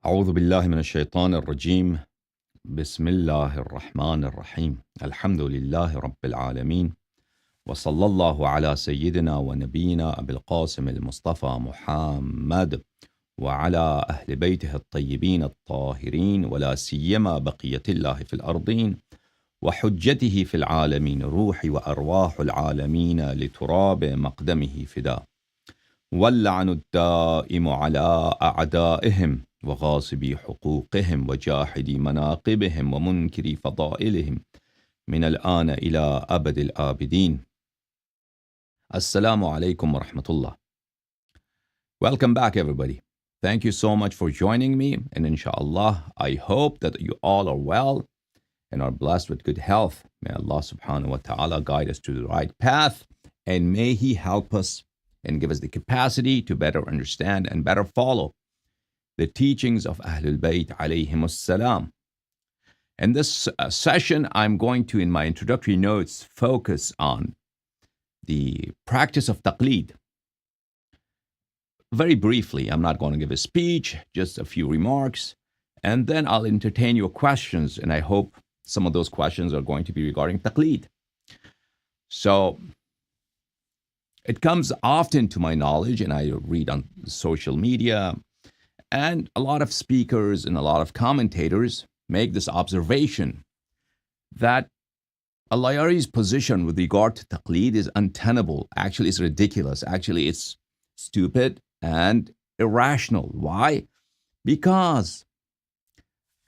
أعوذ بالله من الشيطان الرجيم. بسم الله الرحمن الرحيم. الحمد لله رب العالمين، وصلى الله على سيدنا ونبينا أبي القاسم المصطفى محمد وعلى أهل بيته الطيبين الطاهرين، ولا سيما بقية الله في الأرضين وحجته في العالمين، روحي وأرواح العالمين لتراب مقدمه فداء، واللعن الدائم على أعدائهم وغاصبي حقوقهم وجاحدي مناقبهم ومنكري فضائلهم من الآن إلى أبد الآبدين. Assalamu alaikum wa rahmatullah. Welcome back, everybody. Thank you so much for joining me, and inshallah, I hope that you all are well and are blessed with good health. May Allah subhanahu wa ta'ala guide us to the right path, and may He help us and give us the capacity to better understand and better follow the teachings of Ahlul Bayt alayhimus salam. In this session, I'm going to, in my introductory notes, focus on the practice of Taqleed. Very briefly, I'm not going to give a speech, just a few remarks, and then I'll entertain your questions, and I hope some of those questions are going to be regarding Taqleed. So, it comes often to my knowledge, and I read on social media, and a lot of speakers and a lot of commentators make this observation that Allahyari's position with regard to Taqleed is untenable. Actually, it's ridiculous. Actually, it's stupid and irrational. Why? Because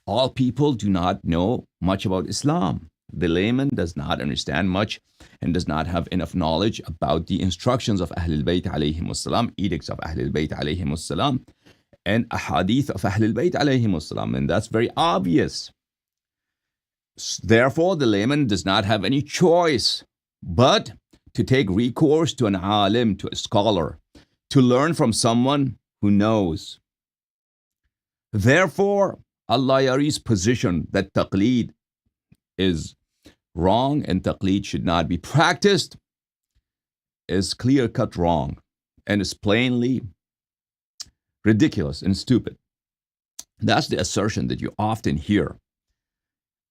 all people do not know much about Islam. The layman does not understand much and does not have enough knowledge about the instructions of Ahlul Bayt alayhimus salam, edicts of Ahlul Bayt alayhimus salam, and ahadith of Ahlul Bayt alayhimus salam, and that's very obvious. Therefore, the layman does not have any choice but to take recourse to an alim, to a scholar, to learn from someone who knows. Therefore, Allahyari's position that Taqleed is wrong and Taqleed should not be practiced is clear-cut wrong and is plainly ridiculous and stupid. That's the assertion that you often hear.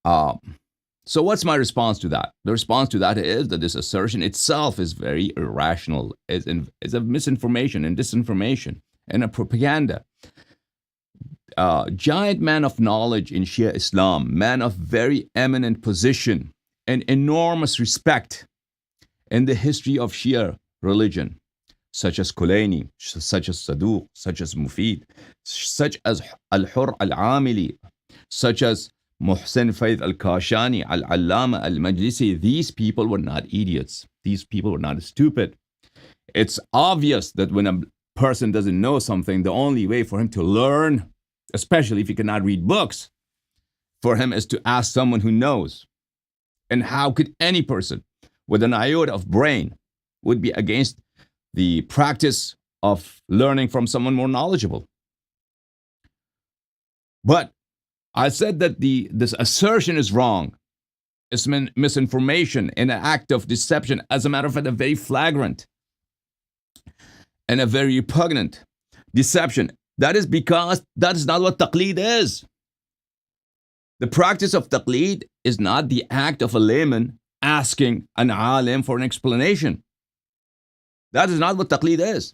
So what's my response to that? The response to that is that this assertion itself is very irrational, is a misinformation and disinformation and a propaganda. Giant man of knowledge in Shia Islam, man of very eminent position and enormous respect in the history of Shia religion, such as Kulaini, such as Saduq, such as Mufid, such as Al-Hur Al-Amili, such as Muhsin Faith Al-Kashani, Al-Allama Al-Majlisi. These people were not idiots. These people were not stupid. It's obvious that when a person doesn't know something, the only way for him to learn, especially if he cannot read books, for him is to ask someone who knows. And how could any person with an iota of brain would be against the practice of learning from someone more knowledgeable? But I said that this assertion is wrong. It's misinformation and an act of deception. As a matter of fact, a very flagrant and a very repugnant deception. That is because that is not what Taqleed is. The practice of Taqleed is not the act of a layman asking an alim for an explanation. That is not what Taqleed is.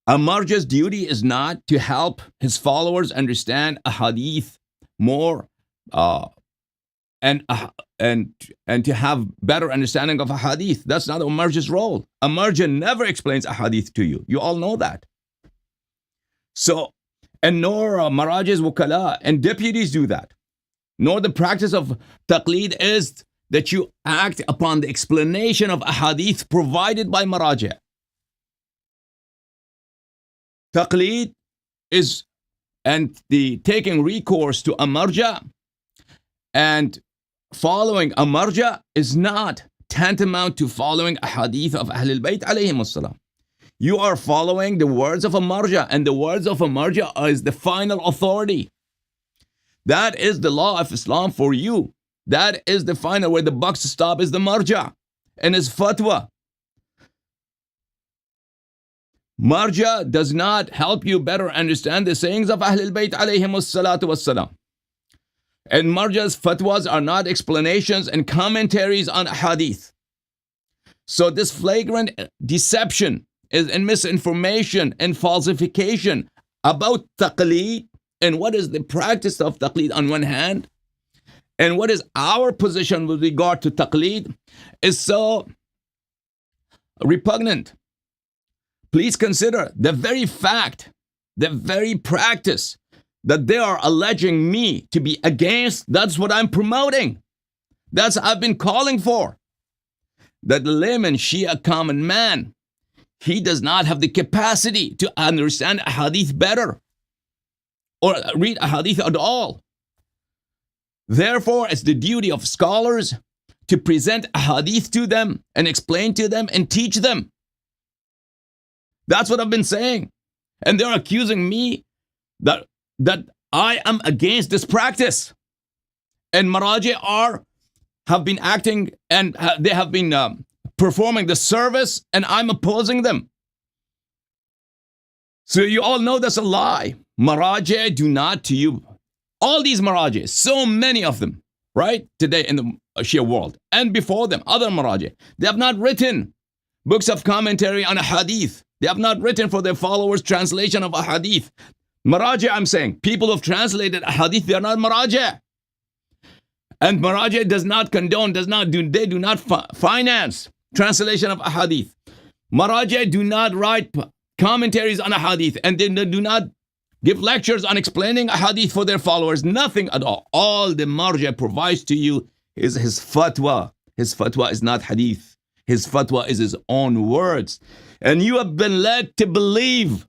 A marja's duty is not to help his followers understand a hadith more and to have better understanding of a hadith. That's not a marja's role. A marja never explains a hadith to you. You all know that. So, and nor maraj's wukala and deputies do that. Nor the practice of Taqleed is that you act upon the explanation of a hadith provided by maraja. Taqleed is and the taking recourse to a marja and following a marja is not tantamount to following a hadith of Ahlul Bayt alayhimus salam. You are following the words of a marja, and the words of a marja is the final authority. That is the law of Islam for you. That is the final, where the buck stop is the marja and his fatwa. Marja does not help you better understand the sayings of Ahlul Bayt alayhimus salatu wassalam. And Marja's fatwas are not explanations and commentaries on hadith. So this flagrant deception and misinformation and falsification about Taqleed and what is the practice of Taqleed on one hand and what is our position with regard to Taqleed is so repugnant. Please consider the very fact, the very practice that they are alleging me to be against. That's what I'm promoting. That's what I've been calling for. That the layman, Shia common man, he does not have the capacity to understand a hadith better or read a hadith at all. Therefore, it's the duty of scholars to present a hadith to them and explain to them and teach them. That's what I've been saying. And they're accusing me that I am against this practice. And Maraji have been acting and they have been performing the service and I'm opposing them. So you all know that's a lie. Maraji do not to you. All these Maraji, so many of them, right? Today in the Shia world and before them, other Maraji, they have not written books of commentary on a hadith. They have not written for their followers translation of a hadith. Maraji, I'm saying, people who have translated a hadith, they are not Maraji. And Maraji does not condone, they do not finance translation of a hadith. Maraji do not write commentaries on a hadith and they do not give lectures on explaining a hadith for their followers. Nothing at all. All the Marja provides to you is his fatwa. His fatwa is not hadith. His fatwa is his own words. And you have been led to believe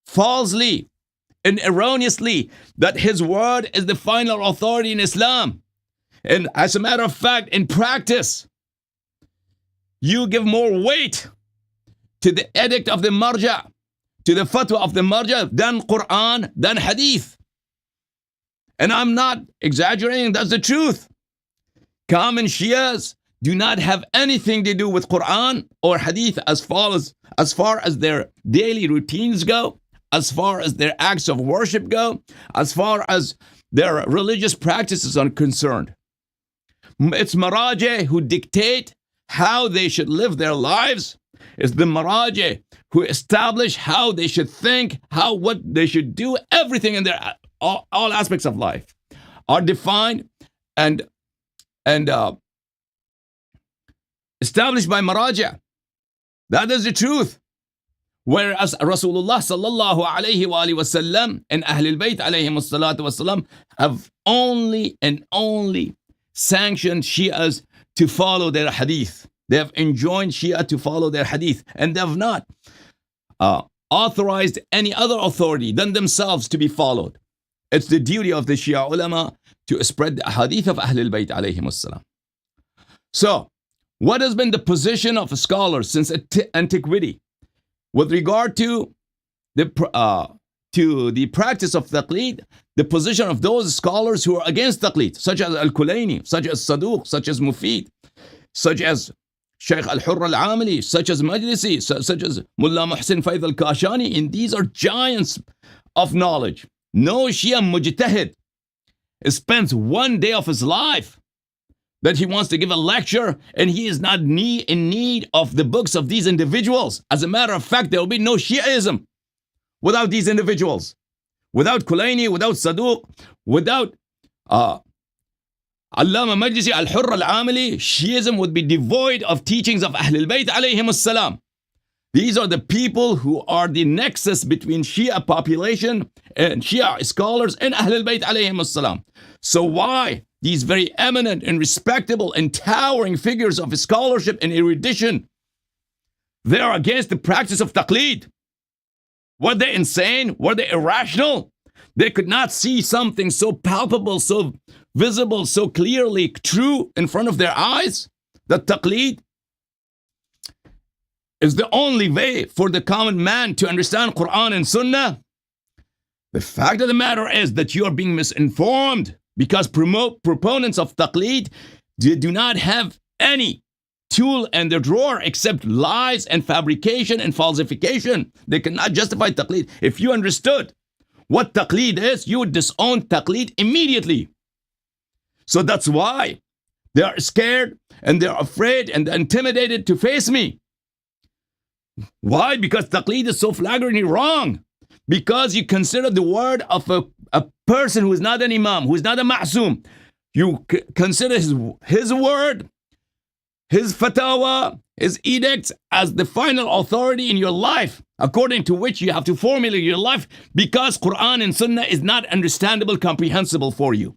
falsely and erroneously that his word is the final authority in Islam. And as a matter of fact, in practice, you give more weight to the edict of the Marja, to the fatwa of the Marja, than Quran, than Hadith. And I'm not exaggerating, that's the truth. Common Shias do not have anything to do with Quran or Hadith as far as their daily routines go, as far as their acts of worship go, as far as their religious practices are concerned. It's Maraji who dictate how they should live their lives. It's the Maraji who establish how they should think, what they should do. Everything in their all aspects of life are defined and established by Maraji. That is the truth. Whereas Rasulullah sallallahu alayhi wa sallam and Ahlul Bayt alayhimus salatu wasalam have only sanctioned Shias to follow their hadith. They have enjoined Shia to follow their hadith, and they have not authorized any other authority than themselves to be followed. It's the duty of the Shia ulama to spread the hadith of Ahlul Bayt alayhimus salam. So, what has been the position of scholars since antiquity with regard to the practice of Taqleed? The position of those scholars who are against Taqleed, such as Al-Kulayni, such as Saduq, such as Mufid, such as Shaykh Al-Hurr Al-Amili, such as Majlisi, such as Mullah Muhsin Faid Al-Kashani, and these are giants of knowledge. No Shia mujtahid spends one day of his life that he wants to give a lecture and he is not in need of the books of these individuals. As a matter of fact, there will be no Shiaism without these individuals. Without Kulayni, without Saduq, without Allama Majlisi, Al-Hurr Al-Amili, Shiism would be devoid of teachings of Ahlul Bayt alayhimus salam. These are the people who are the nexus between Shia population and Shia scholars and Ahlul Bayt alayhimus salam. So why these very eminent and respectable and towering figures of scholarship and erudition, they are against the practice of Taqleed? Were they insane? Were they irrational? They could not see something so palpable, so visible, so clearly true in front of their eyes? That Taqleed is the only way for the common man to understand Quran and Sunnah? The fact of the matter is that you are being misinformed because proponents of Taqleed do not have any tool and their drawer except lies and fabrication and falsification. They cannot justify taqleed. If you understood what taqleed is, you would disown taqleed immediately. So that's why they are scared and they're afraid and intimidated to face me. Why? Because taqleed is so flagrantly wrong. Because you consider the word of a person who is not an imam, who is not a ma'soom. You consider his word, his fatwa, his edicts as the final authority in your life, according to which you have to formulate your life, because Quran and Sunnah is not understandable, comprehensible for you.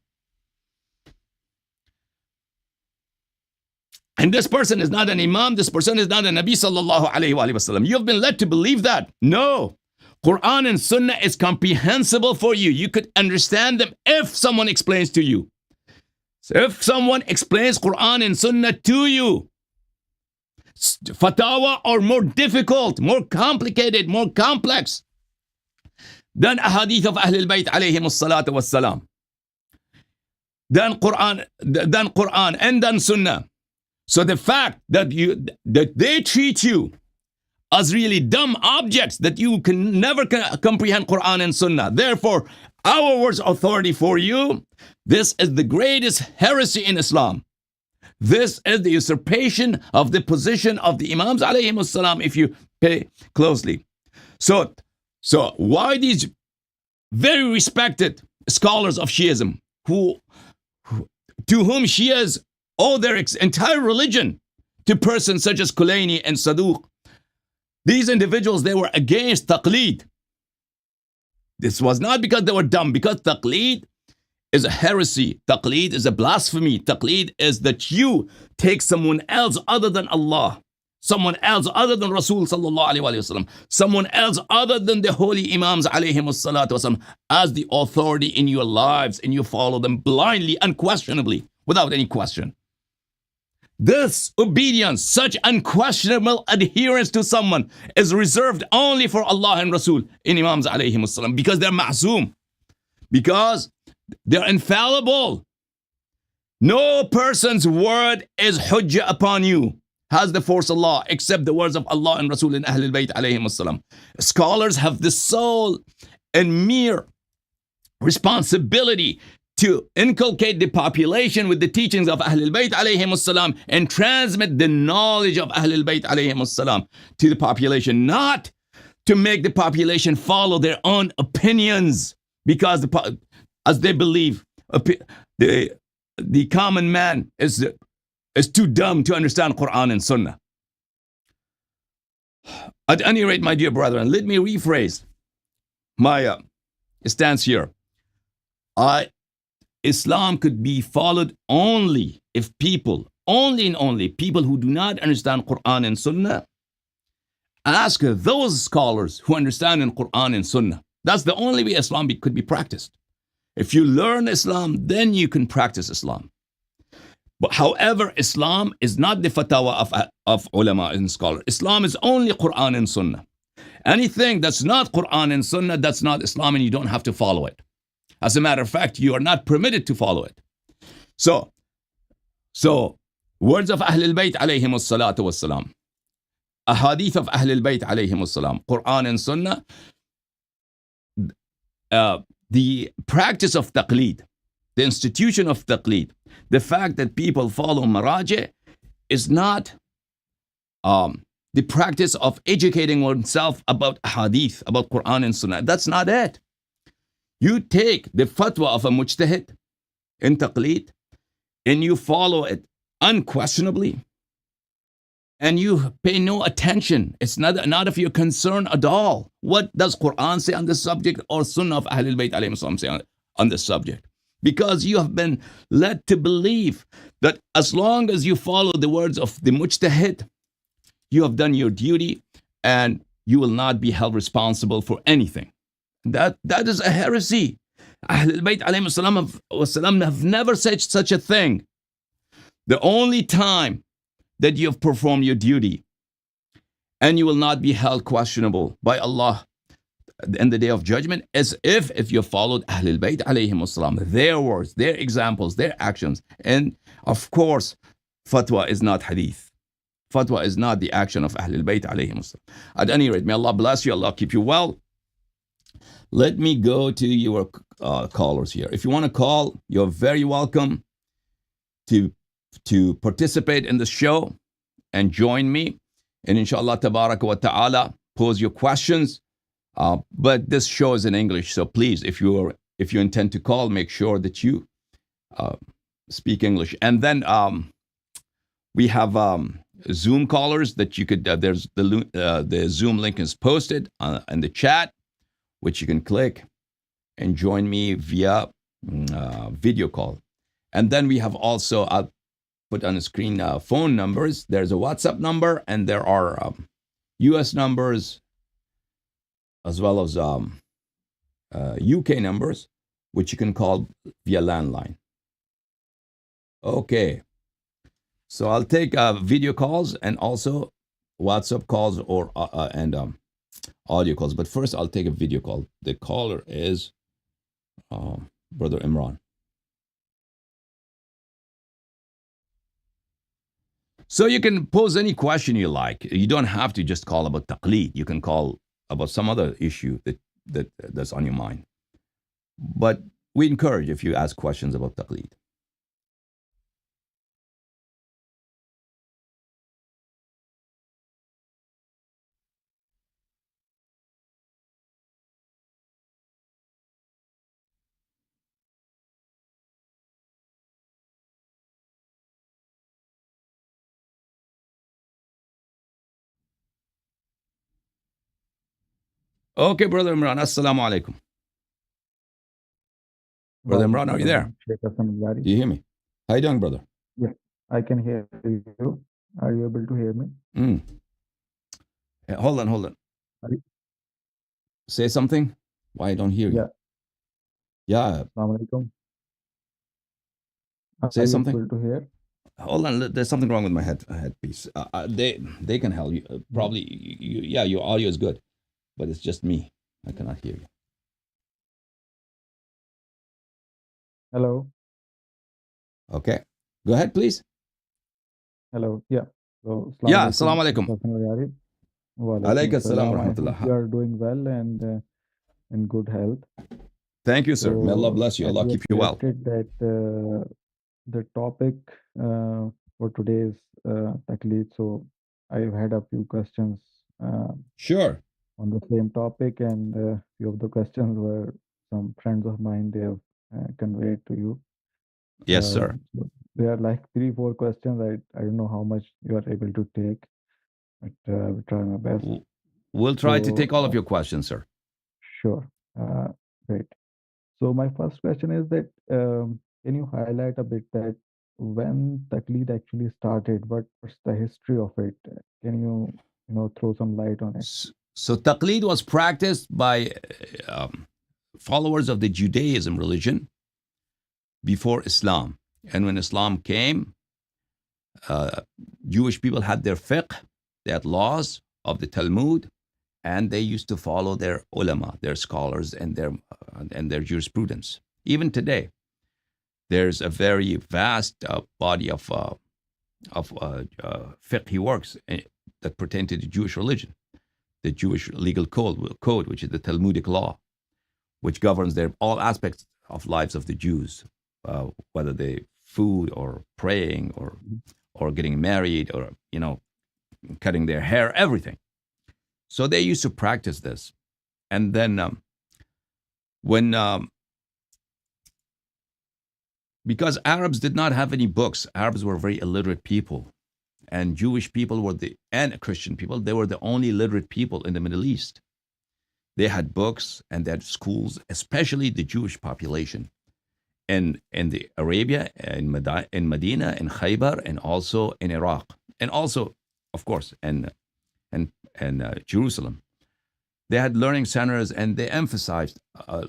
And this person is not an imam, this person is not a Nabi sallallahu alayhi wa sallam. You have been led to believe that. No. Quran and Sunnah is comprehensible for you. You could understand them if someone explains to you. So if someone explains Quran and Sunnah to you, fatwa are more difficult, more complicated, more complex than ahadith of Ahlul Bayt alayhim as-salatu was-salam. Than Quran and then Sunnah. So the fact that they treat you as really dumb objects that you can never comprehend Quran and Sunnah. Therefore, our words authority for you. This is the greatest heresy in Islam. This is the usurpation of the position of the Imams alayhim as-salam, if you pay closely. So why these very respected scholars of Shiism, to whom Shias owe their entire religion, to persons such as Kulaini and Saduq, these individuals, they were against taqleed. This was not because they were dumb, because taqleed is a heresy. Taqleed is a blasphemy. Taqleed is that you take someone else other than Allah, someone else other than Rasul sallallahu alaihi wasallam, someone else other than the holy Imams alayhim salatu wasallam as the authority in your lives, and you follow them blindly, unquestionably, without any question. This obedience, such unquestionable adherence to someone, is reserved only for Allah and Rasul in Imams alayhim as-salam, because they're ma'zoom, because they're infallible. No person's word is hujjah upon you, has the force of Allah, except the words of Allah and Rasul and Ahlul Bayt alayhim as-salam. Scholars have the sole and mere responsibility to inculcate the population with the teachings of Ahlul Bayt alayhim as-salam and transmit the knowledge of Ahlul Bayt alayhim as-salam to the population, not to make the population follow their own opinions, because as they believe the common man is too dumb to understand Quran and Sunnah. At any rate, my dear brethren, let me rephrase my stance here. Islam could be followed only if people, only and only people who do not understand Quran and Sunnah, ask those scholars who understand in Quran and Sunnah. That's the only way Islam could be practiced. If you learn Islam, then you can practice Islam. But however, Islam is not the fatwa of ulama and scholars. Islam is only Quran and Sunnah. Anything that's not Quran and Sunnah, that's not Islam, and you don't have to follow it. As a matter of fact, you are not permitted to follow it. So words of Ahlul Bayt alayhim as-salatu was-salam, ahadith of Ahlul Bayt alayhim as-salam, Quran and Sunnah, the practice of taqleed, the institution of taqleed, the fact that people follow maraji is not the practice of educating oneself about hadith, about Quran and Sunnah. That's not it. You take the fatwa of a mujtahid in taqleed and you follow it unquestionably, and you pay no attention. It's not of your concern at all. What does Quran say on this subject, or Sunnah of Ahlul Bayt alayhim salam say on this subject? Because you have been led to believe that as long as you follow the words of the mujtahid, you have done your duty and you will not be held responsible for anything. That is a heresy. Ahlul Bayt alayhim salam have never said such a thing. The only time that you have performed your duty and you will not be held questionable by Allah in the day of judgment is if you followed Ahlul Bayt alayhim salam, their words, their examples, their actions. And of course, fatwa is not hadith. Fatwa is not the action of Ahlul Bayt alayhim. At any rate, may Allah bless you, Allah keep you well. Let me go to your callers here. If you want to call, you're very welcome to participate in the show and join me. And inshallah, tabaraka wa ta'ala, pose your questions. But this show is in English, so please, if you intend to call, make sure that you speak English. And then we have Zoom callers that you could. There's the Zoom link is posted in the chat, which you can click and join me via video call. And then we have also, I'll put on the screen phone numbers. There's a WhatsApp number, and there are US numbers as well as UK numbers, which you can call via landline. Okay. So I'll take video calls and also WhatsApp calls and audio calls. But first, I'll take a video call. The caller is Brother Imran. So you can pose any question you like. You don't have to just call about Taqleed. You can call about some other issue that's on your mind. But we encourage if you ask questions about Taqleed. Okay, Brother Imran, Assalamu alaikum. Brother Imran, are you there? Do you hear me? How you doing, brother? Yes, I can hear you. Are you able to hear me? Hey, hold on. Say something. Why I don't hear you? Yeah. Assalamu alaikum. Say something. Able to hear? Hold on. There's something wrong with my headpiece. They can help you. Probably. Your audio is good, but it's just me. I cannot hear you. Hello. Okay. Go ahead, please. Hello. Yeah. So, Assalamu alaikum. Hassan Allahyari. Alaikum assalam wa rahmatullah. You are doing well and in good health. Thank you, sir. May Allah bless you. Allah keep you well. That the topic for today's Taqleed. So I've had a few questions. Sure. On the same topic, and few of the questions were some friends of mine. They have conveyed to you. Yes, sir. So there are like 3-4 questions. I don't know how much you are able to take, but we'll try my best. We'll try to take all of your questions, sir. Sure. Great. So my first question is that can you highlight a bit that when Taqleed actually started? What's the history of it? Can you throw some light on it? So Taqleed was practiced by followers of the Judaism religion before Islam. And when Islam came, Jewish people had their fiqh, they had laws of the Talmud, and they used to follow their ulama, their scholars, and their jurisprudence. Even today, there's a very vast body of fiqh works that pertain to the Jewish religion, the Jewish legal code, which is the Talmudic law, which governs all aspects of lives of the Jews, whether they food or praying or getting married or cutting their hair, everything. So they used to practice this, and then because Arabs did not have any books, Arabs were very illiterate people, and Jewish people and Christian people, they were the only literate people in the Middle East. They had books and they had schools, especially the Jewish population in the Arabia, in Medina, in Khaybar, and also in Iraq, and also, of course, in Jerusalem. They had learning centers, and they emphasized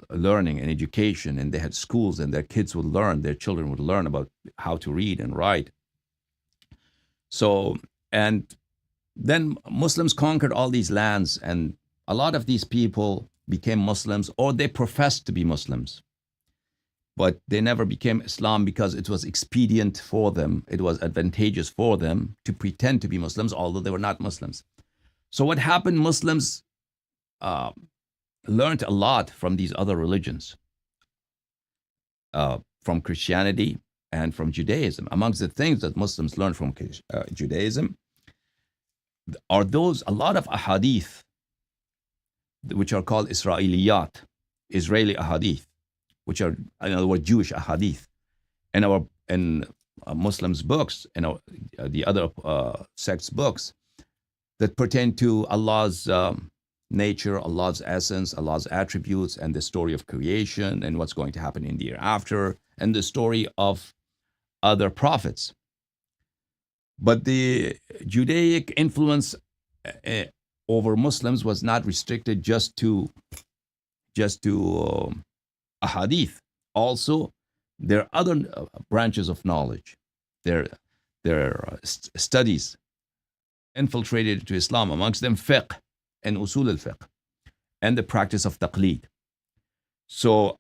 learning and education, and they had schools, and their children would learn about how to read and write. So, and then Muslims conquered all these lands, and a lot of these people became Muslims, or they professed to be Muslims. but they never became Islam because it was expedient for them. It was advantageous for them to pretend to be Muslims, although they were not Muslims. So what happened? Muslims learned a lot from these other religions, from Christianity and from Judaism. Amongst the things that Muslims learned from Judaism are a lot of ahadith, which are called Israeliyat, Israeli ahadith, which are, in other words, Jewish ahadith. In Muslims' books, and the other sects' books that pertain to Allah's nature, Allah's essence, Allah's attributes, and the story of creation, and what's going to happen in the hereafter, and the story of other prophets. But the Judaic influence over Muslims was not restricted just to ahadith. Also, there are other branches of knowledge. There are studies infiltrated into Islam, amongst them fiqh and usul al-fiqh, and the practice of taqleed. So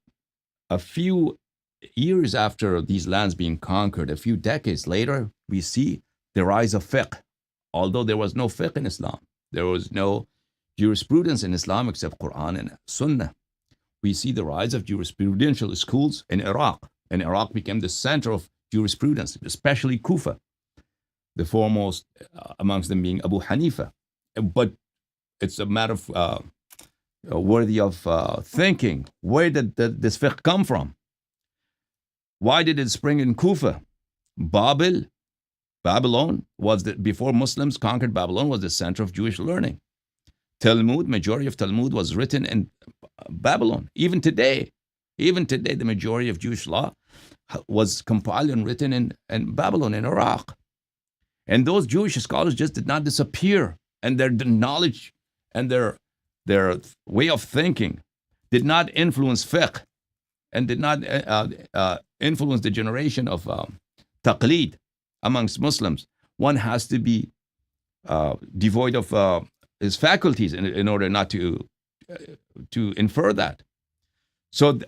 a few years after these lands being conquered, a few decades later, we see the rise of fiqh. Although there was no fiqh in Islam, there was no jurisprudence in Islam except Quran and Sunnah. We see the rise of jurisprudential schools in Iraq, and Iraq became the center of jurisprudence, especially Kufa, the foremost amongst them being Abu Hanifa. But it's a matter of worthy of thinking. Where did this fiqh come from? Why did it spring in Kufa? Babylon was before Muslims conquered Babylon, was the center of Jewish learning. Talmud, majority of Talmud was written in Babylon. Even today, the majority of Jewish law was compiled and written in Babylon, in Iraq. And those Jewish scholars just did not disappear, and their knowledge and their way of thinking did not influence fiqh, and did not influence the generation of taqleed amongst Muslims. One has to be devoid of his faculties in order not to infer that. So,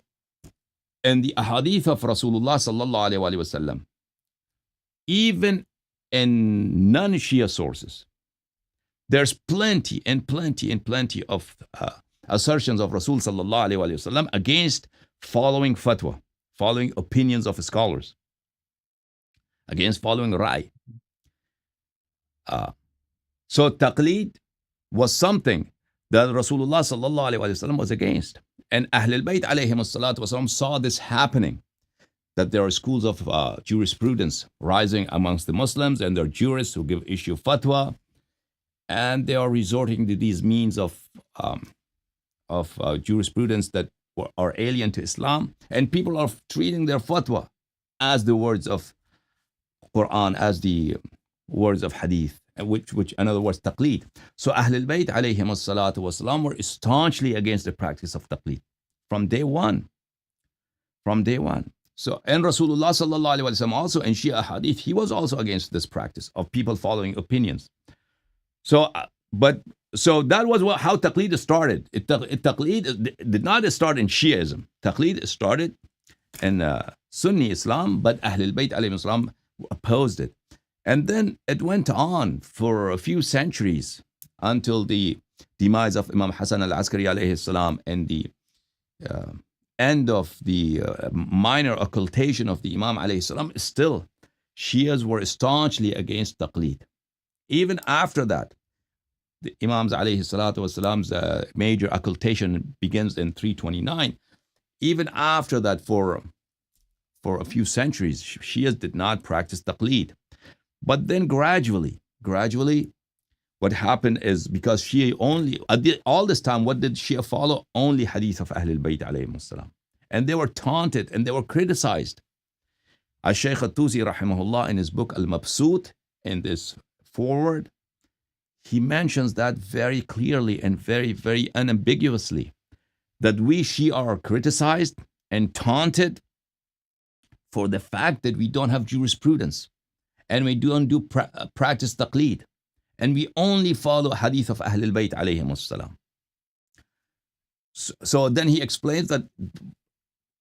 in the ahadith of Rasulullah sallallahu alaihi wasallam, even in non-Shia sources, there's plenty of assertions of Rasul sallallahu alaihi wasallam against following fatwa, following opinions of scholars, against following Ra'i. So taqleed was something that Rasulullah sallallahu alaihi wasallam was against. And Ahlul Bayt alayhim salatu wasalam saw this happening, that there are schools of jurisprudence rising amongst the Muslims, and there are jurists who issue fatwa, and they are resorting to these means of jurisprudence that are alien to Islam, and people are treating their fatwa as the words of Quran, as the words of Hadith, which in other words, taqleed. So Ahlul Bayt alayhim salatu wasalam were staunchly against the practice of taqleed from day one. So, and Rasulullah sallallahu alaihi wasallam also in Shia Hadith, he was also against this practice of people following opinions. So, so that was how taqleed started. Taqleed did not start in Shiaism. Taqleed started in Sunni Islam, but Ahlul Bayt alayhim salam opposed it. And then it went on for a few centuries until the demise of Imam Hassan al-Askari alayhi salam, and the end of the minor occultation of the Imam alayhi salam. Still, Shias were staunchly against taqleed. Even after that, the Imam's alayhi salatu wasalam's major occultation begins in 329. Even after that, for a few centuries, Shias did not practice taqleed. But then gradually, what happened is, because Shia only, all this time, what did Shia follow? Only hadith of Ahlul Bayt alayhim salam. And they were taunted and they were criticized. Al-Shaykh al-Tusi rahimahullah, in his book Al-Mabsut, in this foreword, he mentions that very clearly and very, very unambiguously, that we Shia are criticized and taunted for the fact that we don't have jurisprudence, and we don't practice taqleed, and we only follow hadith of Ahlul Bayt alayhim salam. So then he explains that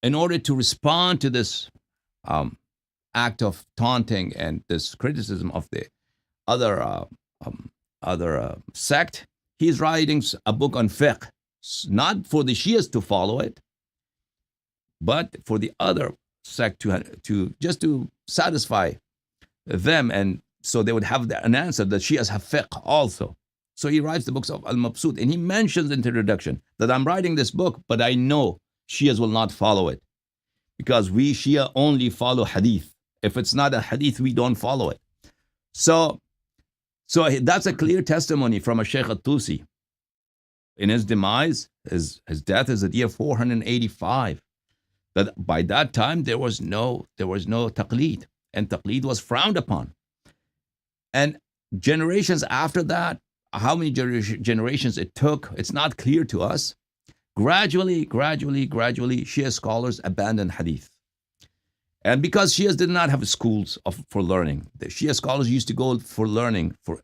in order to respond to this act of taunting and this criticism of the other sect, he's writing a book on fiqh, not for the Shias to follow it, but for the other sect to just to satisfy them, and so they would have an answer that Shias have fiqh also. So he writes the books of Al-Mabsut, and he mentions in the introduction that I'm writing this book, but I know Shias will not follow it, because we Shia only follow hadith. If it's not a hadith, we don't follow it. So that's a clear testimony from a Sheikh al-Tusi. In his demise, his death is at year 485. That by that time there was no taqleed, and taqleed was frowned upon. And generations after that, how many generations it took, it's not clear to us. Gradually, Shia scholars abandoned hadith. And because Shias did not have schools for learning, the Shia scholars used to go for learning, for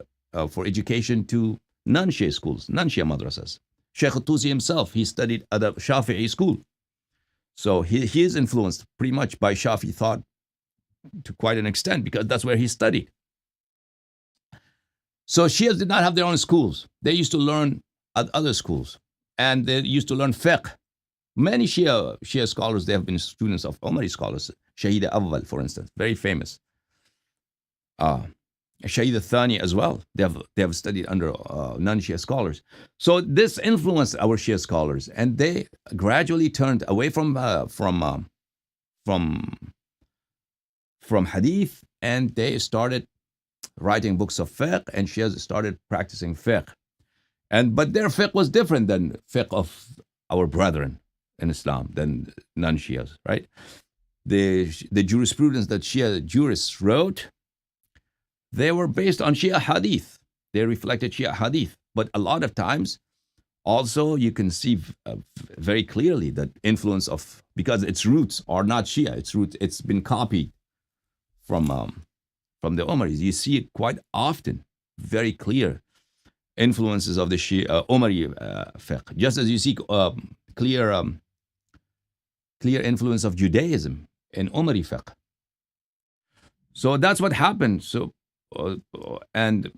education, to non-Shia schools, non-Shia madrasas. Sheikh al-Tusi himself, he studied at a Shafi'i school. So he is influenced pretty much by Shafi'i thought to quite an extent, because that's where he studied. So Shias did not have their own schools. They used to learn at other schools, and they used to learn fiqh. Many Shia scholars, they have been students of Umari scholars. Shahid Awwal, for instance, very famous. Shahid al-Thani as well. They have studied under non-Shia scholars. So this influenced our Shia scholars, and they gradually turned away from hadith, and they started writing books of fiqh, and Shias started practicing fiqh. But their fiqh was different than fiqh of our brethren in Islam, than non-Shias, right? The jurisprudence that Shia jurists wrote, they were based on Shia hadith. They reflected Shia hadith. But a lot of times, also, you can see very clearly that influence of, because its roots are not Shia, it's been copied from the Umaris. You see it quite often, very clear influences of the Shia Umari fiqh, just as you see clear influence of Judaism in Umari fiqh. So that's what happened. So and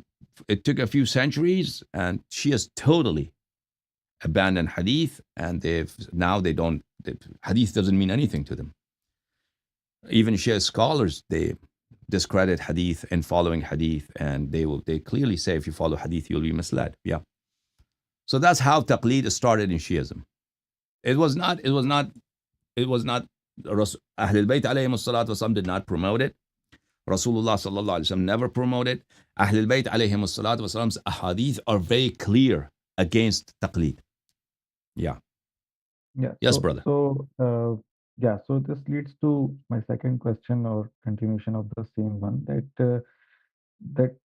it took a few centuries, and Shias totally abandoned hadith, and hadith doesn't mean anything to them. Even Shia scholars, they discredit hadith and following hadith, and they clearly say if you follow hadith, you'll be misled. Yeah. So that's how taqleed started in Shiism. It was not Ahlul Bayt alayhim as-salatu wasalam did not promote it. Rasulullah sallallahu alaihi wasallam never promoted. Ahlul Bayt alayhim as-salatu wasalam's ahadith are very clear against taqleed. Yeah. Yeah. Yes, brother. So this leads to my second question, or continuation of the same one, that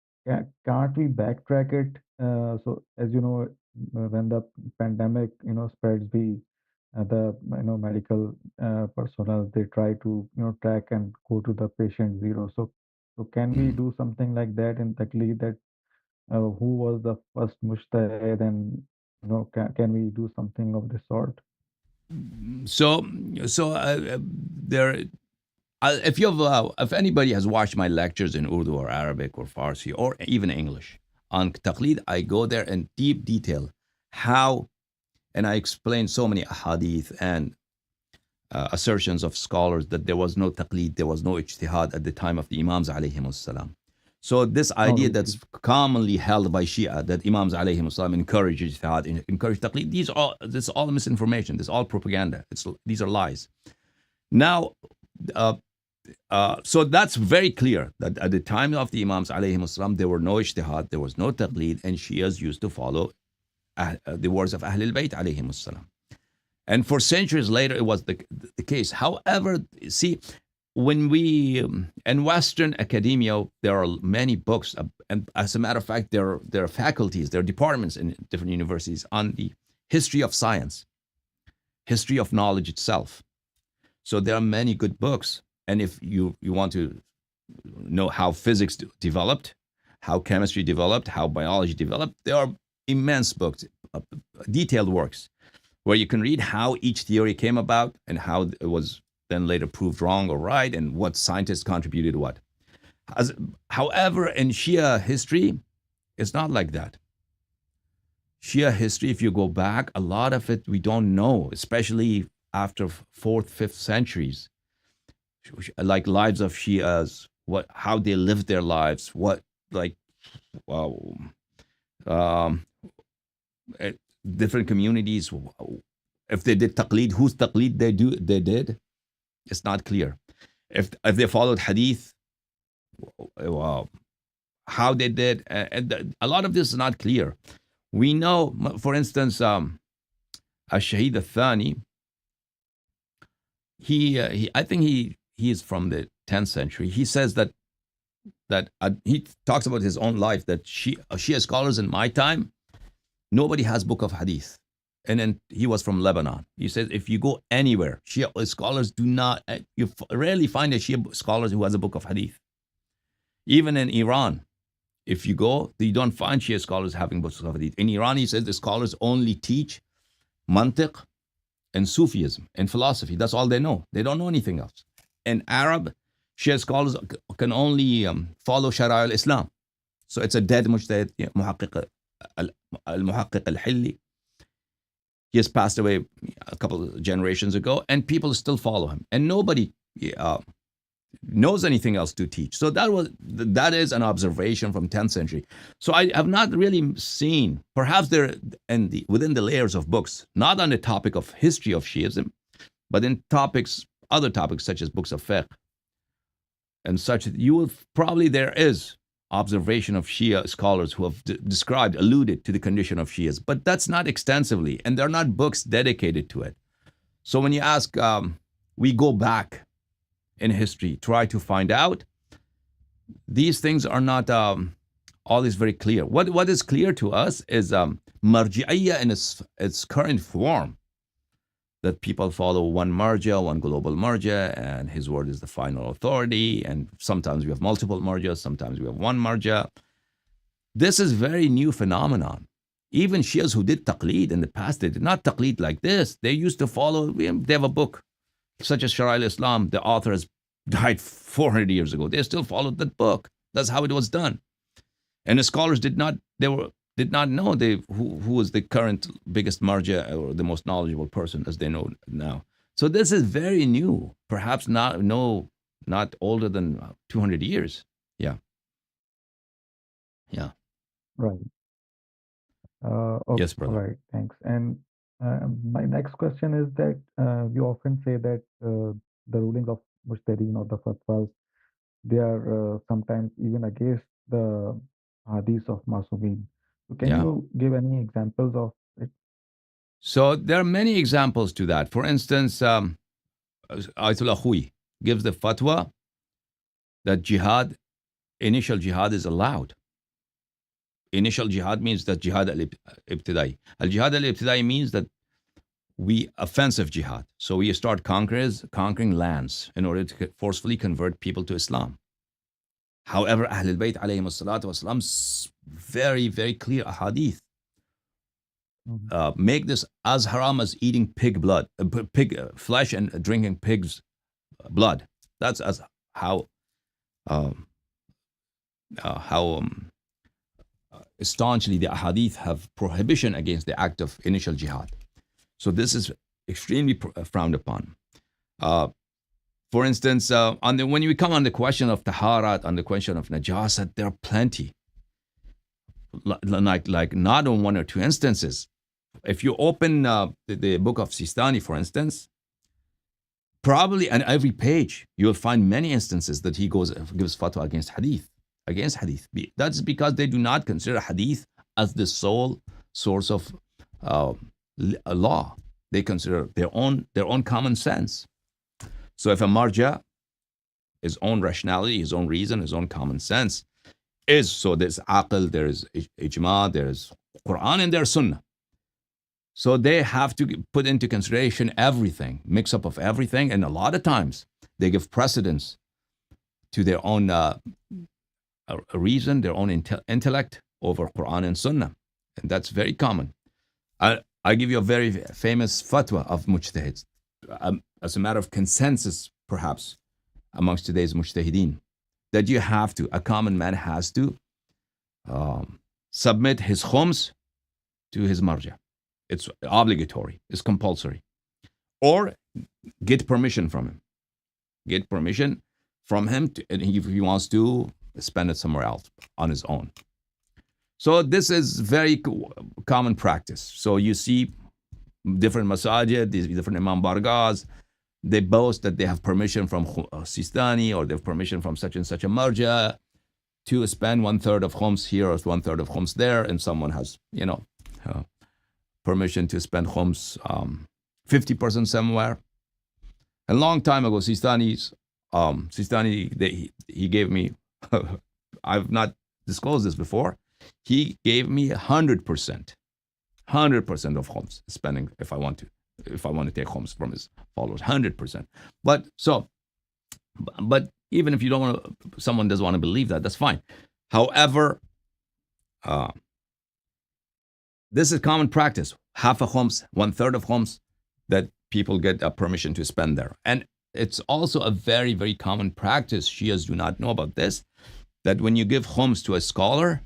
can't we backtrack it? So as you know, when the pandemic spreads, the medical personnel, they try to track and go to the patient zero. So can we do something like that in Taqleed, that who was the first mujtahid, and can we do something of this sort? So there. If anybody has watched my lectures in Urdu or Arabic or Farsi or even English on Taqleed, I go there in deep detail how, and I explain so many ahadith and assertions of scholars that there was no Taqleed, there was no ijtihad at the time of the Imams alayhim salam. So this idea that's commonly held by Shia, that Imams alayhim salam encourage ijtihad, encourage Taqleed, this is all misinformation, this is all propaganda, these are lies. Now, so that's very clear that at the time of the Imams alayhim salam, there were no ijtihad, there was no taqleed, and Shias used to follow the words of Ahlul Bayt alayhim salam. And for centuries later, it was the case. However, see, when we, in Western academia, there are many books, and as a matter of fact, there are faculties, there are departments in different universities on the history of science, history of knowledge itself. So there are many good books. And if you want to know how physics developed, how chemistry developed, how biology developed, there are immense books, detailed works. where you can read how each theory came about and how it was then later proved wrong or right, and what scientists contributed what. However, in Shia history, it's not like that. Shia history, if you go back, a lot of it we don't know, especially after 4th, 5th centuries, like lives of Shias, how they lived their lives, um, different communities. If they did taqleed, whose taqleed they did, it's not clear. If they followed hadith, how they did, and a lot of this is not clear. We know, for instance, Al-Shahid al-Thani, I think he is from the 10th century. He says that he talks about his own life, that Shia scholars in my time, nobody has book of hadith. And then he was from Lebanon. He says, if you go anywhere, Shia scholars do not, you rarely find a Shia scholar who has a book of hadith. Even in Iran, if you go, you don't find Shia scholars having books of hadith. In Iran, he says the scholars only teach mantiq and Sufism and philosophy. That's all they know. They don't know anything else. In Arab, Shia scholars can only follow Shari'a al-Islam. So it's a dead mujtahid, Muhaqqiq al-Hilli. He has passed away a couple of generations ago, and people still follow him. And nobody knows anything else to teach. So that is an observation from 10th century. So I have not really seen, perhaps there within the layers of books, not on the topic of history of Shiism, but in other topics such as books of fiqh and such, there is observation of Shia scholars who have alluded to the condition of Shias, but that's not extensively, and there are not books dedicated to it. So when you ask, we go back in history, try to find out, these things are not always very clear. What is clear to us is marji'iyya in its current form, that people follow one marja, one global marja, and his word is the final authority, and sometimes we have multiple marjas, sometimes we have one marja. This is very new phenomenon. Even Shias who did taqleed in the past, they did not taqleed like this. They used to follow, they have a book, such as Shari'a al-Islam, the author has died 400 years ago. They still followed that book. That's how it was done. And the scholars did not know who was the current biggest marja or the most knowledgeable person as they know now. So this is very new, perhaps not older than 200 years. Yeah. Right. Okay, Yes, brother. right. Thanks. And my next question is that you often say that the rulings of Mujtahideen or the fatwas, they are sometimes even against the hadith of Masumeen. So can Yeah. you give any examples of it? So there are many examples to that. For instance, Ayatollah Khouei gives the fatwa that initial jihad is allowed. Initial jihad means that jihad al-ibtidai. Al-jihad al-ibtidai means that offensive jihad. So we start conquering lands in order to forcefully convert people to Islam. However, Ahlul Bayt alayhim salatu wasalam, very, very clear ahadith make this as haram as eating pig flesh and drinking pig's blood. That's as how staunchly the ahadith have prohibition against the act of initial jihad. So this is extremely frowned upon. For instance, when you come on the question of taharat, on the question of najasat, there are plenty. Like not on one or two instances. If you open the book of Sistani, for instance, probably on every page you'll find many instances that he gives fatwa against hadith. That's because they do not consider hadith as the sole source of law. They consider their own common sense. So if a marja, his own rationality, his own reason, his own common sense so there's aql, there's ijma, there's Quran, and there's sunnah. So they have to put into consideration everything, mix up of everything, and a lot of times they give precedence to their own reason, their own intellect over Quran and sunnah, and that's very common. I give you a very famous fatwa of mujtahids, as a matter of consensus, perhaps, amongst today's mujtahideen, that you have to, a common man has to submit his khums to his marja. It's obligatory, it's compulsory. Or get permission from him. Get permission from him if he wants to spend it somewhere else on his own. So this is very common practice. So you see different masajid, these different imam bargas, they boast that they have permission from Sistani, or they have permission from such and such a marja to spend 1/3 of khums here or 1/3 of khums there, and someone has, permission to spend khums 50% somewhere. A long time ago, Sistani, he gave me, I've not disclosed this before, he gave me 100% of khums spending if I want to take khums from his followers, 100%. But even if you don't want to, someone doesn't want to believe that, that's fine. However, this is common practice. Half a khums, 1/3 of khums, that people get a permission to spend there. And it's also a very, very common practice. Shias do not know about this, that when you give khums to a scholar,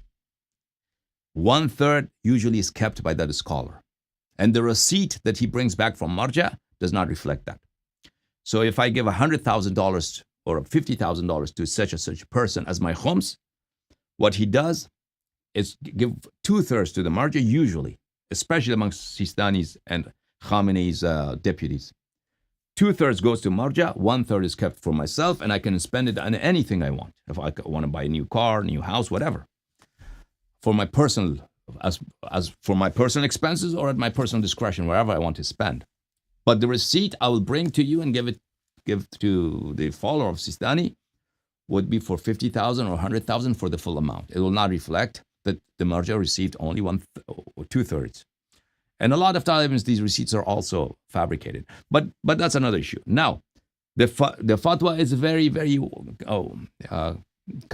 1/3 usually is kept by that scholar. And the receipt that he brings back from marja does not reflect that. So if I give $100,000 or $50,000 to such and such person as my khums, what he does is give 2/3 to the marja usually, especially amongst Sistani's and Khamenei's deputies. 2/3 goes to marja, 1/3 is kept for myself, and I can spend it on anything I want. If I want to buy a new car, new house, whatever. For my personal, as for my personal expenses, or at my personal discretion, wherever I want to spend. But the receipt I will bring to you and give to the follower of Sistani would be for 50,000 or 100,000 for the full amount. It will not reflect that the marja received only 2/3. And a lot of times these receipts are also fabricated. But that's another issue. Now, the fatwa is very, very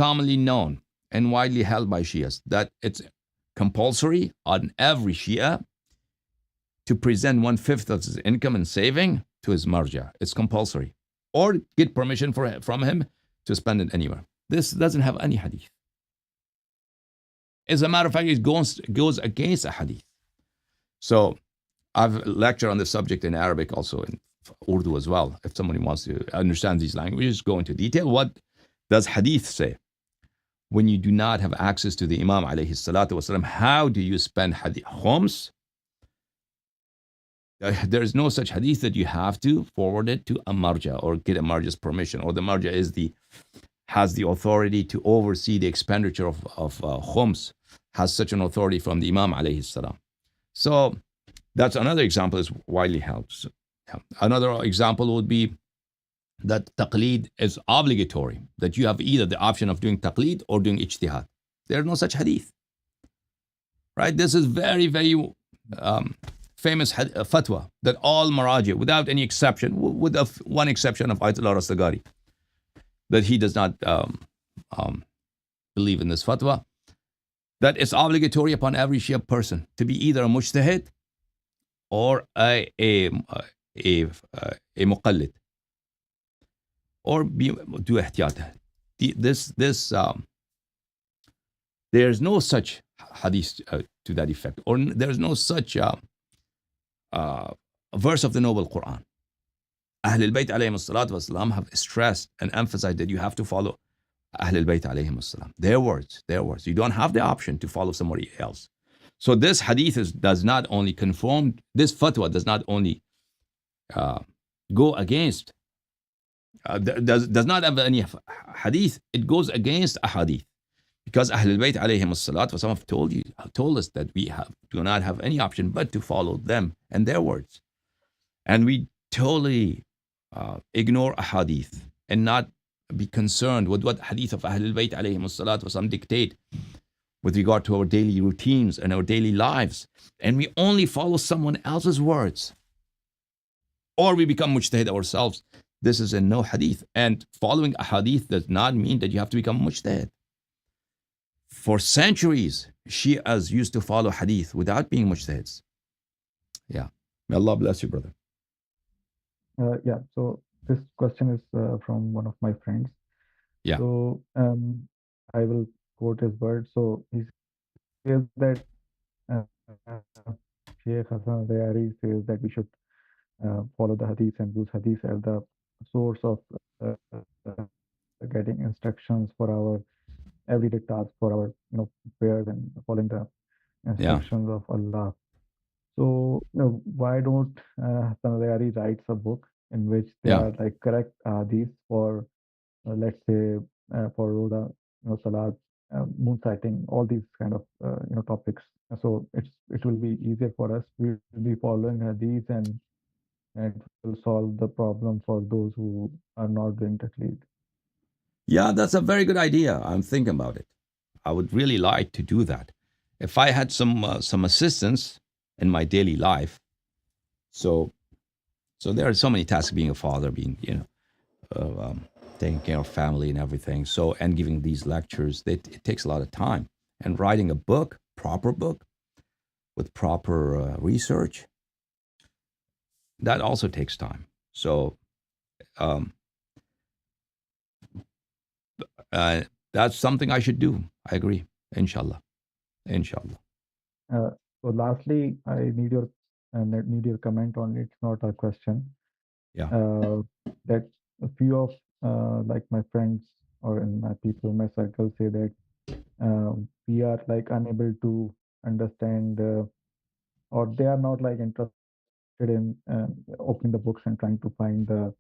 commonly known and widely held by Shias that it's compulsory on every Shia to present 1/5 of his income and saving to his marja. It's compulsory. Or get permission from him to spend it anywhere. This doesn't have any hadith. As a matter of fact, it goes against a hadith. So I've lectured on the subject in Arabic, also in Urdu as well. If somebody wants to understand these languages, go into detail. What does hadith say? When you do not have access to the Imam alayhi salatu wasalam, how do you spend hadith? Khums? There is no such hadith that you have to forward it to a marja or get a marja's permission, or the marja has the authority to oversee the expenditure of khums, has such an authority from the Imam alayhi salam. So that's another example, is widely held. So, another example would be that taqleed is obligatory, that you have either the option of doing taqleed or doing ijtihad. There's no such hadith. Right? This is very, very famous fatwa that all maraji, without any exception, with one exception of Ayatollah Rastagari, that he does not believe in this fatwa, that it's obligatory upon every Shia person to be either a mujtahid or a muqallid, or do ihtiyat. There's no such hadith to that effect, or there's no such verse of the Noble Quran. Ahlul Bayt alayhim as-salatu was-salam have stressed and emphasized that you have to follow Ahlul Bayt alayhim as-salam. Their words. You don't have the option to follow somebody else. So this hadith does not only conform, this fatwa does not only go against, does not have any hadith, it goes against a hadith. Because Ahlul Bayt alayhim as-salatu was have told us that we do not have any option but to follow them and their words. And we totally ignore a hadith and not be concerned with what hadith of Ahlul Bayt alayhim as-salatu was dictate with regard to our daily routines and our daily lives. And we only follow someone else's words, or we become mujtahid ourselves. This is in no hadith. And following a hadith does not mean that you have to become mujtahid. For centuries, Shias used to follow hadith without being mujtahids. Yeah. May Allah bless you, brother. Yeah, so this question is from one of my friends. Yeah. So I will quote his words. So he says that uh, Sheikh Hassan Rayari says that we should follow the hadith and use hadith as the source of uh, uh, getting instructions for our everyday tasks, for our prayers and following the Yeah. instructions of Allah. So why don't Hassan Rayari writes a book in which there Yeah. are like correct hadiths for let's say for Roda, Salat, moon sighting, all these kind of topics. So it will be easier for us. We will be following hadith and it will solve the problem for those who are not doing taqleed. Yeah, that's a very good idea. I'm thinking about it. I would really like to do that. If I had some assistance in my daily life, so there are so many tasks being a father, being taking care of family and everything. So and giving these lectures, it takes a lot of time. And writing a book, proper book with proper research, that also takes time. So um, uh, that's something I should do. I agree. Inshallah. Inshallah. Uh, so lastly, I need your comment on it. It's not a question. Yeah. Uh, that a few of like my friends or in my people in my circle say that we are like unable to understand or they are not like interested in opening the books and trying to find the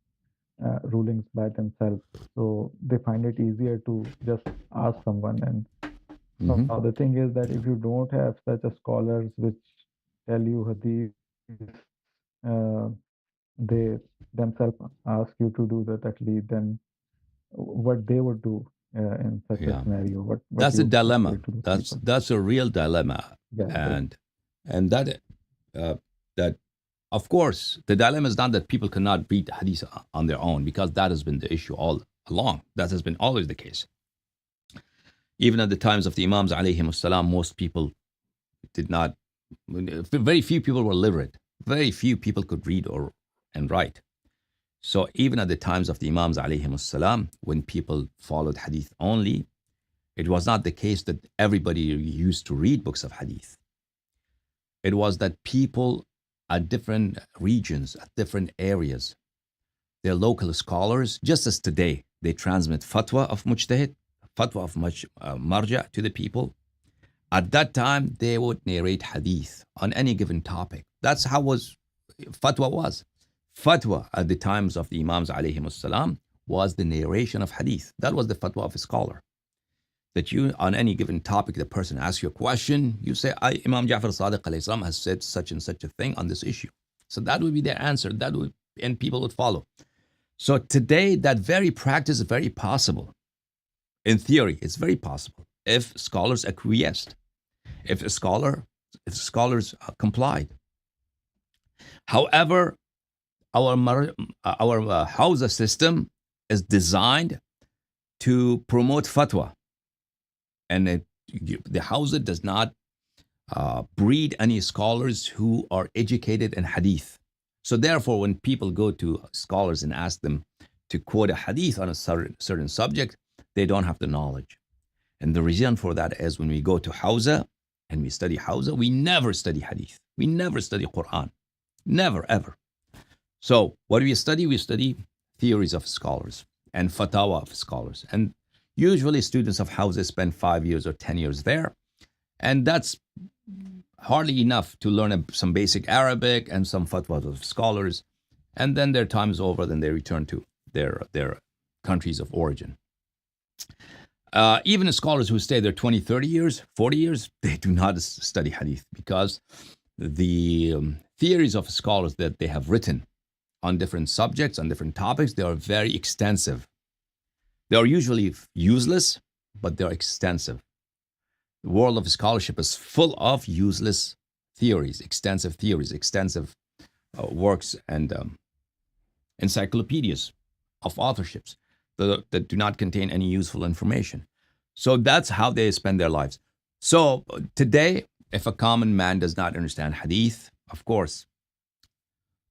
rulings by themselves. So they find it easier to just ask someone. And now Hmm. the thing is that if you don't have such a scholars which tell you hadith, uh, they themselves ask you to do the taqleed, then what they would do in such a Yeah. scenario, what That's a you would say dilemma. to those people. That's a real dilemma, Yeah, right. and that uh, that of course the dilemma is not that people cannot read hadith on their own, because that has been the issue all along. That has been always the case. Even at the times of the Imams alayhim salam, most people did not. Very few people were literate. Very few people could read or and write. So even at the times of the Imams alayhim salam, when people followed hadith only, it was not the case that everybody used to read books of hadith. It was that people at different regions, at different areas, their local scholars, just as today, they transmit fatwa of mujtahid, fatwa of marja to the people. At that time, they would narrate hadith on any given topic. That's how fatwa was. Fatwa at the times of the Imams alayhim salam was the narration of hadith. That was the fatwa of a scholar. That you, on any given topic, the person asks you a question, you say, Imam Ja'far Sadiq alayhi salam has said such and such a thing on this issue. So that would be their answer. And people would follow. So today, that very practice is very possible. In theory, it's very possible if scholars acquiesced, if scholars complied. However, our Hausa system is designed to promote fatwa, and the Hausa does not breed any scholars who are educated in hadith. So therefore, when people go to scholars and ask them to quote a hadith on a certain subject, they don't have the knowledge. And the reason for that is when we go to Hausa and we study Hausa, we never study hadith. We never study Quran. Never, ever. So what do we study? We study theories of scholars and fatwa of scholars. And usually students of Hausa spend 5 years or 10 years there. And that's hardly enough to learn some basic Arabic and some fatwas of scholars. And then their time is over, then they return to their countries of origin. Even the scholars who stay there 20, 30 years, 40 years, they do not study hadith, because the theories of scholars that they have written on different subjects, on different topics, they are very extensive. They are usually useless, but they're extensive. The world of scholarship is full of useless theories, extensive works and encyclopedias of authorships that do not contain any useful information. So that's how they spend their lives. So today, if a common man does not understand hadith, of course,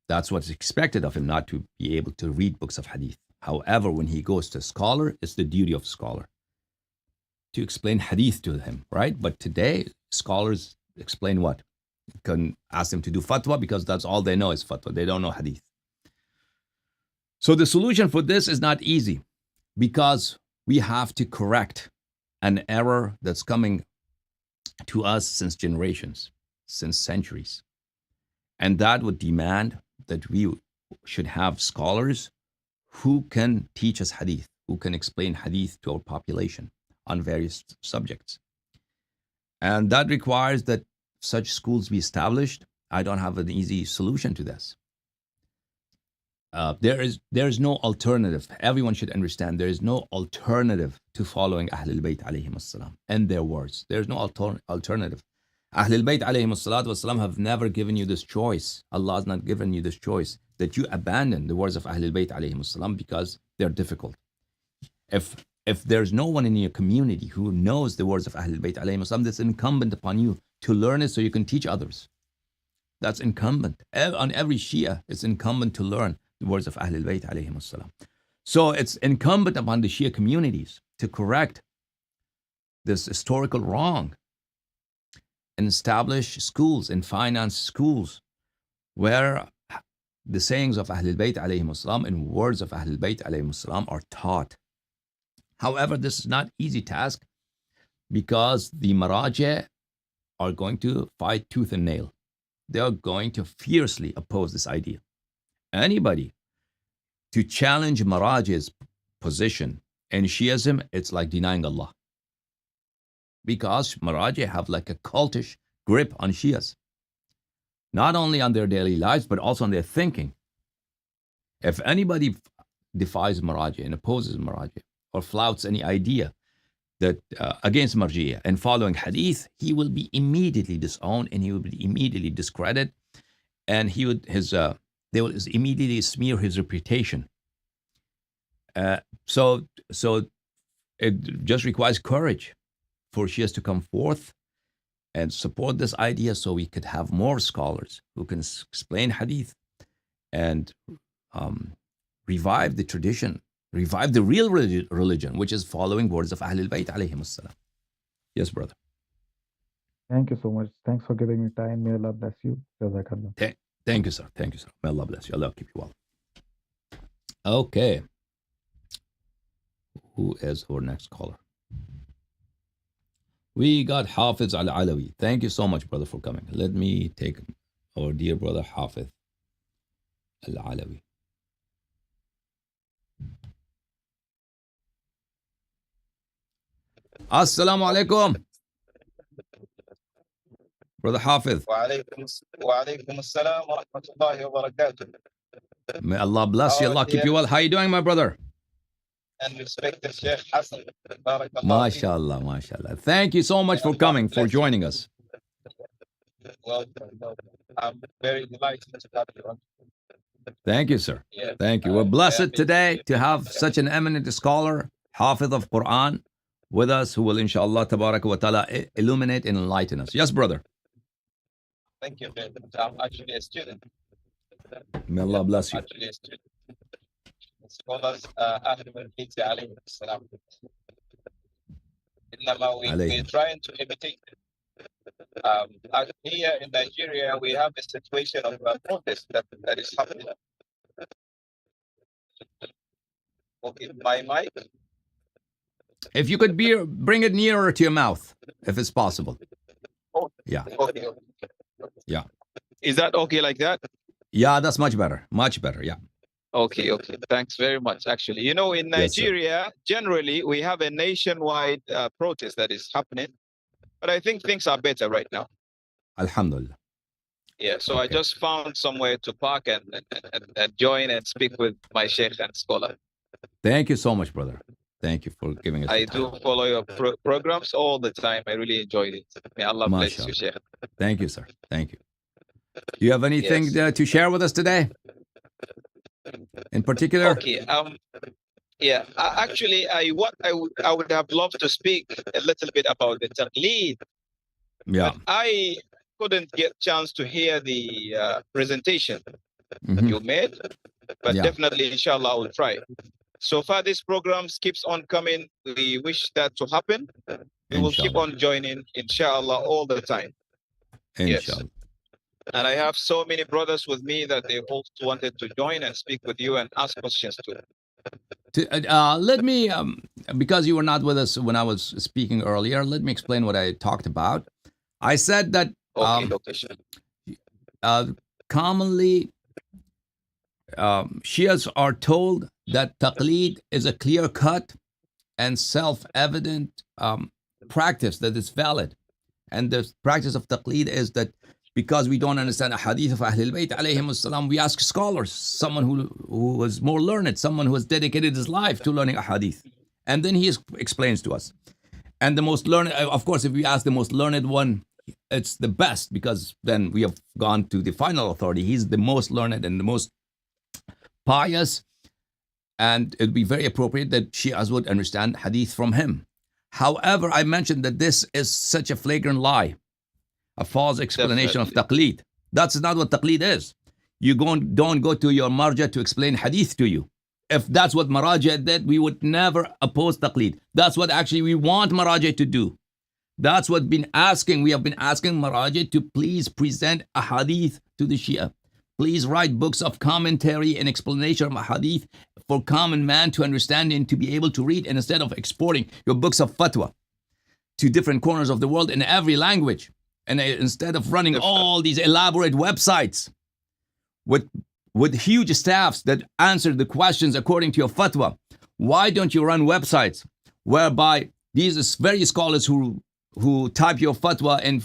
That's what's expected of him, not to be able to read books of hadith. However, when he goes to a scholar, it's the duty of a scholar to explain hadith to him, right? But today, scholars explain what? You can ask them to do fatwa because that's all they know is fatwa. They don't know hadith. So the solution for this is not easy because we have to correct an error that's coming to us since generations, since centuries. And that would demand that we should have scholars who can teach us hadith, who can explain hadith to our population on various subjects. And that requires that such schools be established. I don't have an easy solution to this. There is no alternative. Everyone should understand there is no alternative to following Ahlul Bayt alayhim as-salam and their words. There is no alternative. Ahlul Bayt alayhim as-salatu was-salam have never given you this choice. Allah has not given you this choice that you abandon the words of Ahlul Bayt alayhim as-salam because they're difficult. If there's no one in your community who knows the words of Ahlul Bayt alayhim as-salam, that's incumbent upon you to learn it so you can teach others. That's incumbent. On every Shia, it's incumbent to learn the words of Ahlul Bayt alayhim as-salam. So it's incumbent upon the Shia communities to correct this historical wrong and establish schools and finance schools where the sayings of Ahlul Bayt alayhim as-salam and words of Ahlul Bayt alayhim as-salam are taught. However, this is not easy task because the Maraji are going to fight tooth and nail. They are going to fiercely oppose this idea. Anybody to challenge Maraji's position in Shiism, it's like denying Allah. Because Maraji have like a cultish grip on Shias. Not only on their daily lives, but also on their thinking. If anybody defies Maraji and opposes Maraji, or flouts any idea that against Marji'ah and following hadith, he will be immediately disowned and he will be immediately discredited, and they will immediately smear his reputation. So it just requires courage for Shias to come forth and support this idea so we could have more scholars who can explain hadith and revive the tradition, revive the real religion, which is following words of Ahlul Bayt alayhim as-salam. Yes, brother. Thank you so much. Thanks for giving me time. May Allah bless you. Jazakallah. Thank you, sir. Thank you, sir. May Allah bless you. Allah keep you well. Okay. Who is our next caller? We got Hafiz Al-Alawi. Thank you so much, brother, for coming. Let me take our dear brother Hafiz Al-Alawi. Assalamu alaikum. Brother Hafiz. Wa alaikum assalam wa rahmatullahi wa barakatuh. May Allah bless you. Allah keep you well. How are you doing, my brother? And respected Sheikh Hassan. MashaAllah, MashaAllah. Thank you so much for coming, for joining us. Welcome. I'm very delighted to have you on. Thank you, sir. Yeah. Thank you. We're blessed today to have such an eminent scholar, Hafiz of Quran, with us, who will, inshallah, tabarak wa ta'ala, illuminate and enlighten us. Yes, brother. Thank you. I'm actually a student. May Allah bless you. Actually a student. Scholars, Ahlul Bayt alayhim as-salam. We're trying to imitate. Here in Nigeria, we have a situation of protest that is happening. Okay, my mic. If you could bring it nearer to your mouth, if it's possible. Yeah. Okay. Yeah. Is that okay like that? Yeah, that's much better. Much better. Yeah. Okay. Thanks very much. Actually, you know, in Nigeria, generally, we have a nationwide protest that is happening. But I think things are better right now. Alhamdulillah. Yeah, so okay. I just found somewhere to park and join and speak with my sheikh and scholar. Thank you so much, brother. Thank you for giving us I do follow your programs all the time. I really enjoyed it. May Allah bless you, Sheikh. Thank you, sir. Thank you. Do you have anything to share with us today? In particular? Okay. Yeah. Actually, I would have loved to speak a little bit about the Taqleed. Yeah. But I couldn't get chance to hear the presentation. that you made. But definitely, inshallah, I will try. So far, this program keeps on coming. We wish that to happen. We will keep on joining, inshallah, all the time. Inshallah. Yes. And I have so many brothers with me that they also wanted to join and speak with you and ask questions too. Let me, because you were not with us when I was speaking earlier, let me explain what I talked about. I said that commonly Shias are told that Taqleed is a clear-cut and self-evident practice that is valid. And the practice of Taqleed is that because we don't understand a hadith of Ahlul Bayt alayhim as-salam, we ask scholars, someone who was more learned, someone who has dedicated his life to learning a hadith. And then he explains to us. And the most learned, of course, if we ask the most learned one, it's the best, because then we have gone to the final authority. He's the most learned and the most pious. And it'd be very appropriate that Shias would understand hadith from him. However, I mentioned that this is such a flagrant lie, a false explanation of Taqleed. That's not what Taqleed is. You don't go to your marja to explain hadith to you. If that's what Maraja did, we would never oppose Taqleed. That's what actually we want Maraja to do. That's what we have been asking Maraja to please present a hadith to the Shia. Please write books of commentary and explanation of a hadith for common man to understand and to be able to read, and instead of exporting your books of fatwa to different corners of the world in every language, and instead of running all these elaborate websites with huge staffs that answer the questions according to your fatwa, why don't you run websites whereby these very scholars who type your fatwa in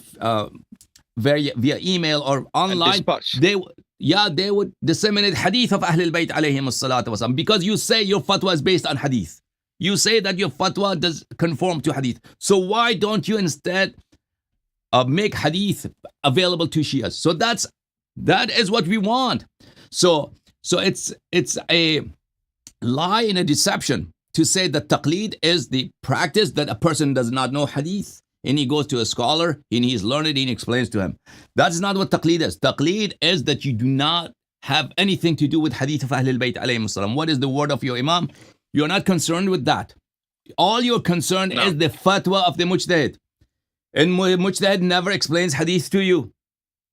via email or online, they would disseminate hadith of Ahlul Bayt alayhim as-salatu wasalam, because you say your fatwa is based on hadith. You say that your fatwa does conform to hadith. So why don't you instead make hadith available to Shias? So that is what we want. So it's a lie and a deception to say that Taqleed is the practice that a person does not know hadith and he goes to a scholar and he's learned and he explains to him. That's not what Taqleed is. Taqleed is that you do not have anything to do with hadith of Ahlul Bayt alayhim as-salam. What is the word of your imam? You're not concerned with that. All you're concerned is the fatwa of the mujtahid. And mujtahid never explains hadith to you.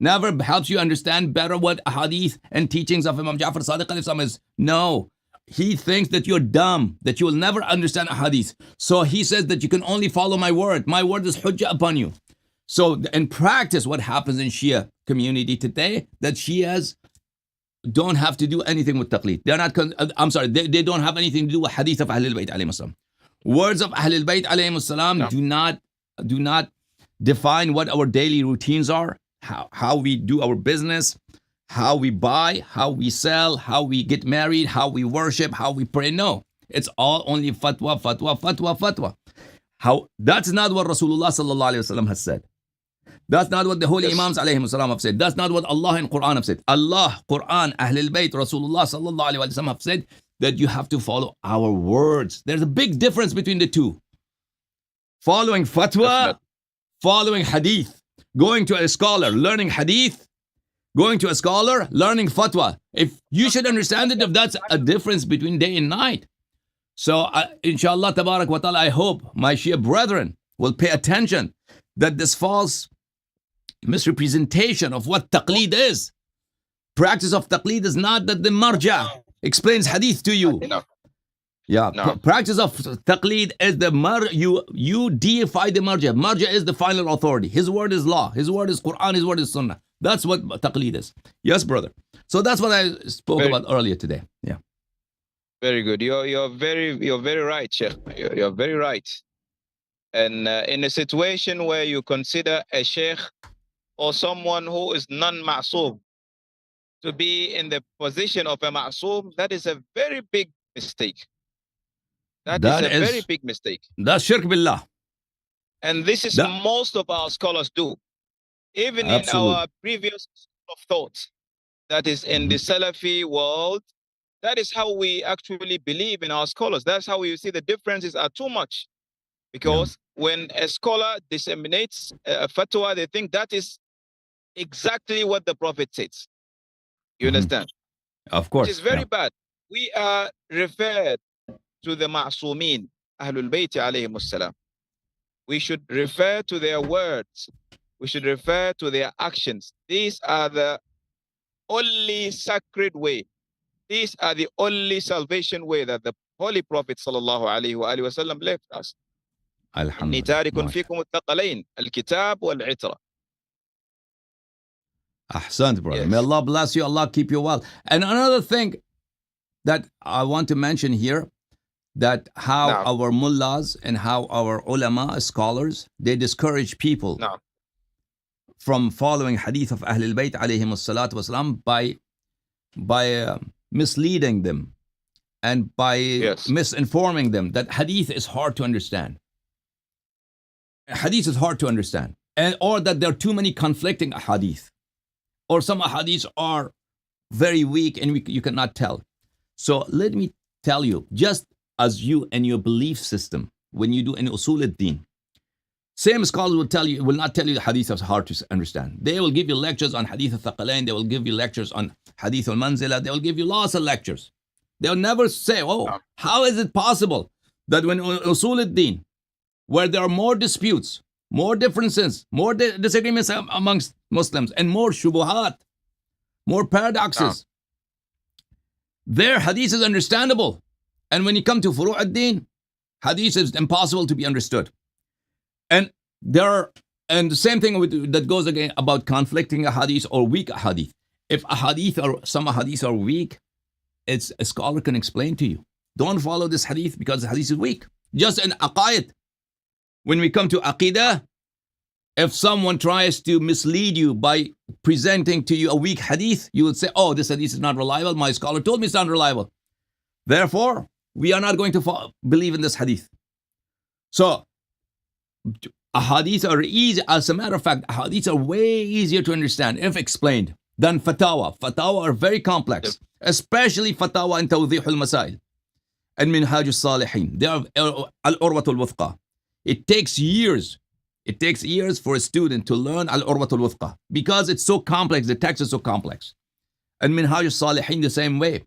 Never helps you understand better what hadith and teachings of Imam Ja'far Sadiq alayhi salam is. No. He thinks that you're dumb, that you will never understand a hadith. So he says that you can only follow my word. My word is hujjah upon you. So in practice, what happens in Shia community today, that Shias don't have to do anything with Taqleed. They're not, they don't have anything to do with hadith of Ahlul Bayt alayhim as-salam. Words of Ahlul Bayt alayhim as-salam do not define what our daily routines are, how we do our business, how we buy, how we sell, how we get married, how we worship, how we pray. No, it's all only fatwa, fatwa, fatwa, fatwa. That's not what Rasulullah sallallahu alayhi wasallam has said. That's not what the holy Imams alayhim salam have said. That's not what Allah in Quran have said. Allah, Quran, Ahlul Bayt, Rasulullah sallallahu alayhi wasallam have said that you have to follow our words. There's a big difference between the two. Following fatwa, following hadith, going to a scholar, learning hadith, going to a scholar, learning fatwa. If you should understand it, if that's a difference between day and night. So inshallah, tabarak wa ta'ala, I hope my Shia brethren will pay attention that this false misrepresentation of what Taqleed is. Practice of Taqleed is not that the marja explains hadith to you. Practice of Taqleed is you deify the marja. Marja is the final authority. His word is law. His word is Quran. His word is Sunnah. That's what Taqleed is. Yes, brother. So that's what I spoke about earlier today. Yeah. Very good. You're very right, Sheikh. You're very right. And in a situation where you consider a sheikh or someone who is non-ma'soom to be in the position of a ma'soom, that is a very big mistake. That is a very big mistake. That's shirk billah. And this is most of our scholars do. Even in our previous school of thought, that is in the Salafi world, that is how we actually believe in our scholars. That's how we see the differences are too much. Because when a scholar disseminates a fatwa, they think that is exactly what the Prophet says. You understand? Of course. Which is very bad. We are referred to the Ma'sumin, Ahlul Bayt alayhim salam. We should refer to their words. We should refer to their actions. These are the only sacred way. These are the only salvation way that the Holy Prophet sallallahu alayhi wa sallam left us. إني تارك فيكم الثقلين الكتاب والعترة. Ahsant, brother. Yes. May Allah bless you. Allah keep you well. And another thing that I want to mention here, that how our mullahs and how our ulama, scholars, they discourage people from following hadith of Ahlul Bayt alayhim salatu wasalam by misleading them and by misinforming them that hadith is hard to understand. Hadith is hard to understand. Or that there are too many conflicting hadith. Or some hadiths are very weak and you cannot tell. So let me tell you, just as you and your belief system, when you do an usul ad-din, same scholars will not tell you the hadith is hard to understand. They will give you lectures on hadith al-Thaqalain, they will give you lectures on hadith al-Manzila, they will give you lots of lectures. They'll never say, how is it possible that when usul ad-din, where there are more disputes, more differences, more disagreements amongst Muslims, and more shubuhat, more paradoxes, their hadith is understandable. And when you come to furu' ad-din, hadith is impossible to be understood. And the same thing that goes again about conflicting hadith or weak hadith. If some hadith are weak, a scholar can explain to you. Don't follow this hadith because the hadith is weak. Just in aqaid. When we come to aqidah, if someone tries to mislead you by presenting to you a weak hadith, you would say, this hadith is not reliable. My scholar told me it's not reliable. Therefore, we are not going to believe in this hadith. So, hadiths are easy. As a matter of fact, hadiths are way easier to understand if explained than fatawa. Fatawa are very complex, especially fatawa in Tawdih al-Masail and Minhaj al-Salihin. They are al-Urwat al-Wuthqa. It takes years. It takes years for a student to learn al-Urwat al-Wuthqa because it's so complex. The text is so complex. And Minhaj al-Salihin the same way.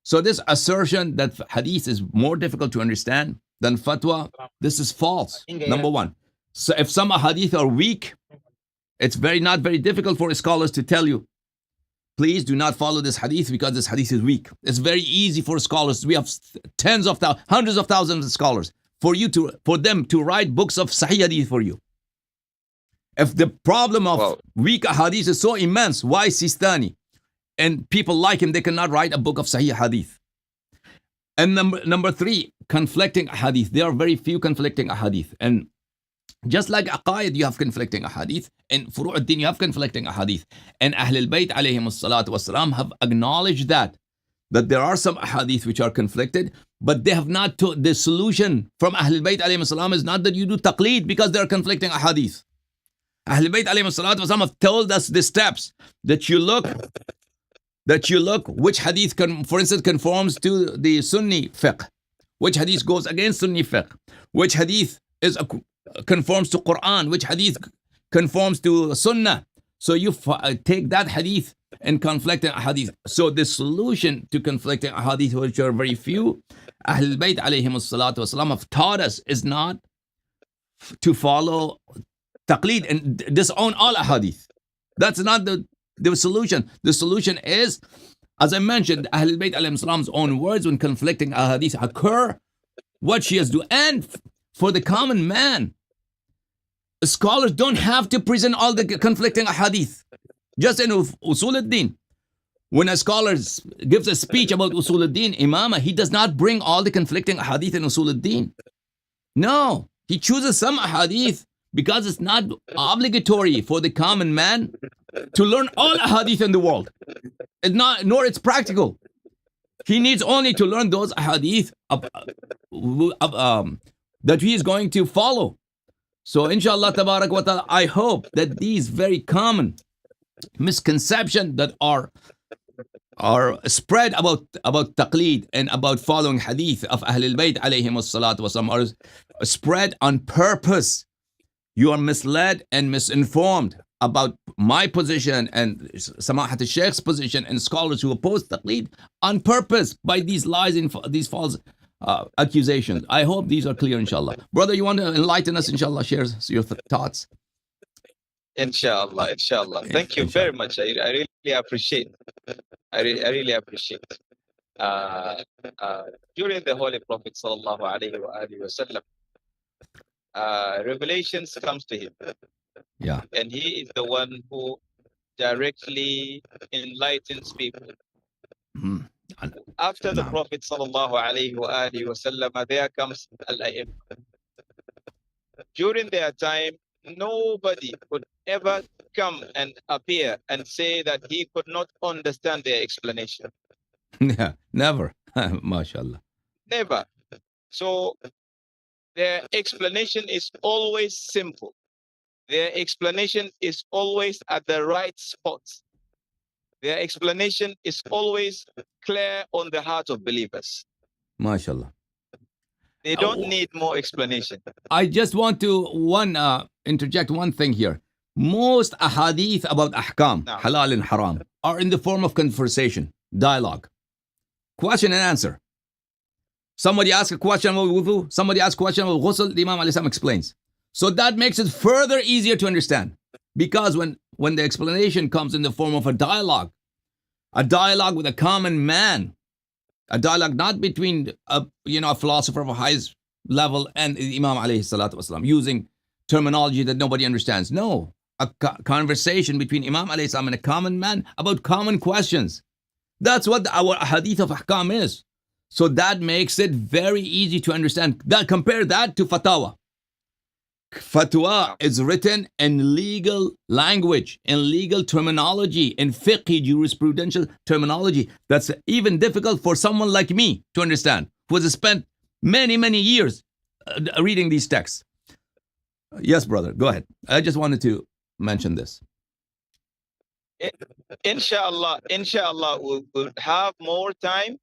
So this assertion that hadith is more difficult to understand than fatwa, this is false. Number one. So if some hadith are weak, it's not very difficult for scholars to tell you, please do not follow this hadith because this hadith is weak. It's very easy for scholars. We have hundreds of thousands of scholars for them to write books of sahih hadith for you. If the problem of weak hadith is so immense, why Sistani and people like him, they cannot write a book of sahih hadith? And number three, conflicting hadith. There are very few conflicting hadith. And just like aqaid, you have conflicting hadith. And furu' ad-din, you have conflicting hadith. And Ahlul Bayt alayhim salatu wasalam have acknowledged that there are some hadith which are conflicted, but they have not the solution from Ahlul Bayt alayhim salam is not that you do taqleed because there are conflicting hadith. Ahlul Bayt alayhim salatu wasalam have told us the steps that you look which hadith, for instance, conforms to the Sunni fiqh, which hadith goes against Sunni fiqh, which hadith conforms to Quran, which hadith conforms to Sunnah. So you take that hadith and conflicting hadith. So the solution to conflicting hadith, which are very few, Ahlul Bayt alayhim salatu wasalam have taught us is not to follow taqleed and disown all hadith. That's not the solution. The solution is, as I mentioned, Ahlul Bayt alayhim salam's own words when conflicting hadith occur, what she has to do. And for the common man, scholars don't have to present all the conflicting hadith. Just in usul ad-din, when a scholar gives a speech about usul ad-din, imama, he does not bring all the conflicting hadith in usul ad-din. No, he chooses some hadith because it's not obligatory for the common man to learn all hadith in the world. Nor it's practical. He needs only to learn those hadith that he is going to follow. So inshallah tabarak wa ta'ala, I hope that these very common misconceptions that are spread about taqleed and about following hadith of Ahlul Bayt alayhim salatu wasalam are spread on purpose. You are misled and misinformed. about my position and Samahat al-Sheikh's position and scholars who oppose Taqleed on purpose by these lies and these false accusations. I hope these are clear, inshallah. Brother, you want to enlighten us, inshallah, share your thoughts? Inshallah, inshallah. Thank you very much. I really appreciate. I really appreciate. During the Holy Prophet sallallahu alaihi wasallam, revelations comes to him. Yeah. And he is the one who directly enlightens people. Mm. After the Prophet sallallahu alaihi wasallam, there comes al-A'imma. During their time, nobody could ever come and appear and say that he could not understand their explanation. Yeah, never. MashaAllah. Never. So their explanation is always simple. Their explanation is always at the right spot. Their explanation is always clear on the heart of believers. MashaAllah. They don't need more explanation. I just want to interject one thing here. Most ahadith about ahkam, halal and haram, are in the form of conversation, dialogue, question and answer. Somebody asks a question about wudu, somebody asks a question about ghusl, the Imam alayhi salam explains. So that makes it further easier to understand. Because when the explanation comes in the form of a dialogue with a common man, a dialogue not between a philosopher of a highest level and Imam alayhi salatu wasalam, using terminology that nobody understands. No, a conversation between Imam alayhi salam and a common man about common questions. That's what our hadith of ahkam is. So that makes it very easy to understand. Compare that to fatwa. Fatwa is written in legal language, in legal terminology, in fiqh jurisprudential terminology. That's even difficult for someone like me to understand, who has spent many, many years reading these texts. Yes, brother, go ahead. I just wanted to mention this. Inshallah, we'll have more time.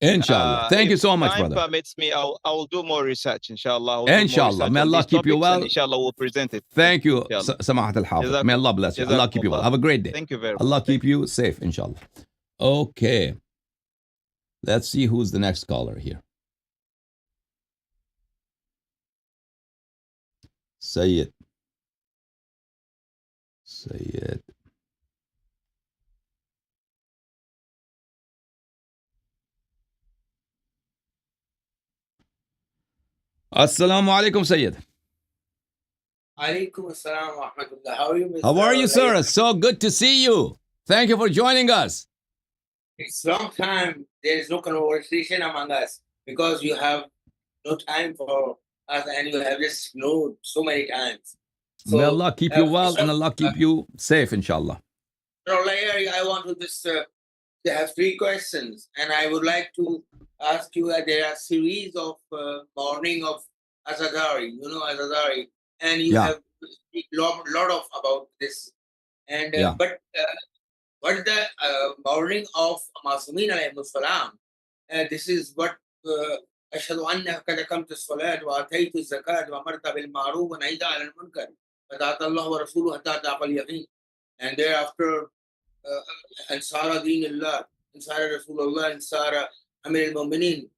Inshallah. Thank you so much, brother. If time permits me, I'll do more research, inshallah. Inshallah. May Allah keep you well. Inshallah, we'll present it. Thank you, Samahat al-Hafiz. May Allah bless you. Allah keep you well. Have a great day. Thank you very much. Allah keep you safe, inshallah. Okay. Let's see who's the next caller here. Sayyid. Assalamu alaikum, Sayyid. Alaikum assalam wa rahmatullah. How are you, Mr. How are you, sir? So good to see you. Thank you for joining us. It's long time. There is no conversation among us because you have no time for us and you have just known so many times. So, may Allah keep you well and Allah keep you safe, inshallah. I want to just have three questions and I would like to ask you that there are a series of morning of Azadari, Azadari, and you have lot of about this. And but what the morning of Masumin alayhi salam, this is what أشهد أنك قد أقمت الصلاة وآتيت الزكاة وأمرت بالمعروف ونهيت عن المنكر وطاعت الله ورسوله حتى أتاك اليقين. And thereafter, Ansara Deen Allah, Ansara Rasulullah, Ansara Amir al-Mu'mineen.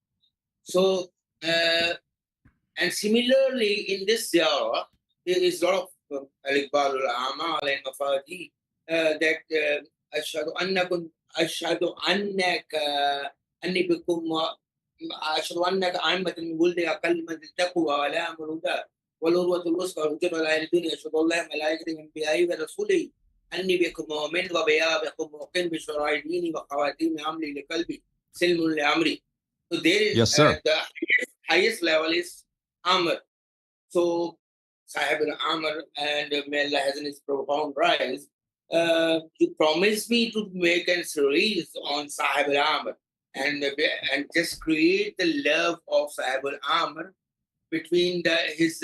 So, and similarly in this ziyarah, there is a lot of al-Iqbal al-A'mal and Mafadi that أشهد أنك أني بكم أشهد أنك عامة من ولد أقل من التقوى ولا أمر هدى والعروة الوثقى والحجة والآية الدنيا أشهد الله ملائكته من بآيه ورسوله أني بكم مؤمن وبيا بكم موقن بشرائع ديني وخواتيم عمري لقلبي سلم لأمري. So there is the highest level is Amr. So Sahib al-Amr and may Allah has in his profound rise. You promised me to make a series on Sahib al-Amr and just create the love of Sahib al-Amr between his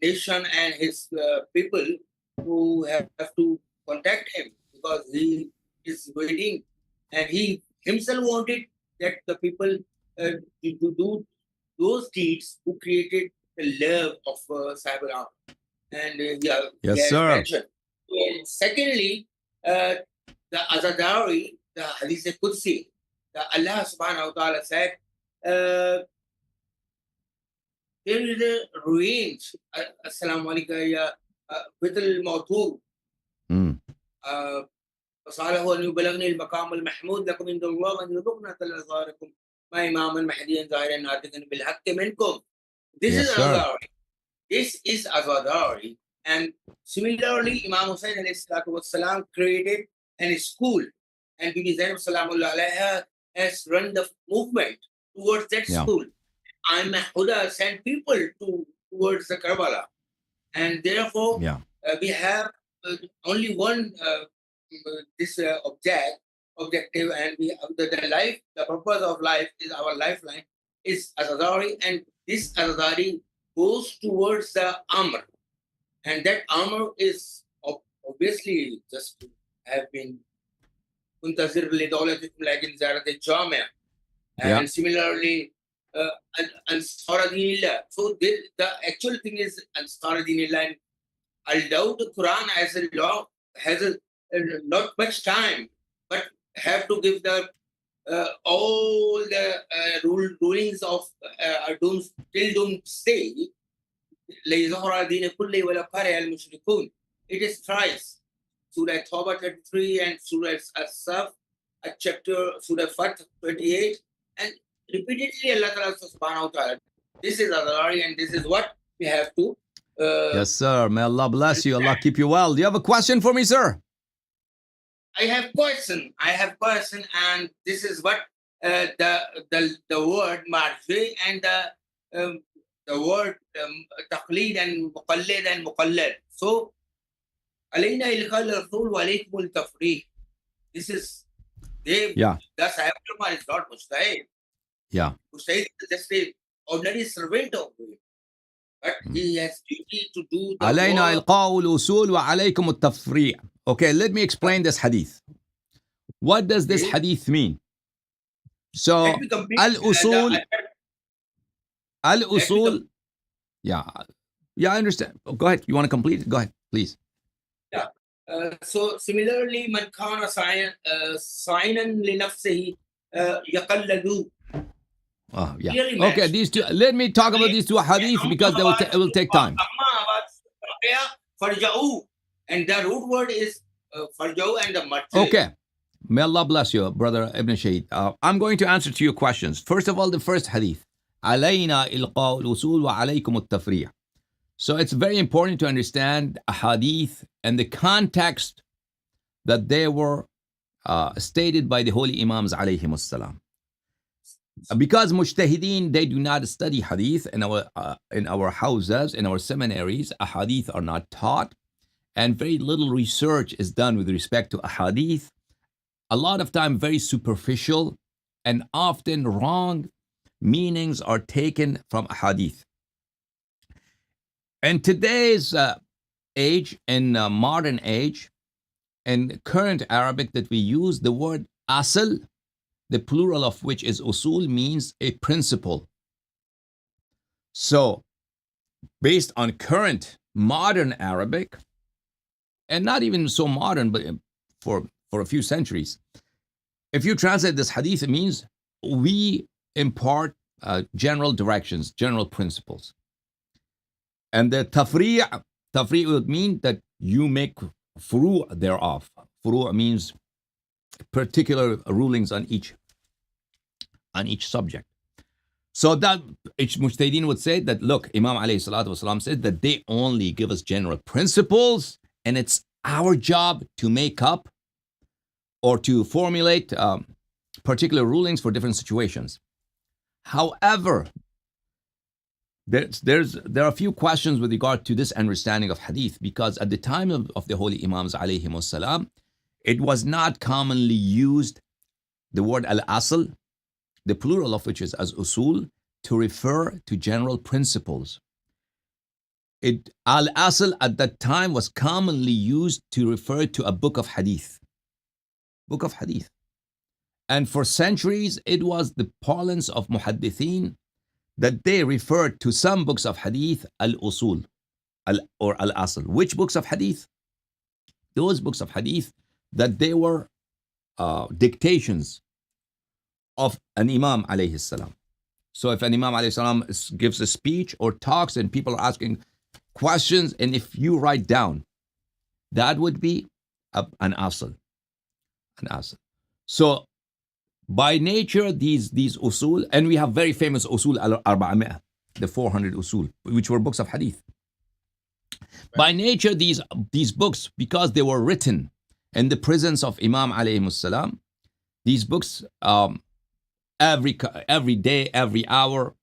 nation and his people who have to contact him because he is waiting and he himself wanted that the people to do those deeds who created the love of Sahib al-Amr. And Yes, he has sir. mentioned. And secondly, the Azadari, the Hadith Qudsi, the Allah subhanahu wa ta'ala said, there is a range. Assalamu alaikum, ya مثل الموضوع Mm. فصاله أن يبلغني المقام المحمود لكم عند الله وأن يرزقنا ظاهركم ما إماما مهديا ظاهرا ناطقا بالحق منكم. This Yes, is sir. Azadari. This is Azadari. And similarly, Imam Hussain alayhi salatu wasalam created a school, and Bibi Zainab salamullah alayha has run the movement towards that Yeah. school. I'm Huda sent people towards the Karbala, and therefore Yeah. we have only one this objective, and we the life, the purpose of life is our lifeline is Azadari, and this Azadari goes towards the Amr, and that Amr is obviously just to have been Muntazir lidawlatikum lakin zarat al-Jamia, Yeah. and similarly Ansar Dinillah. So the actual thing is Ansar Dinillah, and I doubt the Quran as a law has not much time, but have to give the all the rulings of till doomsday. ليظهر دين كله ولو كره المشركون. It is thrice. Surah Tawbah 33 and Surah As-Saf, chapter Surah Fath 28, and repeatedly Allah Ta'ala subhanahu wa ta'ala. This is Azadari, and this is what we have to. Yes, sir. May Allah bless you. Allah keep you well. Do you have a question for me, sir? I have question, and this is what the word marji and the word taqleed and muqallad. So, alayna ilqal rasul wa alaykum al-tafriq. This is Yeah. Thus, Abdul is not mustahid. Yeah. Mustahid is just an ordinary servant of him, but he has duty to do the علينا work. إلقاء الأصول وعليكم التفريع. Okay, let me explain this hadith. What does this hadith mean? So, Let me complete al-usul, yeah, I understand. Oh, go ahead. You want to complete it? Go ahead, please. Yeah. So similarly, man kana signan li nafsihi yaqalladu. Oh, yeah. Clearly Okay, matched. these two. Let me talk about these two hadith because it will take time. Farja'u, and the root word is farja'u and the marji. Okay. May Allah bless you, brother Ibn Shahid. I'm going to answer to your questions. First of all, the first hadith. علينا إلقاء الأصول وعليكم التفريع. So it's very important to understand a hadith and the context that they were stated by the holy Imams alayhim as-salam. Because mujtahideen, they do not study hadith in our houses, in our seminaries, a hadith are not taught, and very little research is done with respect to a hadith. A lot of time very superficial and often wrong meanings are taken from a hadith. In today's age, in modern age, in current Arabic that we use, the word asl, the plural of which is usul, means a principle. So, based on current modern Arabic, and not even so modern, but for a few centuries, if you translate this hadith, it means we impart general directions, general principles. And the tafri' would mean that you make furu' thereof. Furu' means particular rulings on each subject. So that each mujtahideen would say that, look, Imam alayhi salatu wasalam said that they only give us general principles, and it's our job to make up or to formulate particular rulings for different situations. However, there are a few questions with regard to this understanding of hadith, because at the time of the holy Imams alayhim wassalam, it was not commonly used the word al-asl, the plural of which is as usul, to refer to general principles. Al-asl at that time was commonly used to refer to a book of hadith. And for centuries, it was the parlance of muhaddithin that they referred to some books of hadith al-usul. or al-asl. Which books of hadith? Those books of hadith that they were dictations of an imam alayhi salam. So if an imam alayhi salam gives a speech or talks and people are asking questions, and if you write down, that would be an asl. An asl. So by nature, these usul, and we have very famous usul al-arba'amiyah, the 400 usul, which were books of hadith. By nature, these books, because they were written in the presence of Imam alayhi salam, these books, every day, every hour,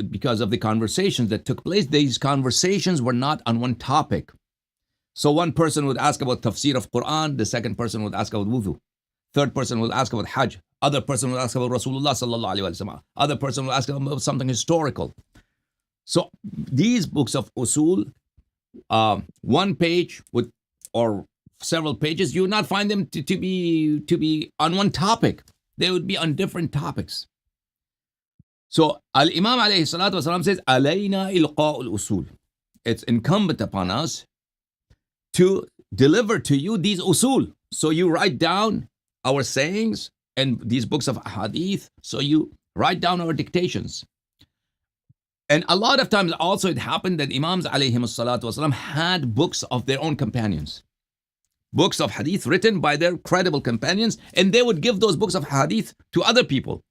because of the conversations that took place, these conversations were not on one topic. So one person would ask about tafsir of Quran, the second person would ask about wudu, third person would ask about hajj, other person would ask about Rasulullah sallallahu alaihi wasallam, other person would ask about something historical. So these books of usul, one page would, or several pages, you would not find them to be on one topic. They would be on different topics. So Al-Imam alayhi salatu wasalam says, alayna ilqa'ul usul. It's incumbent upon us to deliver to you these usul. So you write down our sayings and these books of hadith. So you write down our dictations. And a lot of times also it happened that Imams alayhi salatu wasalam had books of their own companions. Books of hadith written by their credible companions, and they would give those books of hadith to other people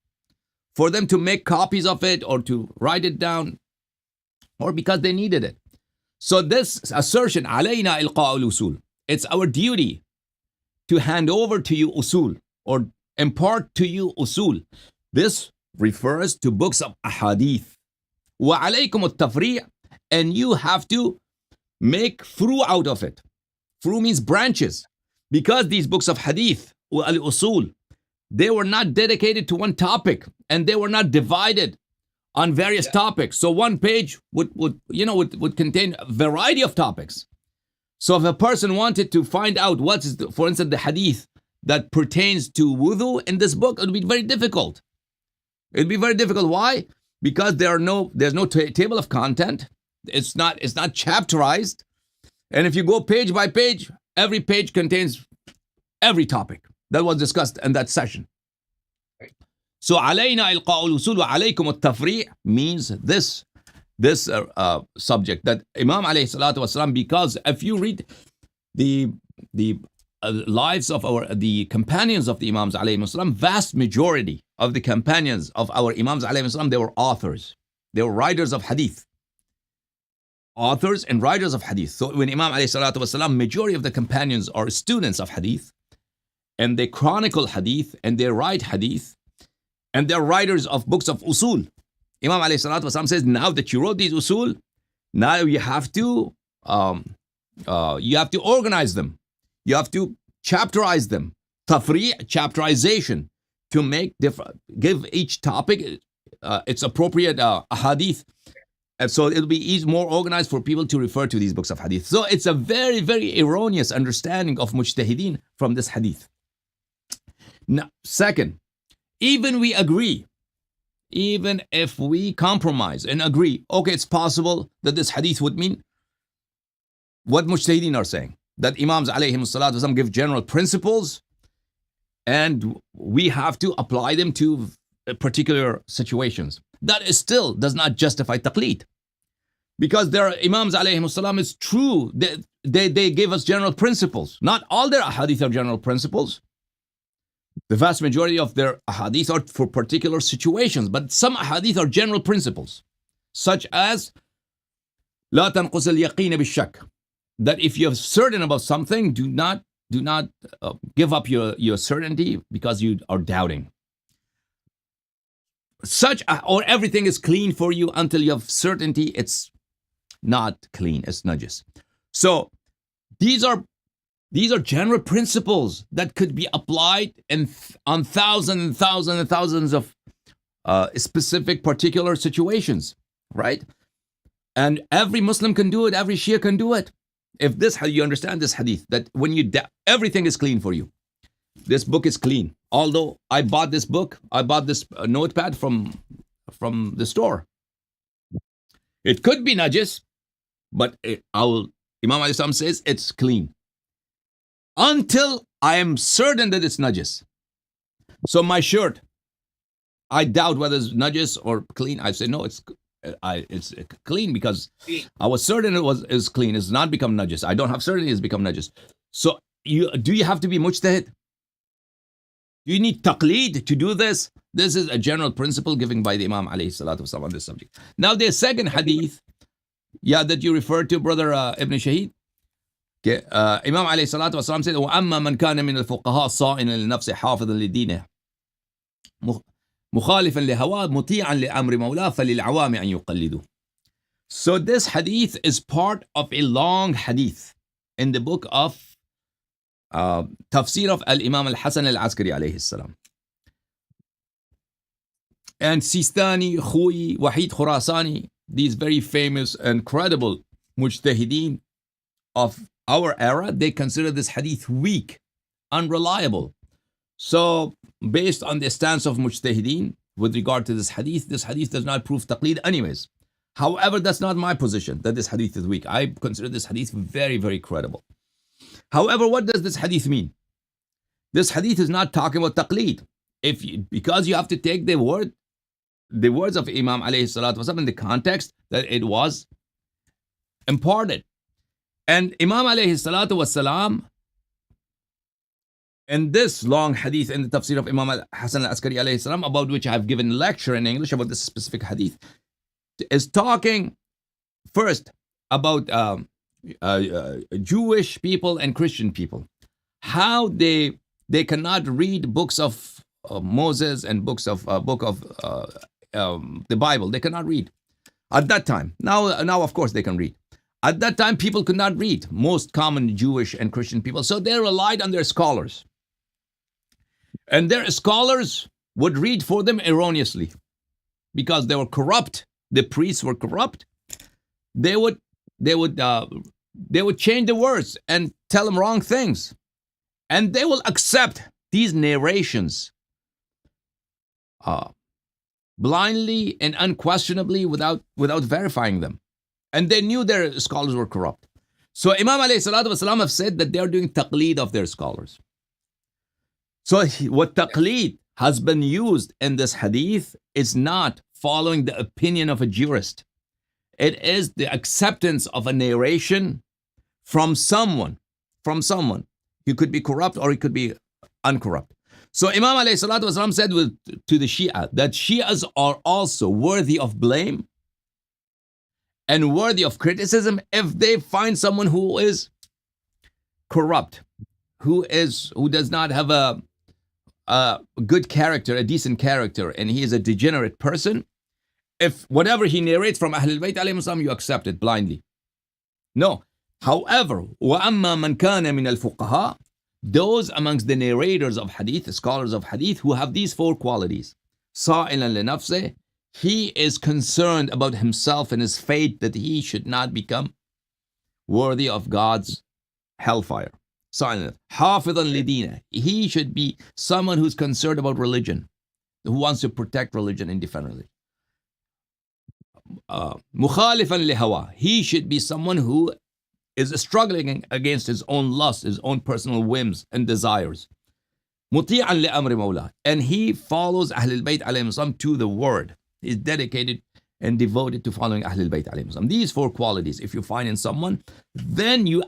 for them to make copies of it or to write it down, or because they needed it. So this assertion, alayna ilqa'ul usul, it's our duty to hand over to you usul, or impart to you usul. This refers to books of ahadith. Wa alaykum at-tafri', and you have to make furu out of it. Furu means branches, because these books of hadith, al-usul, they were not dedicated to one topic, and they were not divided on various topics. So one page would contain a variety of topics. So if a person wanted to find out what is, for instance, the hadith that pertains to wudu in this book, it would be very difficult. It would be very difficult. Why? Because there's no table of content. It's not chapterized. And if you go page by page, every page contains every topic that was discussed in that session. So alayna ilqa'ul usul wa alaykum at-tafri' means this subject that Imam alayhi salatu wasalam, because if you read the lives of the companions of the Imams alayhi salam, vast majority of the companions of our Imams alayhi salam, they were authors. They were writers of hadith. Authors and writers of hadith. So when Imam alayhi salatu wasalam, majority of the companions are students of hadith, and they chronicle hadith, and they write hadith, and they're writers of books of usul. Imam alayhi salatu wasalam says, now that you wrote these usul, now you have to organize them. You have to chapterize them. Tafri', chapterization, to give each topic its appropriate hadith. And so it'll be more organized for people to refer to these books of hadith. So it's a very, very erroneous understanding of mujtahideen from this hadith. Now, second, even if we compromise and agree, okay, it's possible that this hadith would mean what mujtahideen are saying, that Imams alayhim salatu wasalam give general principles, and we have to apply them to particular situations. That is still does not justify taqleed. Because their Imams alayhim salam, is true, they give us general principles. Not all their ahadith are general principles. The vast majority of their ahadith are for particular situations, but some ahadith are general principles, such as لا تنقص اليقين بالشك, that if you're certain about something, do not give up your certainty because you are doubting. Or everything is clean for you until you have certainty it's not clean, it's najis. So these are general principles that could be applied on thousands of specific particular situations, right? And every Muslim can do it, every Shia can do it. If you understand this hadith, that when everything is clean for you. This book is clean. Although I bought this notepad from the store. It could be najis. But Imam alayhi salam says it's clean. Until I am certain that it's najis. So my shirt, I doubt whether it's najis or clean. I say no, it's clean because I was certain is clean. It's not become najis. I don't have certainty it's become najis. So do you have to be mujtahid? Do you need taqleed to do this? This is a general principle given by the Imam alayhi salatu wasalam on this subject. Now the second hadith, that you referred to, brother Ibn Shahid. Imam alayhi salatu wasalam said, وَأَمَّا مَنْ كَانَ مِنَ الْفُقَهَاء صَائِنًا لِنَفْسِهِ حَافِظًا لِدِينِهِ مخالفا لهواه مطيعا لأمر مولاه فللعوام أن يقلدوه. So this hadith is part of a long hadith in the book of Tafsir of Al-Imam Al-Hassan Al-Askari alayhi salam. And Sistani, Khuyi, Wahid Khurasani, these very famous and credible mujtahideen of our era, they consider this hadith weak, unreliable. So, based on the stance of mujtahideen with regard to this hadith does not prove taqleed anyways. However, that's not my position, that this hadith is weak. I consider this hadith very, very credible. However, what does this hadith mean? This hadith is not talking about taqleed. Because you have to take the words of Imam alayhi salatu wasalam in the context that it was imparted. And Imam alayhi salatu wasalam, in this long hadith in the tafsir of Imam Hassan al-Askari alayhi salam, about which I have given a lecture in English about this specific hadith, is talking first about Jewish people and Christian people. How they cannot read books of Moses and book of the Bible. They cannot read. At that time. Now of course they can read. At that time people could not read, most common Jewish and Christian people. So they relied on their scholars. And their scholars would read for them erroneously because they were corrupt. The priests were corrupt. They would change the words and tell them wrong things. And they will accept these narrations blindly and unquestionably without verifying them. And they knew their scholars were corrupt. So Imam alayhi salatu wasalam have said that they are doing taqleed of their scholars. So what taqleed has been used in this hadith is not following the opinion of a jurist. It is the acceptance of a narration from someone. He could be corrupt or he could be uncorrupt. So Imam alayhi salatu wasalam said to the Shia that Shias are also worthy of blame and worthy of criticism if they find someone who is corrupt, who does not have a good character, a decent character, and he is a degenerate person. If whatever he narrates from Ahlul Bayt alayhim salam, you accept it blindly. No. However, وَأَمَّا مَنْ كَانَ مِنَ الْفُقَهَاءِ, those amongst the narrators of hadith, the scholars of hadith, who have these four qualities, صَائِلًا لِنَفْسِهِ, he is concerned about himself and his fate, that he should not become worthy of God's hellfire. حَافِظًا لِدِينِهِ, he should be someone who's concerned about religion, who wants to protect religion and defend religion. مُخَالِفًا لِهَوَى, he should be someone who is struggling against his own lust, his own personal whims and desires. مُطِيعًا لِأَمْرِ مَوْلَى, and he follows Ahlul Bayt alayhim salam to the word. He's dedicated and devoted to following Ahlul Bayt alayhim salam. These four qualities, if you find in someone, then you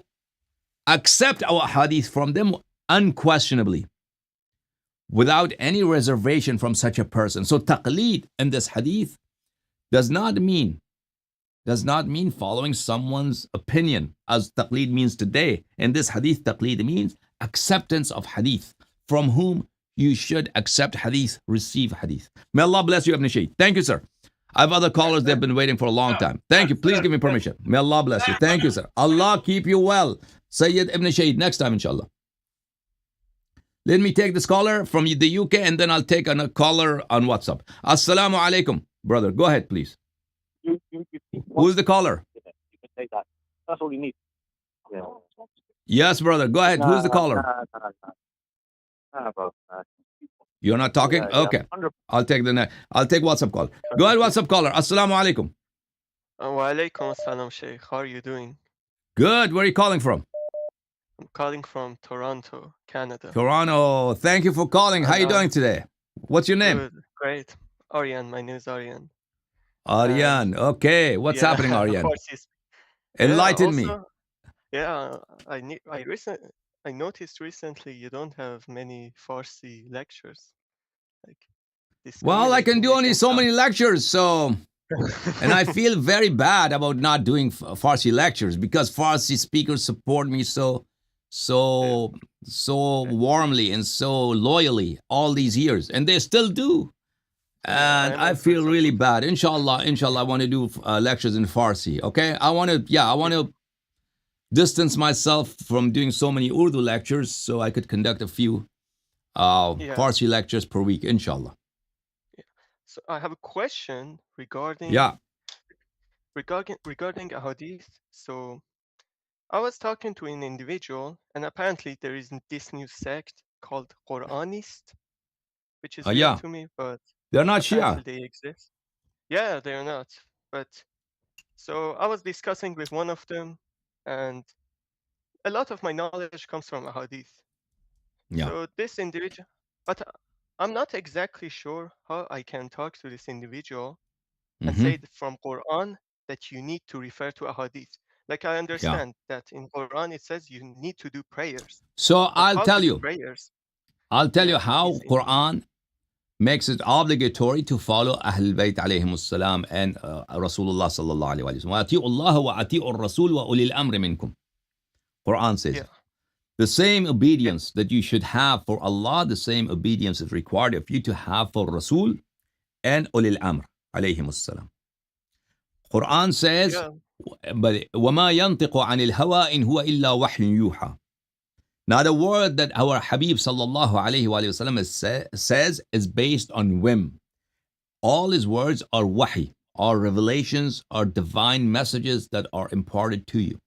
accept our hadith from them unquestionably, without any reservation from such a person. So taqleed in this hadith does not mean following someone's opinion, as taqleed means today. In this hadith, taqleed means acceptance of hadith, from whom you should accept hadith, receive hadith. May Allah bless you, Ibn Shaykh. Thank you, sir. I have other callers that have been waiting for a long time. Thank you. Please give me permission. May Allah bless you. Thank you, sir. Allah keep you well. Sayyid Ibn Shaykh, next time, inshallah. Let me take this caller from the UK, and then I'll take a caller on WhatsApp. Assalamu alaikum, brother. Go ahead, please. Who's the caller? You can take that. That's all you need. Yeah. Yes, brother. Go ahead. Who's the caller? Bro. You're not talking? Yeah, okay. I'll take WhatsApp call. Go ahead, WhatsApp caller. Assalamu alaikum. Wa alaikum assalam, Sheikh. How are you doing? Good. Where are you calling from? I'm calling from Toronto, Canada. Toronto. Thank you for calling. How are you doing today? What's your name? Good, great. Aryan, my name is Aryan. Aryan. Okay. What's happening, Aryan? Enlighten me. Yeah, I noticed recently you don't have many Farsi lectures. Like Well, I can do only so many lectures, so and I feel very bad about not doing Farsi lectures because Farsi speakers support me so warmly and so loyally all these years, and they still do. And I feel really bad. Inshallah, I want to do lectures in Farsi. Okay, I want to distance myself from doing so many Urdu lectures so I could conduct a few Farsi lectures per week, inshallah. So I have a question regarding regarding a hadith. So I was talking to an individual, and apparently there is this new sect called Quranist, which is weird to me, but they're not Shia. They exist. Yeah, they're not. But so I was discussing with one of them, and a lot of my knowledge comes from a hadith. Yeah. So this individual, but I'm not exactly sure how I can talk to this individual and say from Quran that you need to refer to a hadith. Like I understand that in Quran it says you need to do prayers. So I'll tell you. I'll tell you how Quran makes it obligatory to follow Ahlul Bayt alayhim salam and Rasulullah sallallahu alayhi wa sallam. وَأَطِيعُوا اللَّهَ وَأَطِيعُوا الرَّسُولَ وَأُولِي الْأَمْرِ مِنْكُمْ. Quran says the same obedience that you should have for Allah, the same obedience is required of you to have for Rasul and Ulil Amr alayhim salam. Quran says, وَمَا يَنْطِقُ عَنِ الْهَوَىٰ إِنْ هُوَ إِلَّا وَحْيٌ يُوحَىٰ. Now the word that our Habib sallallahu alayhi wa sallam says is based on whim. All his words are wahi, are revelations, are divine messages that are imparted to you.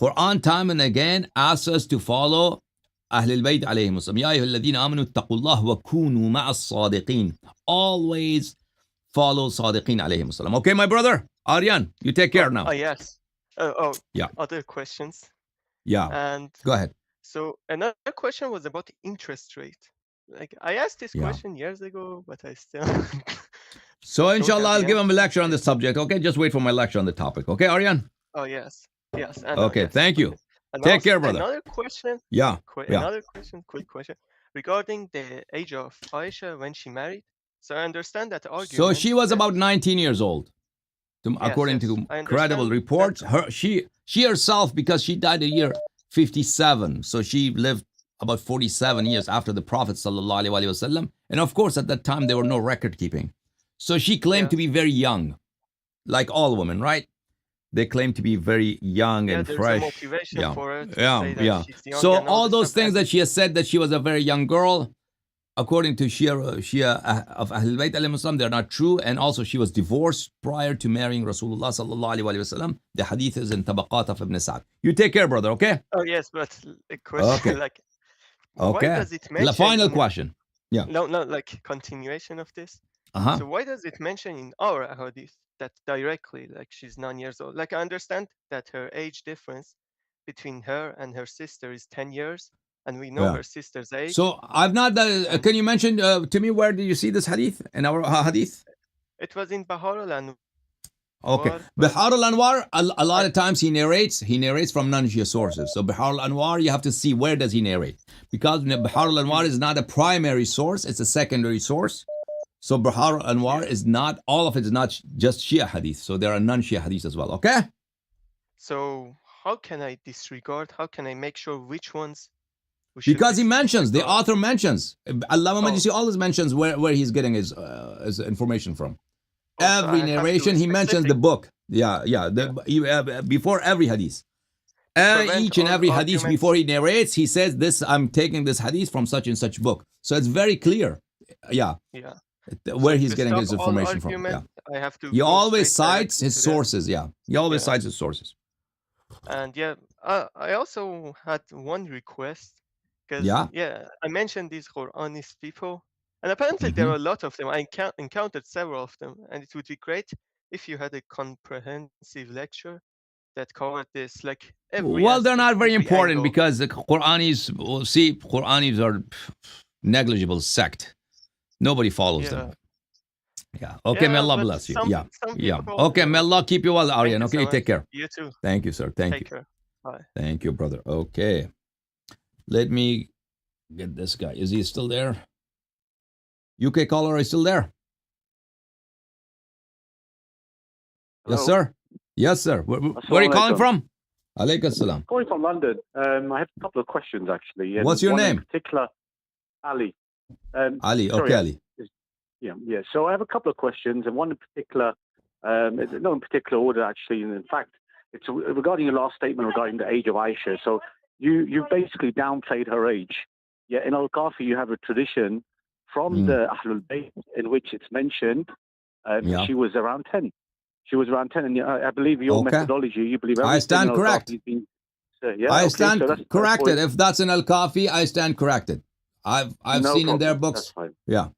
Quran time and again asks us to follow Ahlul Bayt alayhim salam. يَا أَيُّهَا الَّذِينَ آمَنُوا اتَّقُوا اللَّهَ وَكُونُوا مَعَ الصَّادِقِينَ. Always follow Sadiqeen alayhim salam. Okay, my brother? Aryan, you take care now. Yes. Other questions? Yeah. And go ahead. So another question was about interest rate. Like I asked this question years ago, but I still. So inshallah, I'll give him a lecture on the subject. Okay, just wait for my lecture on the topic. Okay, Aryan? Oh yes. Okay, thank you. Take care, brother. Another question. Another question. Quick question regarding the age of Aisha when she married. So I understand that argument. So she was about 19 years old, according to credible reports. She herself, because she died the year 57, so she lived about 47 years after the Prophet sallallahu alaihi wasallam. And of course, at that time there were no record keeping, so she claimed to be very young, like all women, right? They claim to be very young and fresh. Motivation for her yeah. So all those things that she has said that she was a very young girl, according to Shia of Ahlul Bayt alayhim salam, they're not true. And also she was divorced prior to marrying Rasulullah sallallahu alaihi wasallam. The hadith is in Tabaqat of Ibn Sa'd. You take care, brother, okay? Oh yes, but a question like why does it mention the final question? Yeah. No, like continuation of this. So why does it mention in our hadith that directly, like she's 9 years old? Like I understand that her age difference between her and her sister is 10 years. And we know her sister's age. So I've not. Can you mention to me where did you see this hadith in our hadith? It was in Bahar al-Anwar. Okay, Bahar al-Anwar. A lot of times he narrates from non-Shia sources. So Bahar al-Anwar, you have to see where does he narrate, because Bahar al-Anwar is not a primary source; it's a secondary source. So Bahar al-Anwar is not all of it is not just Shia hadith. So there are non-Shia hadiths as well. Okay. So how can I disregard? How can I make sure which ones? Because he mentions, the author mentions, Allama Majlisi always mentions where he's getting his information from. Every narration, he mentions the book. Before every hadith. Each and every hadith before he narrates, he says, I'm taking this hadith from such and such book. So it's very clear. Where he's getting his information from. He always cites his sources. He always cites his sources. And I also had one request. Because, I mentioned these Quranist people, and apparently there are a lot of them. I encountered several of them, and it would be great if you had a comprehensive lecture that covered this, like every Well, they're aspect, not very every important angle. because the Quranis, well, see, Quranis are negligible sect. Nobody follows them. Yeah. Okay, may Yeah, Allah but bless you. some Yeah. Yeah. people, Okay, may Allah keep you well, Thank Aryan. you so Okay, much. take care. You too. Thank you, sir. Thank Take you. care. Bye. Thank you, brother. Okay. Let me get this guy. Is he still there? UK caller is still there? Yes, Hello? sir. Yes, sir. Where are you calling from? Alaykum salam. Calling from London. I have a couple of questions actually. And What's your one name? in particular, Ali. Ali. sorry, Okay, Ali. Yeah. So I have a couple of questions, and one in particular, not in particular order actually. And in fact, it's regarding your last statement regarding the age of Aisha. So you basically downplayed her age. Yeah, in Al-Kafi you have a tradition from the Ahlul Bayt in which it's mentioned she was around 10. She was around 10, and I believe your methodology, you believe everything I stand in correct. Al-Kafi has been, I stand corrected. If that's in Al-Kafi, I stand corrected. I've no seen problem. in their books. That's fine. Yeah.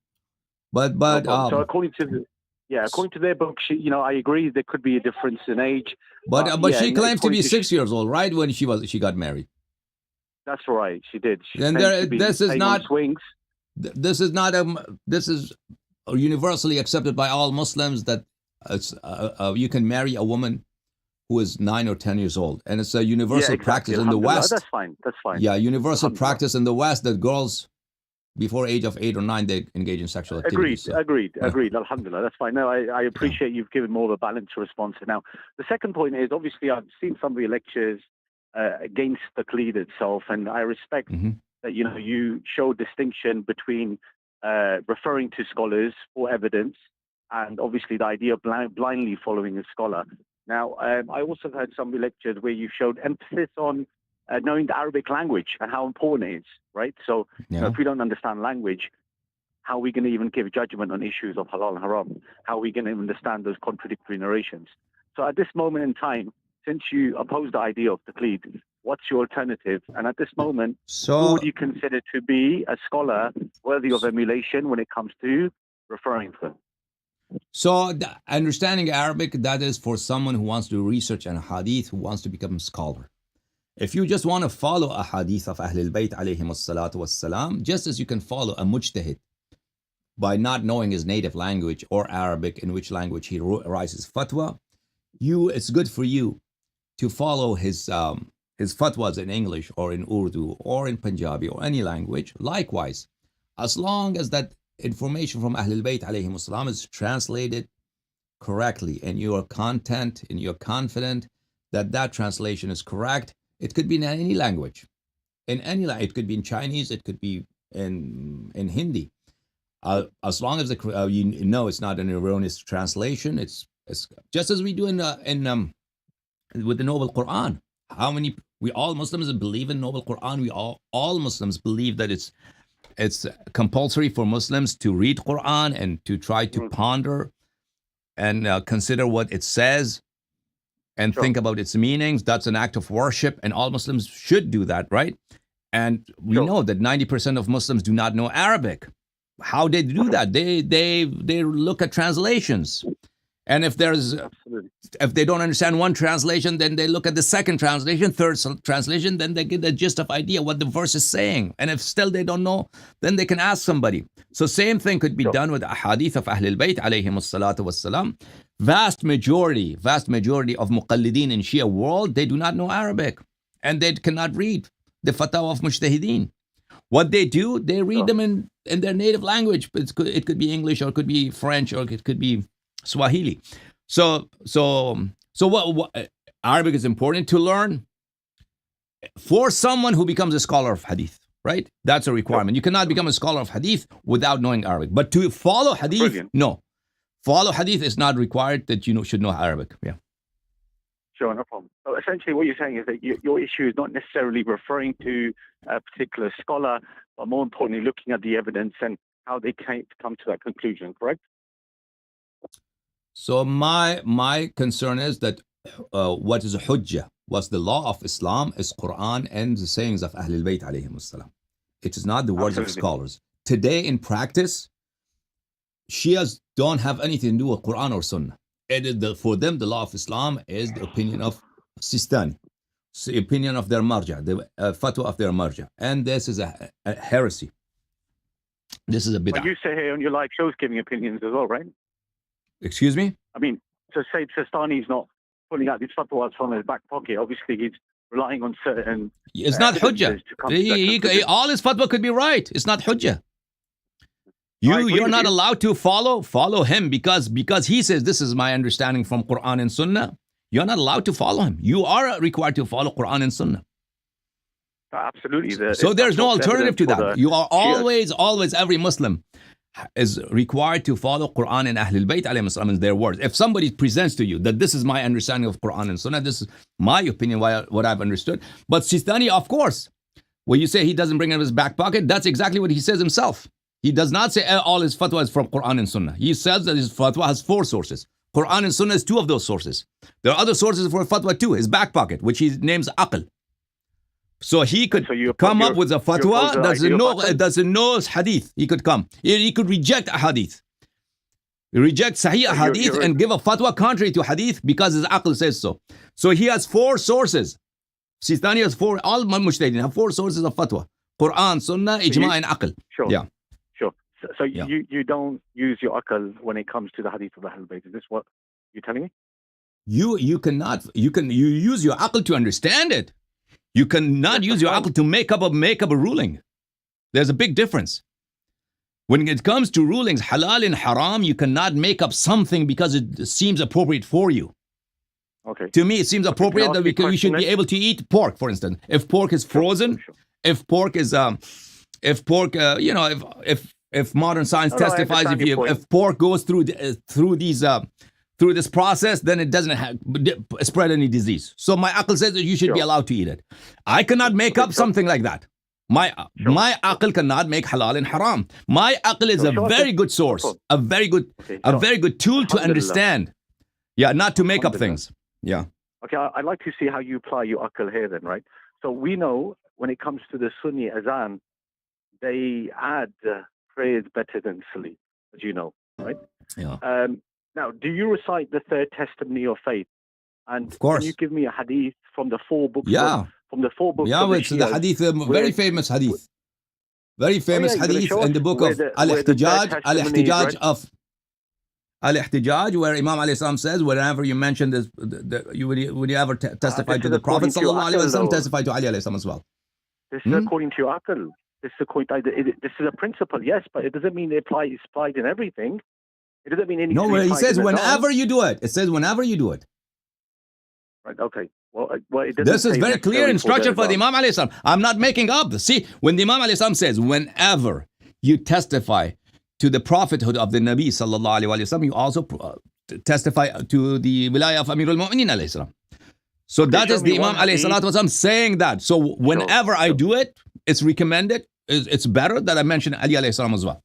But No so according to their book, I agree there could be a difference in age. But she claims to be 6 years years old, right? When she got married. That's right. She did. She And this is not swings. This is universally accepted by all Muslims that you can marry a woman who is 9 or 10 years old, and it's a universal practice in the West. That's fine. That's fine. Yeah, universal practice in the West that girls before age of 8 or 9 they engage in sexual activities. Agreed. Alhamdulillah, that's fine. No, I appreciate you've given more of a balanced response. Now, the second point is obviously I've seen some of your lectures against the Taqleed itself, and I respect that you show distinction between referring to scholars for evidence and obviously the idea of blindly following a scholar. Now, I also heard some of your lectures where you showed emphasis on knowing the Arabic language and how important it is, right? So if we don't understand language, how are we going to even give judgment on issues of halal and haram? How are we going to understand those contradictory narrations? So at this moment in time, since you oppose the idea of Taqleed, what's your alternative? And at this moment, who would you consider to be a scholar worthy of emulation when it comes to referring to them? So understanding Arabic, that is for someone who wants to research an hadith, who wants to become a scholar. If you just want to follow a hadith of Ahlul Bayt alayhim as-salatu was-salam, just as you can follow a mujtahid by not knowing his native language or Arabic, in which language he writes his fatwa, it's good for you to follow his fatwas in English or in Urdu or in Punjabi or any language. Likewise, as long as that information from Ahlul Bayt alayhim as-salam is translated correctly and you are content and you're confident that translation is correct, it could be in any language. It could be in Chinese, it could be in Hindi. As long as it's not an erroneous translation, it's just as we do with the Noble Quran. All Muslims believe in Noble Quran. All Muslims believe that it's compulsory for Muslims to read Quran and to try to ponder and consider what it says and think about its meanings. That's an act of worship, and all Muslims should do that, right? And we know that 90% of Muslims do not know Arabic. How they do that? They look at translations. And if they don't understand one translation, then they look at the second translation, third translation, then they get the gist of idea what the verse is saying. And if still they don't know, then they can ask somebody. So same thing could be done with a hadith of Ahlul Bayt alayhim as-salatu was-salam. Vast majority of muqallideen in Shia world, they do not know Arabic and they cannot read the fatwa of mujtahideen. What they do, they read them in their native language. It could be English, or it could be French, or it could be Swahili. So what Arabic is important to learn for someone who becomes a scholar of hadith, right? That's a requirement. You cannot become a scholar of hadith without knowing Arabic. But to follow hadith, no. Follow hadith is not required that you should know Arabic. Yeah. Sure, no problem. So essentially what you're saying is that your issue is not necessarily referring to a particular scholar, but more importantly, looking at the evidence and how they came to come to that conclusion, correct? So my concern is that what is a hujjah, what's the law of Islam, is Quran and the sayings of Ahlul Bayt alayhim as-salam. It is not the words of scholars. Today in practice, Shias don't have anything to do with Quran or Sunnah. for them, the law of Islam is the opinion of Sistani, the opinion of their marja, the fatwa of their marja. And this is a heresy. This is a bid'ah. But you say here on your live shows giving opinions as well, right? Excuse me? I mean, so say Sistani's not pulling out these fatwas from his back pocket. Obviously, he's relying on certain. It's not hujjah. All his fatwa could be right. It's not hujjah. You're not allowed to follow him because he says this is my understanding from Quran and Sunnah. You're not allowed to follow him. You are required to follow Quran and Sunnah. Absolutely. So there's no alternative to that. You are always, every Muslim is required to follow Quran and Ahlul Bayt alayhim salam in their words. If somebody presents to you that this is my understanding of Quran and Sunnah, this is my opinion, what I've understood. But Sistani, of course, when you say he doesn't bring it in his back pocket, that's exactly what he says himself. He does not say all his fatwa is from Quran and Sunnah. He says that his fatwa has 4 sources. Quran and Sunnah is 2 of those sources. There are other sources for fatwa too, his back pocket, which he names aql. So he could come up with a fatwa that doesn't know hadith. He could come. He could reject a hadith. Reject sahih hadith and give a fatwa contrary to hadith because his aql says so. So he has 4 sources. Sistani has 4, all mujtahideen have 4 sources of fatwa. Quran, Sunnah, Ijma and aql. Sure. Yeah. So you don't use your aql when it comes to the hadith of the Ahlul Bayt. Is this what you're telling me? You use your aql to understand it. You cannot use your aql to make up a ruling. There's a big difference. When it comes to rulings, halal and haram, you cannot make up something because it seems appropriate for you. Okay. To me, it seems appropriate that we should be able to eat pork, for instance. If pork is frozen, if pork is, if modern science testifies, if pork goes through this process, then it doesn't spread any disease. So my aql says that you should be allowed to eat it. I cannot make up something like that. My aql cannot make halal and haram. My aql is a very good source, a very good tool to understand. Yeah, not to make up things. Yeah. Okay, I'd like to see how you apply your aql here then, right? So we know when it comes to the Sunni azan, they add prayers better than sleep, as you know, right? Yeah. Now, do you recite the 3rd testimony of faith? And of course. Can you give me a hadith from the 4 books? Yeah. From the 4 books. Yeah, it's the hadith, very famous hadith. Very famous hadith in the book of Al-Ihtijaj of Al-Ihtijaj, where Imam alayhi salam says, whenever you mention this, would you ever testify to the Prophet sallallahu alayhi wa sallam, testify to Ali alayhi salam as well. This is according to your aql. This is a principle, yes, but it doesn't mean it's applied in everything. It doesn't mean anything. No, he says whenever you do it. It says whenever you do it. Right, okay. Well, it doesn't. This is very clear instruction for the Imam alayhi salam. I'm not making up. See, when the Imam alayhi salam says, whenever you testify to the prophethood of the Nabi sallallahu alayhi wa sallam, you also testify to the wilayah of Amirul Mu'mineen alayhi salam. So that is the Imam alayhi salatu wasalam saying that. So whenever I do it, it's recommended. It's better that I mention Ali alayhi salam as well.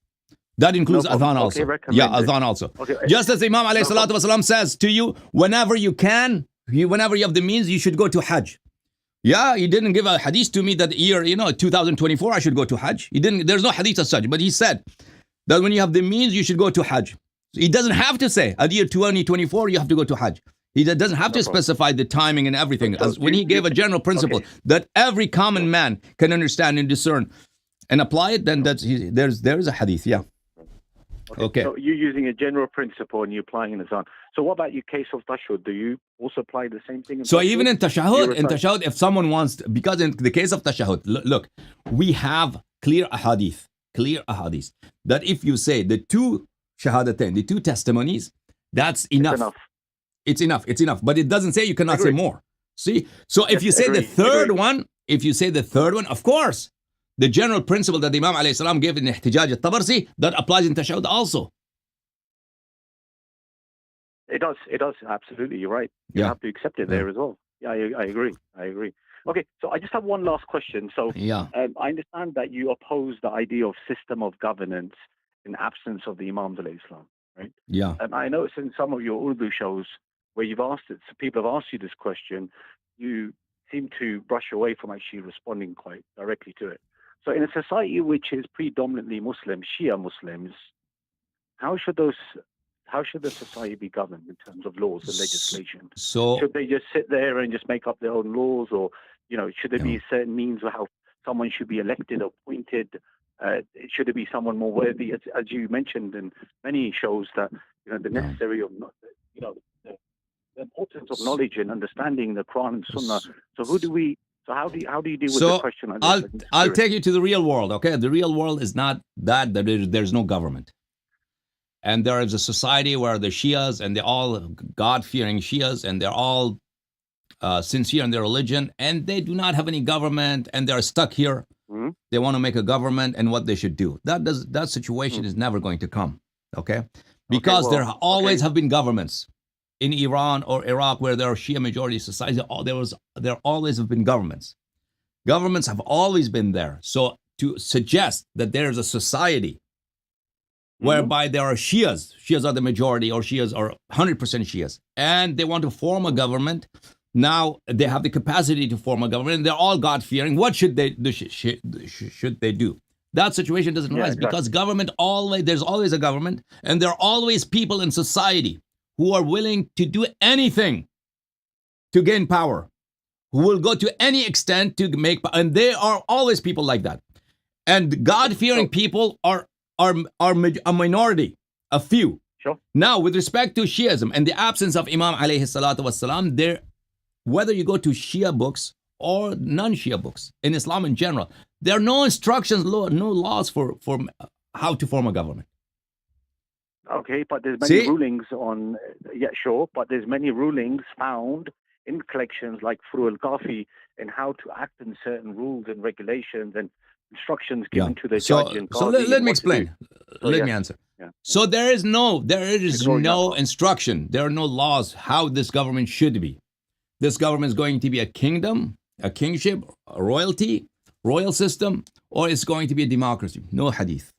That includes adhan also. Yeah, adhan also. Okay. Just as Imam alayhi salatu wasalam says to you, whenever you can, whenever you have the means, you should go to Hajj. Yeah, he didn't give a hadith to me that year, 2024, I should go to Hajj. He didn't. There's no hadith as such, but he said that when you have the means, you should go to Hajj. He doesn't have to say, at year 2024, you have to go to Hajj. He doesn't have to specify the timing and everything. As when he gave a general principle that every common man can understand and discern and apply it, then there is a hadith, yeah. Okay. So you're using a general principle and you're applying in azan. So what about your case of tashahhud? Do you also apply the same thing? So even in tashahhud, if someone wants to, because in the case of tashahhud, look, we have clear ahadith that if you say the 2 shahadatain, the 2 testimonies, that's enough. It's enough. But it doesn't say you cannot say more. See? So if you say the third one, of course, the general principle that the Imam alayhi salam gave in Ihtijaj al-Tabarsi, that applies in tashahhud also. It does. Absolutely. You're right. You have to accept it there as well. Yeah, I agree. Okay, so I just have one last question. So I understand that you oppose the idea of system of governance in absence of the Imams alayhi salam, right? Yeah. I noticed in some of your Urdu shows where you've asked it, so people have asked you this question, you seem to brush away from actually responding quite directly to it. So in a society which is predominantly Muslim, Shia Muslims, how should those how should the society be governed in terms of laws and legislation? So should they just sit there and just make up their own laws, or should there be certain means of how someone should be elected, appointed? Should it be someone more worthy, as you mentioned in many shows, that the necessary of the importance of knowledge and understanding the Quran and Sunnah. So how do you deal with the question? I'll take you to the real world. Okay, the real world is not that there's no government, and there is a society where the Shias, and they're all God-fearing Shias, and they're all sincere in their religion, and they do not have any government, and they're stuck here. Mm-hmm. They want to make a government and what they should do. That situation is never going to come. Okay, because there always have been governments in Iran or Iraq where there are Shia majority societies. There always have been governments. Governments have always been there. So to suggest that there is a society whereby there are Shias are the majority, or Shias are 100% Shias, and they want to form a government. Now they have the capacity to form a government, and they're all God-fearing. What should they do? Should they do? That situation doesn't rise because there's always a government, and there are always people in society who are willing to do anything to gain power, who will go to any extent to make, and there are always people like that. And God-fearing people are a minority, a few. Sure. Now, with respect to Shiism and the absence of Imam alayhi salatu wasalam, whether you go to Shia books or non-Shia books in Islam in general, there are no instructions, no laws for how to form a government. Okay, but there's many rulings on, but there's many rulings found in collections like Furu al-Kafi in how to act in certain rules and regulations and instructions given to the judge and So let me explain. Let me answer. Yeah. So there is no instruction. There are no laws how this government should be. This government is going to be a kingdom, a kingship, a royalty, royal system, or it's going to be a democracy. No hadith.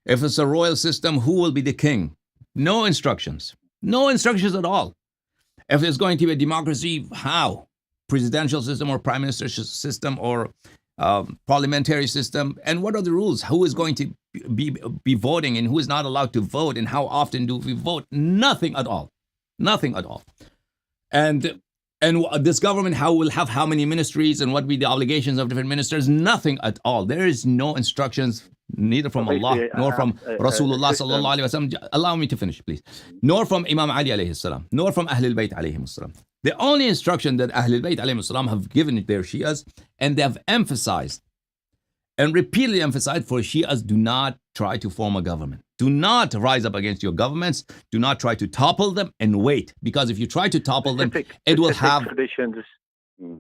If it's a royal system, who will be the king? No instructions. No instructions at all. If it's going to be a democracy, how? Presidential system or prime minister system or parliamentary system? And what are the rules? Who is going to be voting and who is not allowed to vote, and how often do we vote? Nothing at all. Nothing at all. And this government, will have how many ministries and what will be the obligations of different ministers? Nothing at all. There is no instructions, neither from Allah nor from Rasulullah sallallahu alaihi wasallam. Allow me to finish, please. Nor from Imam Ali alayhi salam, nor from Ahlul Bayt alayhi salam. The only instruction that Ahlul Bayt alayhi salam have given their Shias, and they have emphasized and repeatedly emphasized for Shias, do not try to form a government. Do not rise up against your governments. Do not try to topple them, and wait. Because if you try to topple them, it will have traditions.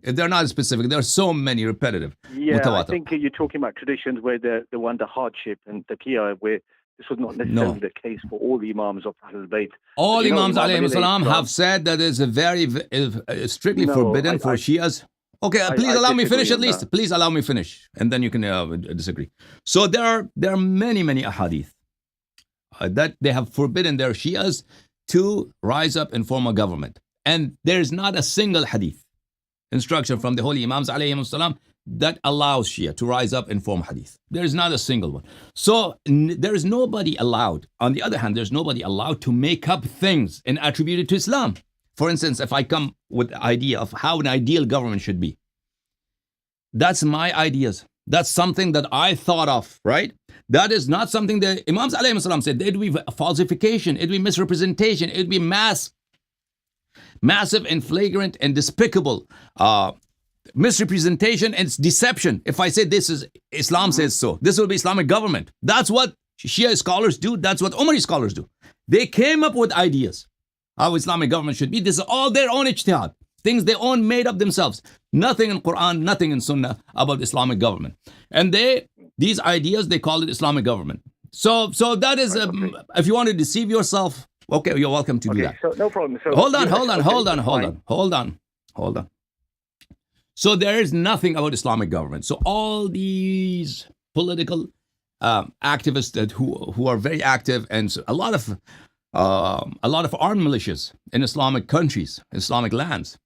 They're not specific. There are so many repetitive. Yeah, I think you're talking about traditions where they're under hardship and taqiyya, where this was not necessarily the case for all the Imams of Ahlul Bayt. All Imams alayhi salam have said that it's a very strictly forbidden for Shias. Okay, please allow me finish at least. That. Please allow me finish, and then you can disagree. So there are many ahadith that they have forbidden their Shias to rise up and form a government, and there is not a single hadith instruction from the holy Imams alayhim salam that allows Shia to rise up and form hadith. There is not a single one. So there is nobody allowed. On the other hand, there's nobody allowed to make up things and attribute it to Islam. For instance, if I come with the idea of how an ideal government should be, that's my ideas. That's something that I thought of, right? That is not something that Imams alayhim salam said. It would be falsification, it would be misrepresentation, it would be massive and flagrant and despicable misrepresentation and deception. If I say this is Islam says so, this will be Islamic government. That's what Shia scholars do. That's what Umari scholars do. They came up with ideas how Islamic government should be. This is all their own ijtihad. Things they own made up themselves. Nothing in Quran, nothing in Sunnah about Islamic government. And these ideas, they call it Islamic government. So that is, if you want to deceive yourself, okay, you're welcome to do that. So no problem. So hold on. So there is nothing about Islamic government. So all these political activists who are very active, and a lot of armed militias in Islamic countries, Islamic lands,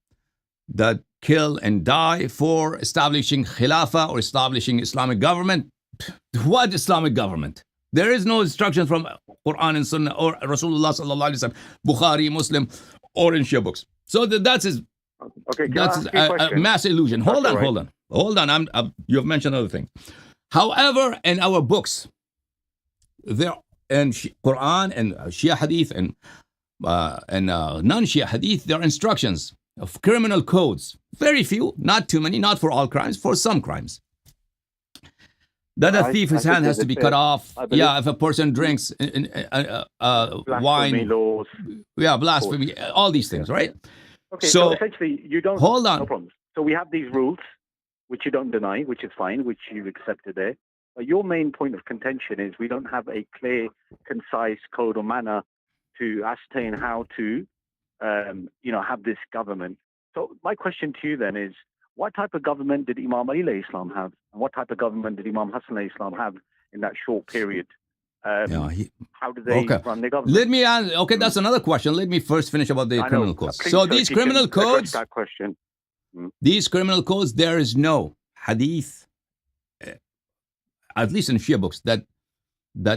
that kill and die for establishing Khilafah or establishing Islamic government. What Islamic government? There is no instruction from Quran and Sunnah or Rasulullah sallallahu alaihi wasallam, Bukhari, Muslim, or in Shia books. So that's a mass illusion. Hold on. You have mentioned another thing. However, in our books, there in Quran and Shia Hadith and non-Shia Hadith, there are instructions of criminal codes. Very few, not too many, not for all crimes, for some crimes. That a thief, his hand has to be cut off. Yeah, if a person drinks wine. Laws. Yeah, blasphemy, all these things, right? Okay, so essentially, you don't... Hold on. No problem. So we have these rules, which you don't deny, which is fine, which you've accepted there. But your main point of contention is we don't have a clear, concise code or manner to ascertain how to, have this government. So my question to you then is, what type of government did Imam Ali alayhi salam have? And what type of government did Imam Hassan alayhi salam have in that short period? How did they run their government? Let me ask, that's another question. Let me first finish about the criminal codes. So these criminal codes, that question. These criminal codes, there is no hadith, at least in Shia books, that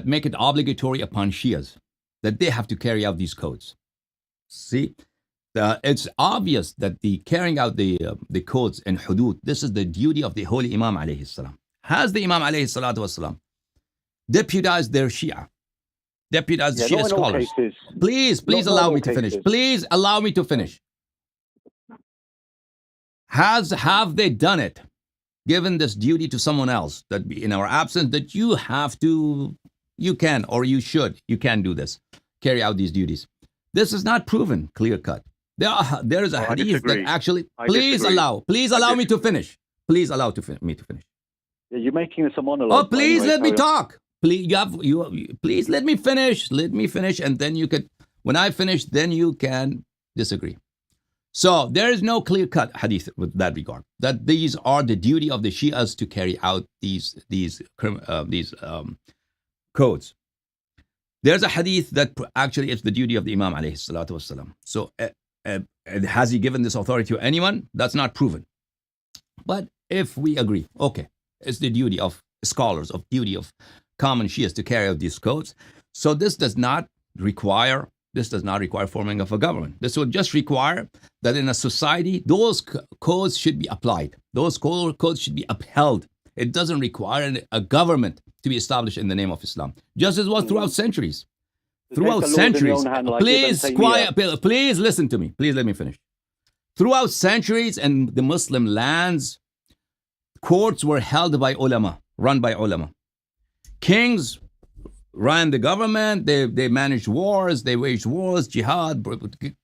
make it obligatory upon Shias that they have to carry out these codes. See, it's obvious that the carrying out the codes and hudud, this is the duty of the Holy Imam alayhi salam. Has the Imam alayhi salatu wasalam deputized their Shia, Shia scholars? Please allow me to finish. Please allow me to finish. Have they done it? Given this duty to someone else, that in our absence, that you can or you can do this, carry out these duties. This is not proven clear cut. There is a hadith that actually. Please allow me to finish. Please allow me to finish. Yeah, you're making this a monologue. Oh, please let me talk. Please, please let me finish. Let me finish, and then you could. When I finish, then you can disagree. So there is no clear-cut hadith with that regard. That these are the duty of the Shias to carry out these codes. There's a hadith that actually it's the duty of the Imam alayhi salatu wasalam. So has he given this authority to anyone? That's not proven. But if we agree, okay, it's the duty of scholars, of duty of common Shias to carry out these codes. So this does not require forming of a government. This would just require that in a society, those codes should be applied. Those codes should be upheld. It doesn't require a government to be established in the name of Islam. Just as was throughout centuries. Throughout centuries. Please listen to me. Please let me finish. Throughout centuries in the Muslim lands, courts were held by ulama, run by ulama. Kings ran the government, they managed wars, they waged wars, jihad,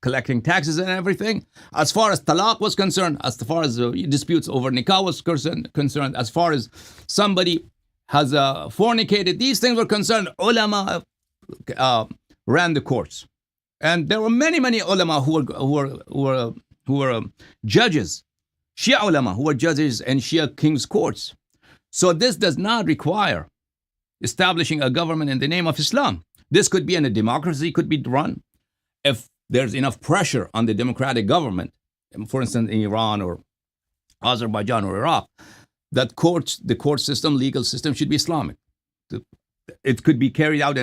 collecting taxes and everything. As far as talaq was concerned, as far as disputes over nikah was concerned, as far as somebody has fornicated, these things were concerned, ulama ran the courts. And there were many ulama who were judges, Shia ulama who were judges in Shia kings' courts. So this does not require establishing a government in the name of Islam. This could be in a democracy, could be run if there's enough pressure on the democratic government, for instance, in Iran or Azerbaijan or Iraq, that the court system, legal system should be Islamic. It could be carried out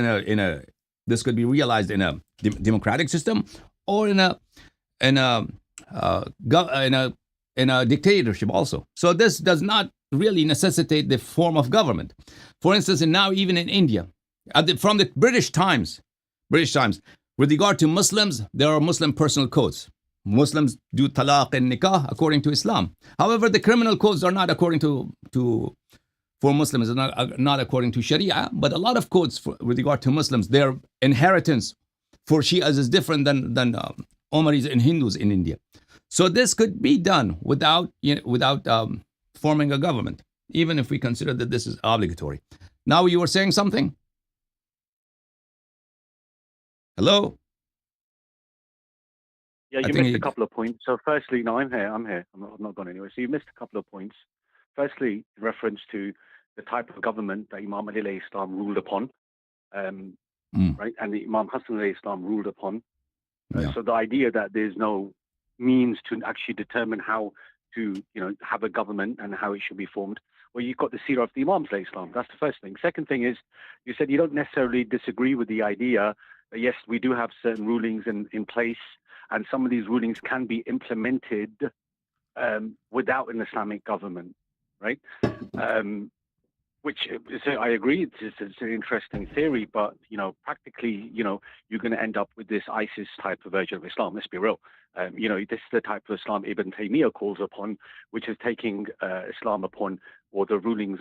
this could be realized in a democratic system or in a dictatorship also. So this does not really necessitate the form of government. For instance, and now even in India, from the British times, with regard to Muslims, there are Muslim personal codes. Muslims do talaq and nikah according to Islam. However, the criminal codes are not according for Muslims, not according to Sharia, but a lot of codes with regard to Muslims, their inheritance for Shias is different than Omaris and Hindus in India. So this could be done without forming a government, even if we consider that this is obligatory. Now you were saying something? Hello? Yeah, you missed a couple of points. So firstly, no, I'm here. I'm not gone anywhere. So you missed a couple of points. Firstly, in reference to the type of government that Imam Ali alayhi salam ruled upon, right? And the Imam Hassan alayhi salam ruled upon. So the idea that there's no means to actually determine how to, have a government and how it should be formed. well, you've got the seerah of the Imams alayhi salam. That's the first thing. Second thing is, you said you don't necessarily disagree with the idea that, yes, we do have certain rulings in place, and some of these rulings can be implemented without an Islamic government, right? Which I agree, it's an interesting theory, but practically, you're going to end up with this ISIS type of version of Islam. Let's be real. This is the type of Islam Ibn Taymiyyah calls upon, which is taking Islam upon, or the rulings,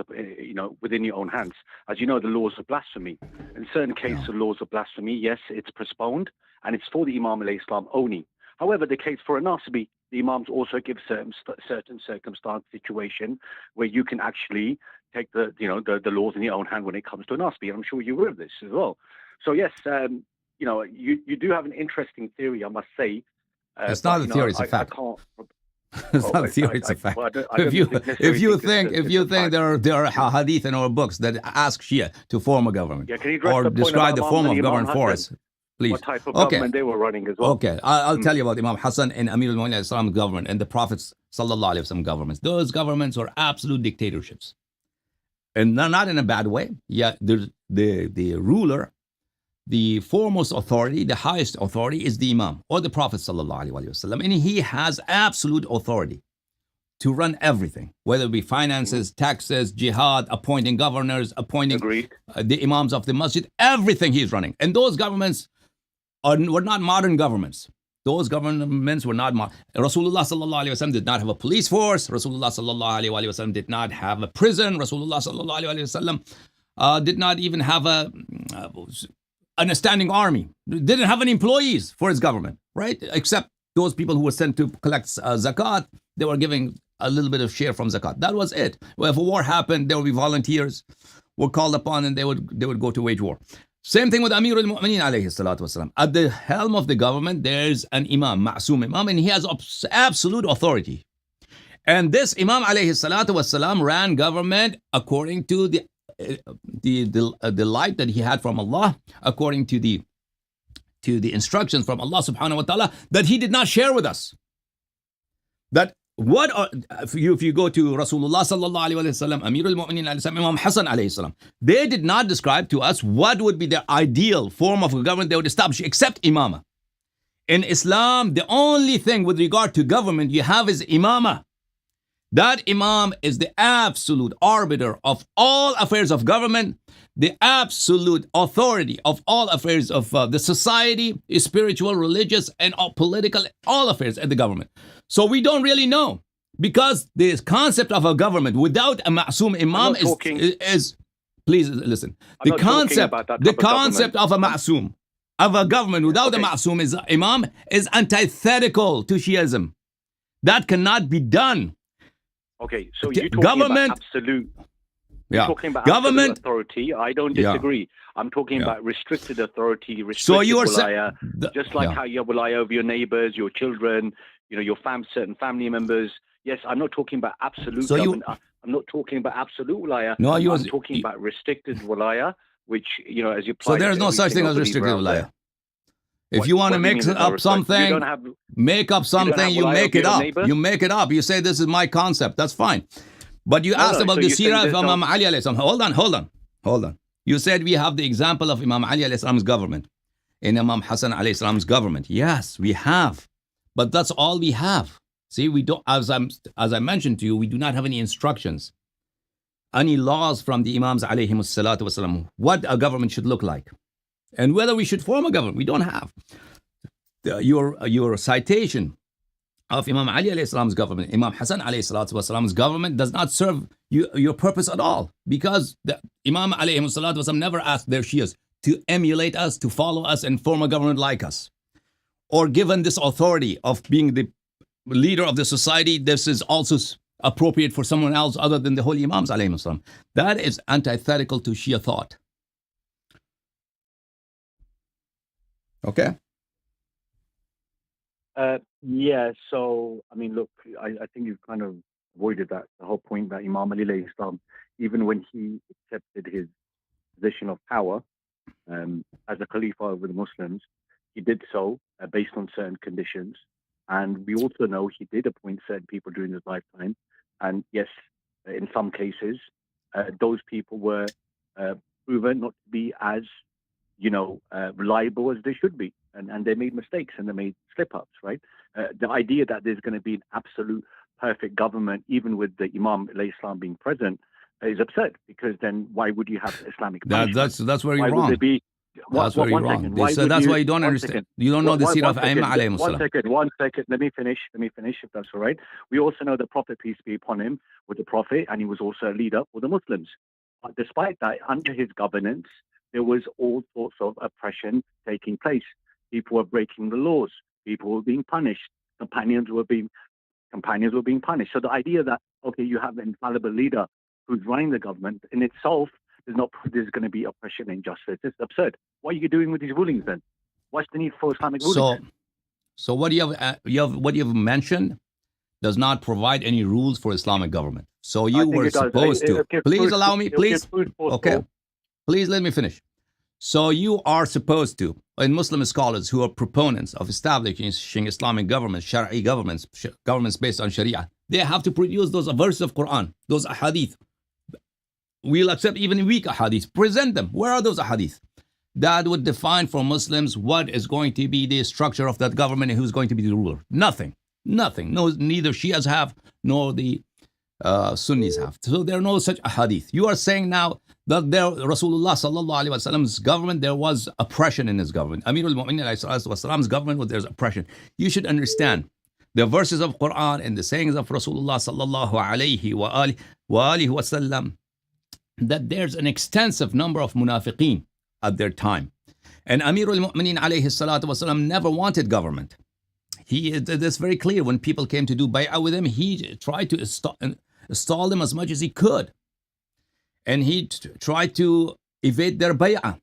within your own hands. As you know, the laws of blasphemy. In certain cases, of laws of blasphemy, yes, it's postponed, and it's for the Imam alayhi salam only. However, the case for a Nasibi, the Imams also give certain circumstance, situation where you can actually take the laws in your own hand when it comes to a Nasibi. I'm sure you're aware of this as well. So yes, you do have an interesting theory, I must say. It's not a theory; it's a fact. It's not a theory; it's a fact. If you think there are hadith in our books that ask Shia to form a government or describe the form of government for us, please. What type of government they were running as well. Okay, I'll tell you about Imam Hassan and Amir al-Mu'minin Islam government and the Prophet's sallallahu alaihi wasallam governments. Those governments were absolute dictatorships, and not in a bad way. Yeah, the ruler, the foremost authority, the highest authority is the Imam or the Prophet sallallahu alaihi wasallam, and he has absolute authority to run everything, whether it be finances, taxes, jihad, appointing governors, appointing the imams of the masjid, everything he's running. And those governments were not modern governments. Those governments were not modern. Rasulullah sallallahu alaihi wasallam did not have a police force. Rasulullah sallallahu alaihi wasallam did not have a prison. Rasulullah sallallahu alaihi wasallam did not even have a standing army. Didn't have any employees for his government, right? Except those people who were sent to collect zakat. They were giving a little bit of share from zakat. That was it. Well, if a war happened, there would be volunteers were called upon, and they would go to wage war. Same thing with Amir al-Mu'minin alayhi salatu wasalam. At the helm of the government, there's an imam, ma'soom imam, and he has absolute authority. And this imam alayhi salatu wasalam ran government according to the light that he had from Allah, according to the instructions from Allah subhanahu wa ta'ala that he did not share with us. That if you go to Rasulullah sallallahu alaihi wasallam, Amir al-Mu'minin alayhi salam, Imam Hassan alayhi salam, they did not describe to us what would be the ideal form of a government they would establish except imama. In Islam, the only thing with regard to government you have is imama. That imam is the absolute arbiter of all affairs of government, the absolute authority of all affairs of the society, spiritual, religious, and all political, all affairs of the government. So we don't really know, because the concept of a government without a ma'soom imam is please listen. The concept of a ma'soom, of a government without a ma'soom is imam, is antithetical to Shiism. That cannot be done. Okay, so you're talking about absolute. You're talking about government absolute authority. I don't disagree. I'm talking about restricted authority, restricted wilaya, just like how you have wilaya over your neighbors, your children, your certain family members. Yes, I'm not talking about absolute government. I'm not talking about absolute wilaya. No, I'm talking about restricted wilaya, which, as you apply. So there's no such thing as restricted wilaya. If you want to make up something, you make it up. You make it up. You say, this is my concept. That's fine. But you asked about the seerah of Imam Ali alayhi salam. Hold on. You said we have the example of Imam Ali alayhi salam's government in Imam Hassan alayhi salam's government. Yes, we have. But that's all we have. See, we don't, as I mentioned to you, we do not have any instructions, any laws from the Imams alayhi salatu wasalam, what a government should look like. And whether we should form a government, we don't have. Your citation of Imam Ali alayhi salam's government, Imam Hassan alayhi salatu wasalam's government does not serve your purpose at all, because the Imam alayhi salatu wasalam never asked their Shias to emulate us, to follow us and form a government like us. Or given this authority of being the leader of the society, this is also appropriate for someone else other than the holy Imams alayhi salam. That is antithetical to Shia thought. Okay. So, I mean, look, I think you've kind of avoided the whole point that Imam Ali alayhi salam, even when he accepted his position of power as a Khalifa over the Muslims, he did so based on certain conditions. And we also know he did appoint certain people during his lifetime. And yes, in some cases, those people were proven not to be as, reliable as they should be. And they made mistakes and they made slip-ups, right? The idea that there's going to be an absolute perfect government, even with the Imam al-Islam being present, is absurd, because then why would you have Islamic punishment? That's where you're why wrong. Would there be, that's where you're wrong. So that's why you don't understand. You don't know the seerah of Aimma alayhim salam. One second. Let me finish, if that's all right. We also know the Prophet, peace be upon him, was a prophet, and he was also a leader for the Muslims. But despite that, under his governance, there was all sorts of oppression taking place. People were breaking the laws. People were being punished. Companions were being punished. So the idea that, okay, you have an infallible leader who's running the government in itself there's going to be oppression and injustice. It's absurd. What are you doing with these rulings then? What's the need for Islamic rulings? So what you have mentioned does not provide any rules for Islamic government. So you were supposed to. Please allow me, please. Okay. Please let me finish. So you are supposed to, and Muslim scholars who are proponents of establishing Islamic governments, Shari'i governments based on Sharia, they have to produce those verses of Quran, those ahadith. We'll accept even weak ahadith. Present them. Where are those ahadith? That would define for Muslims what is going to be the structure of that government and who's going to be the ruler. Nothing. No, neither Shias have nor the Sunnis have. So there are no such ahadith. You are saying now that there, Rasulullah sallallahu alaihi wasallam's government, there was oppression in his government. Amir al-Mu'minin alayhi wasallam's government, there's oppression. You should understand the verses of Quran and the sayings of Rasulullah sallallahu alaihi wa alihi wasallam, that there's an extensive number of munafiqeen at their time. And Amir al-Mu'minin alayhi salatu wasallam never wanted government. That's very clear. When people came to do bay'ah with him, he tried to stall them as much as he could. And he tried to evade their bay'ah.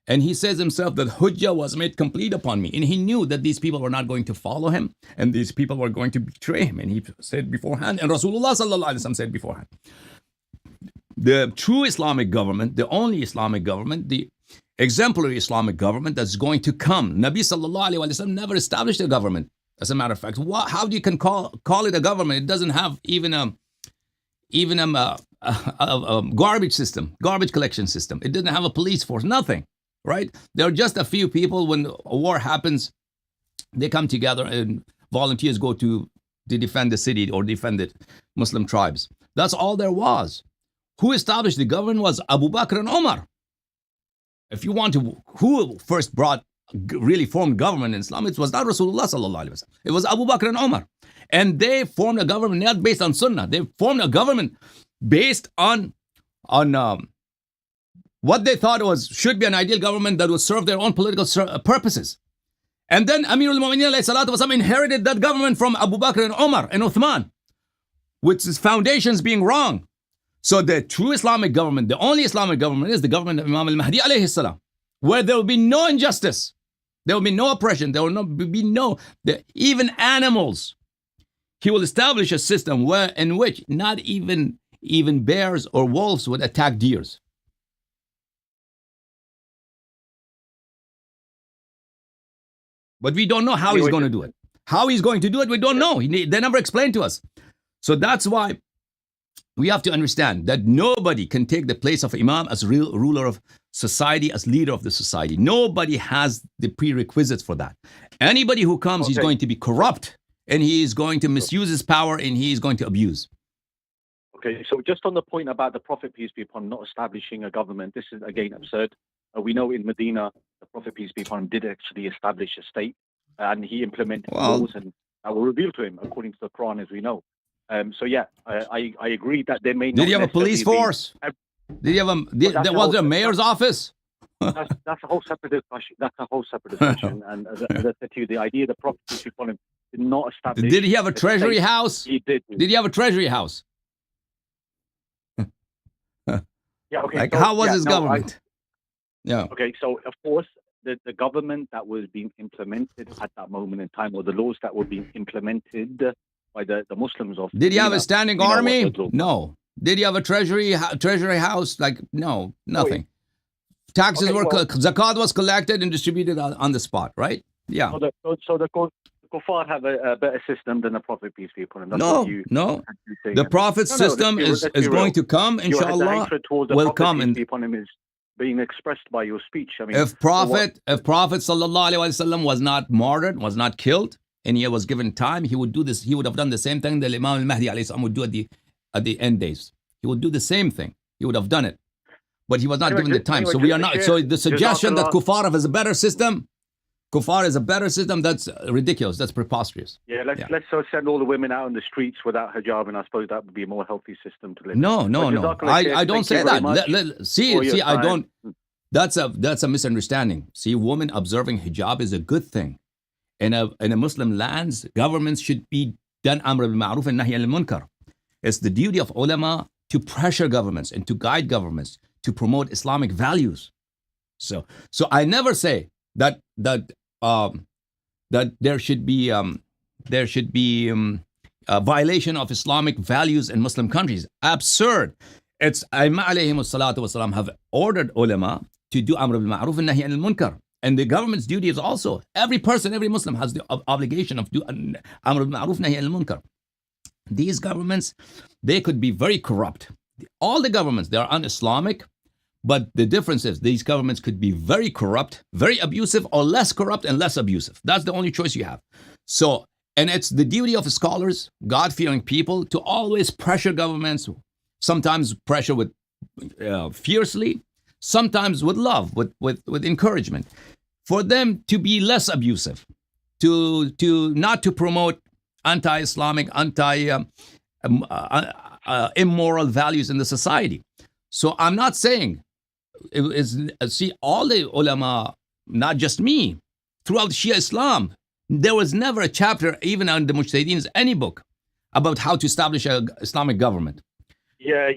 And he says himself that hujjah was made complete upon me. And he knew that these people were not going to follow him, and these people were going to betray him. And he said beforehand, and Rasulullah sallallahu alaihi wasallam said beforehand, the true Islamic government, the only Islamic government, the exemplary Islamic government that's going to come. Nabi sallallahu alaihi wasallam never established a government. As a matter of fact, how do you can call it a government? It doesn't have even a garbage system, garbage collection system. It doesn't have a police force, nothing, right? There are just a few people. When a war happens, they come together and volunteers go to defend the city or defend the Muslim tribes. That's all there was. Who established the government was Abu Bakr and Umar. If you want to, who first really formed government in Islam, it was not Rasulullah sallallahu alaihi wasallam. It was Abu Bakr and Umar. And they formed a government not based on Sunnah. They formed a government based on what they thought should be an ideal government that would serve their own political purposes. And then Amir al-Mu'minin alayhi salatu wasallam inherited that government from Abu Bakr and Umar and Uthman, with its foundations being wrong. So the true Islamic government, the only Islamic government, is the government of Imam al-Mahdi alayhi salam, where there will be no injustice, there will be no oppression, there will be even animals. He will establish a system in which not even bears or wolves would attack deers. But we don't know how he's going to do it. How he's going to do it, we don't know. They never explained to us. So that's why we have to understand that nobody can take the place of Imam as real ruler of society, as leader of the society. Nobody has the prerequisites for that. Anybody who comes, he's going to be corrupt, and he is going to misuse his power, and he is going to abuse. Okay, so just on the point about the Prophet, peace be upon him, not establishing a government, this is again absurd. We know in Medina, the Prophet, peace be upon him, did actually establish a state, and he implemented laws and that were revealed to him according to the Quran, as we know. So yeah, I agree that there may not. Did he have a police force? Did he have was there a mayor's office? That's a whole separate discussion. That's a whole separate discussion. And as I said to you, the idea the Prophet, peace be upon him, did not establish. Did he have a treasury house? He did. Did he have a treasury house? Yeah. Okay. Like, so, how was his government? Yeah. Okay. So of course, the government that was being implemented at that moment in time, or the laws that were being implemented by the Muslims of. Did he have a standing army? No. Did he have a treasury house? Like, no, nothing. Taxes zakat was collected and distributed on the spot, right? Yeah. So the kuffar have a better system than the Prophet, peace be upon him? That's No, what you no. actually say. The Prophet's system is going to come, The inshallah, hatred towards the will Prophet, come. peace And be upon him, is being expressed by your speech. I mean, if Prophet sallallahu alaihi wasallam was not martyred, was not killed, and he was given time, he would do this. He would have done the same thing that Imam al-Mahdi alayhi salam would do at the end days. He would do the same thing. He would have done it, but he was not given the time. So we are not. So the suggestion that Kuffar is a better system, Kuffar is a better system, that's ridiculous. That's preposterous. Yeah, let's send all the women out in the streets without hijab, and I suppose that would be a more healthy system to live. No. I don't say that. See, I don't. That's a misunderstanding. See, women observing hijab is a good thing. In a Muslim lands, governments should be done amr bil ma'ruf and nahy al munkar. It's the duty of ulama to pressure governments and to guide governments to promote Islamic values. So I never say that there should be a violation of Islamic values in Muslim countries. Absurd. It's Aimma alayhimus salatu wasalam have ordered ulama to do amr bil ma'ruf and nahy al munkar. And the government's duty is also, every person, every Muslim has the obligation of do amr bil ma'ruf nahy al munkar. These governments, they could be very corrupt. All the governments, they are un-Islamic, but the difference is these governments could be very corrupt, very abusive, or less corrupt and less abusive. That's the only choice you have. So, and it's the duty of scholars, God-fearing people, to always pressure governments, sometimes pressure with fiercely, sometimes with love, with encouragement, for them to be less abusive, to not to promote anti-Islamic, immoral values in the society. So I'm not saying, see, all the ulama, not just me, throughout Shia Islam, there was never a chapter, even on the Mujtahideen's, any book, about how to establish an Islamic government. Yeah,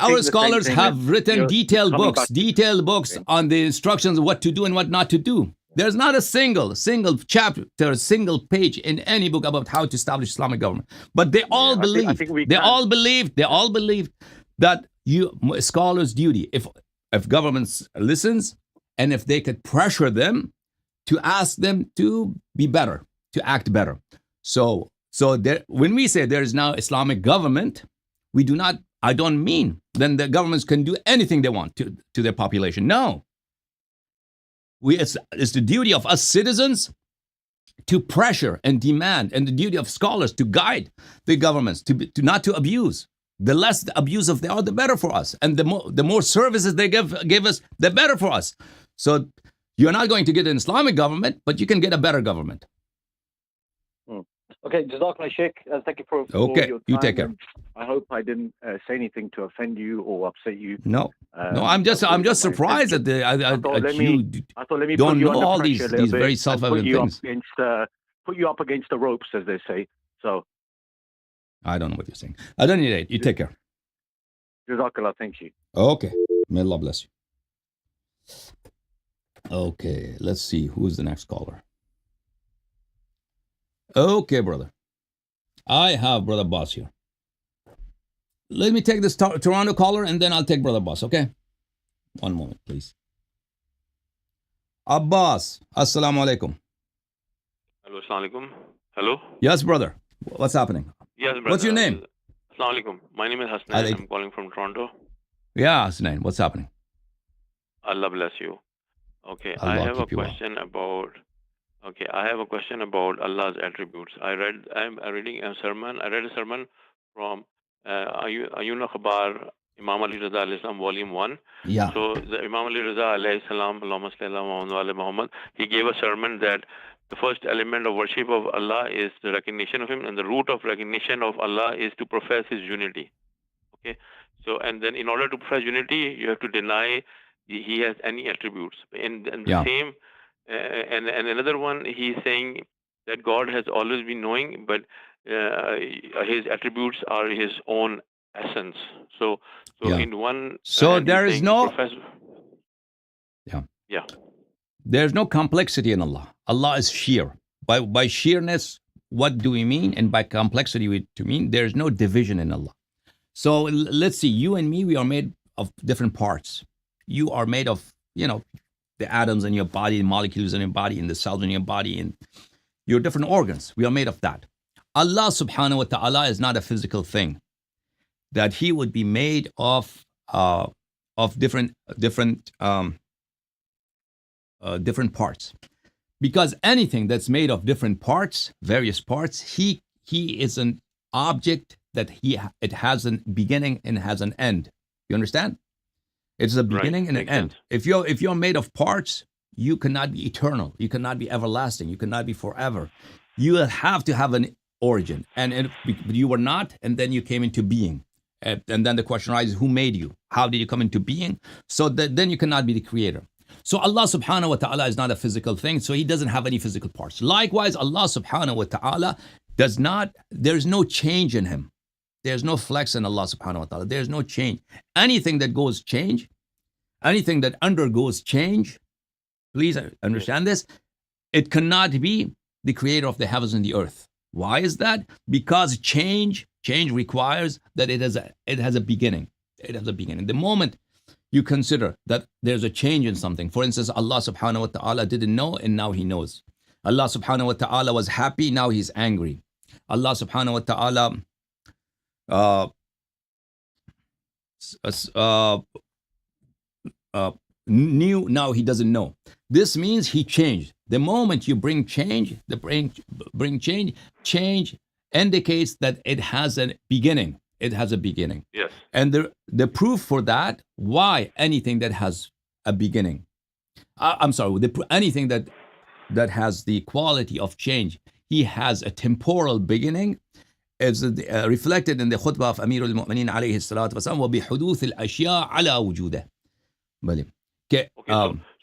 our scholars have written detailed books on the instructions of what to do and what not to do. There's not a single chapter, a single page in any book about how to establish Islamic government. But they all believe, they all believe that scholars' duty, if governments listens, and if they could pressure them to ask them to be better, to act better. So when we say there is now Islamic government, I don't mean then the governments can do anything they want to their population. No. It's the duty of us citizens to pressure and demand, and the duty of scholars to guide the governments to not to abuse. The less abusive they are, the better for us. And the more services they give us, the better for us. So you're not going to get an Islamic government, but you can get a better government. Okay, Jazakallah Sheikh. Thank you for your time. You take care. I hope I didn't say anything to offend you or upset you. No, I'm just surprised that you don't know all these very self-evident things. Put you up against the ropes, as they say. So I don't know what you're saying. I don't need it. You take care. Jazakallah. Thank you. Okay. May Allah bless you. Okay, let's see. Who's the next caller? Okay, brother. I have Brother Boss here. Let me take this Toronto caller and then I'll take Brother Boss, okay? One moment, please. Abbas, assalamu alaikum. Hello, assalamu alaikum. Hello? Yes, brother. What's happening? Yes, brother. What's your name? Assalamu alaikum. My name is Hassan. I'm calling from Toronto. Yeah, Hassan. What's happening? Allah bless you. Okay, Allah I have a question about Allah's attributes. I'm reading a sermon. I read a sermon from Ayun Akhbar, Imam Ali Raza alayhi salam, volume 1. Yeah. So the Imam Ali Raza alayhi salam, Allahumma salli ala Muhammad, he gave a sermon that the first element of worship of Allah is the recognition of Him, and the root of recognition of Allah is to profess His unity. Okay. So, and then in order to profess unity, you have to deny He has any attributes. And the same, and another one, he's saying that God has always been knowing, but His attributes are His own essence. So in one, so there is no, yeah. There's no complexity in Allah. Allah is sheer. By sheerness, what do we mean? And by complexity, to mean there's no division in Allah. So let's see, you and me, we are made of different parts. You are made of, the atoms in your body, the molecules in your body, and the cells in your body, and You're different organs. We are made of that. Allah subhanahu wa ta'ala is not a physical thing. That he would be made of different parts. Because anything that's made of different parts, various parts, he is an object that it has a beginning and has an end. You understand? It's a beginning and an end. If you're made of parts, you cannot be eternal. You cannot be everlasting. You cannot be forever. You have to have an origin, and you were not, and then you came into being. And then the question arises, who made you? How did you come into being? So then you cannot be the creator. So Allah subhanahu wa ta'ala is not a physical thing, so he doesn't have any physical parts. Likewise, Allah subhanahu wa ta'ala there's no change in him. There's no flex in Allah subhanahu wa ta'ala. There's no change. Anything that undergoes change, please understand this, it cannot be the creator of the heavens and the earth. Why is that? Because change requires that it has a beginning. It has a beginning. The moment you consider that there's a change in something, for instance, Allah subhanahu wa ta'ala didn't know and now he knows. Allah subhanahu wa ta'ala was happy, now he's angry. Allah subhanahu wa ta'ala knew, now he doesn't know. This means he changed. The moment you bring change, change indicates that it has a beginning. It has a beginning. Yes. And the proof for that, why anything that has a beginning, anything that has the quality of change, he has a temporal beginning, is reflected in the khutbah of Amir al-Mu'mineen alayhi salatu wasalam, وَبِحُدُوثِ الْأَشْيَاء عَلَى وُجُودِهِ. Okay,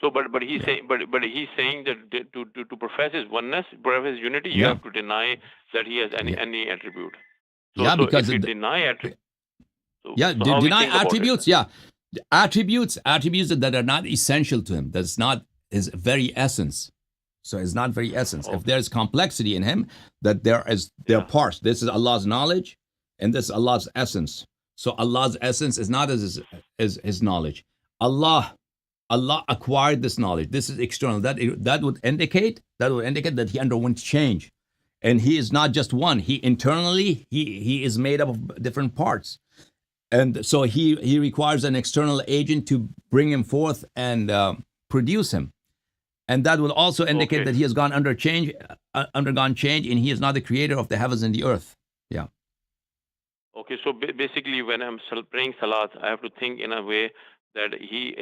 but he's saying that to profess his oneness, profess his unity, you have to deny that he has any attribute. Because if you deny attributes, deny attributes. Attributes that are not essential to him. That's not his very essence. So it's not very essence. If there's complexity in him, that there are parts. This is Allah's knowledge, and this is Allah's essence. So Allah's essence is not as his knowledge. Allah acquired this knowledge. This is external. That would indicate that he underwent change. And he is not just one. He internally, he is made up of different parts. And so he requires an external agent to bring him forth and produce him. And that will also indicate that he has undergone change, and he is not the creator of the heavens and the earth. Yeah. Okay, so basically when I'm praying salat, I have to think in a way that he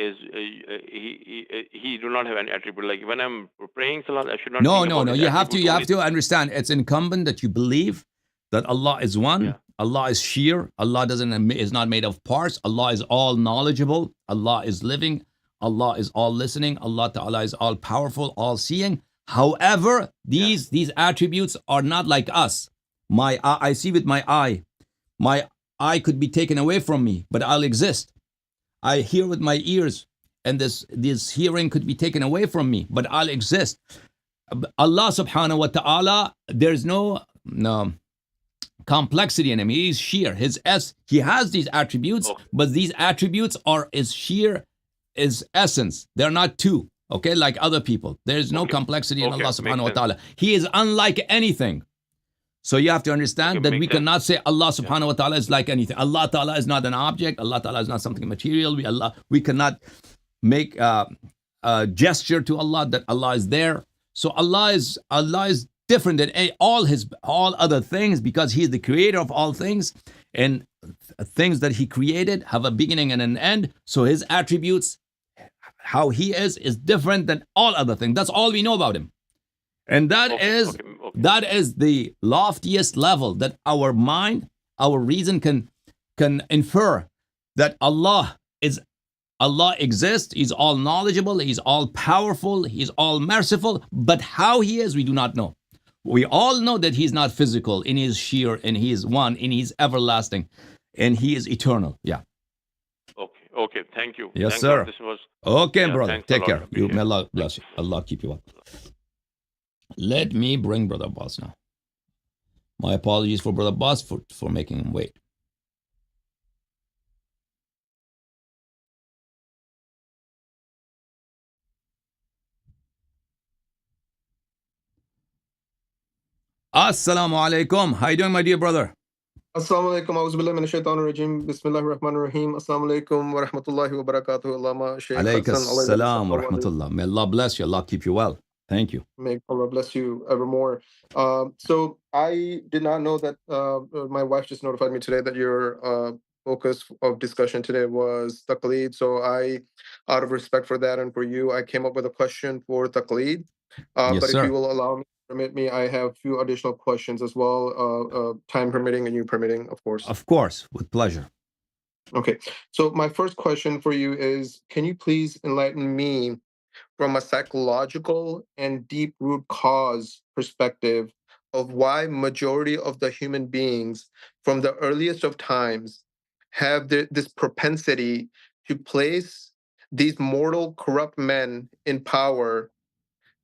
do not have any attribute. Like when I'm praying salat, I should not. No. You have to understand. It's incumbent that you believe that Allah is one. Yeah. Allah is sheer. Allah is not made of parts. Allah is all knowledgeable. Allah is living. Allah is all listening. Allah Ta'ala is all powerful, all seeing. However, these attributes are not like us. I see with my eye. My eye could be taken away from me, but I'll exist. I hear with my ears, and this hearing could be taken away from me, but I'll exist. Allah subhanahu wa ta'ala, there's no complexity in him. He is sheer. He has these attributes, but these attributes are his essence. They're not two, okay, like other people. There's no complexity in Allah subhanahu wa ta'ala. He is unlike anything. So you have to understand that we cannot say Allah subhanahu wa ta'ala is like anything. Allah ta'ala is not an object. Allah ta'ala is not something material. We cannot make a gesture to Allah that Allah is there. So Allah is different than all other things, because he is the creator of all things, and things that he created have a beginning and an end. So his attributes, how he is different than all other things. That's all we know about him. And that is the loftiest level that our mind, our reason can infer, that Allah exists. He's all knowledgeable. He's all powerful. He's all merciful. But how he is, we do not know. We all know that he's not physical, and he is sheer, and he is one, and he's everlasting, and he is eternal. Yeah. Okay. Thank you. Yes, sir. Brother. Take care. May Allah bless you. Allah keep you up. Let me bring Brother Abbas now. My apologies for Brother Abbas for making him wait. Assalamu alaikum. How you doing, my dear brother? Assalamu alaikum. Auzubillahi minash shaitanir rajim. Bismillahir rahmanir rahim. Assalamu alaikum wa rahmatullahi wa barakatuh. Allama Shaykh Hassan. Salam wa rahmatullah. May Allah bless you. Allah keep you well. Thank you. May Allah bless you evermore. So I did not know that my wife just notified me today that your focus of discussion today was Taqleed. So I, out of respect for that and for you, I came up with a question for Taqleed. Yes, but sir. if you will allow me, permit me, I have a few additional questions as well, time permitting and you permitting, of course. Of course, with pleasure. Okay, so my first question for you is, can you please enlighten me from a psychological and deep root cause perspective of why majority of the human beings from the earliest of times have this propensity to place these mortal corrupt men in power,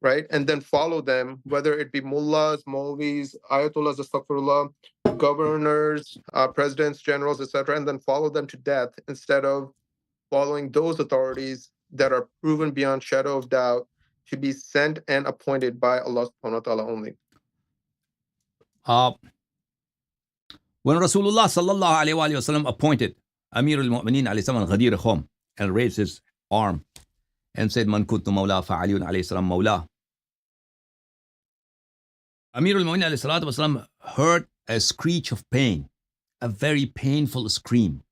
right? And then follow them, whether it be mullahs, maulvis, ayatollahs, astaghfirullah, governors, presidents, generals, etc., and then follow them to death instead of following those authorities that are proven beyond shadow of doubt to be sent and appointed by Allah subhanahu wa ta'ala only. When Rasulullah sallallahu alayhi wa sallam appointed Amir al-Mu'mineen alayhi salam Ghadir Khum and raised his arm and said, Man kuntu mawla fa'aliyun alayhi salam mawla. Amir al-Mu'mineen alayhi salatu wa salam heard a screech of pain, a very painful scream,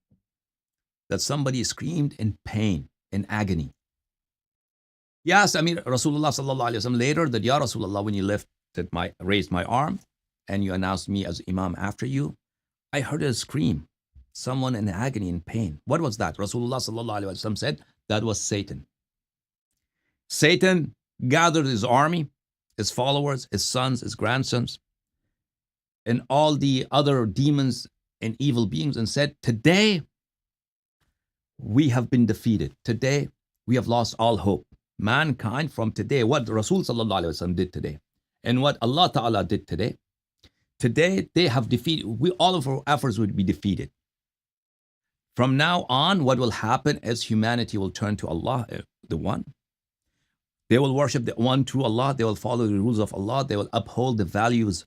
that somebody screamed in pain, in agony. He asked Amir Rasulullah sallallahu alayhi wa sallam later that, Ya Rasulullah, when you raised my arm and you announced me as Imam after you, I heard a scream, someone in agony, in pain. What was that? Rasulullah sallallahu alayhi wa sallam said, that was Satan. Satan gathered his army, his followers, his sons, his grandsons, and all the other demons and evil beings and said, today we have been defeated. Today we have lost all hope. Mankind from today, what Rasul sallallahu alayhi wa sallam did today, and what Allah Ta'ala did today, they have defeated, all of our efforts would be defeated. From now on, what will happen is humanity will turn to Allah, the One. They will worship the one true Allah. They will follow the rules of Allah. They will uphold the values,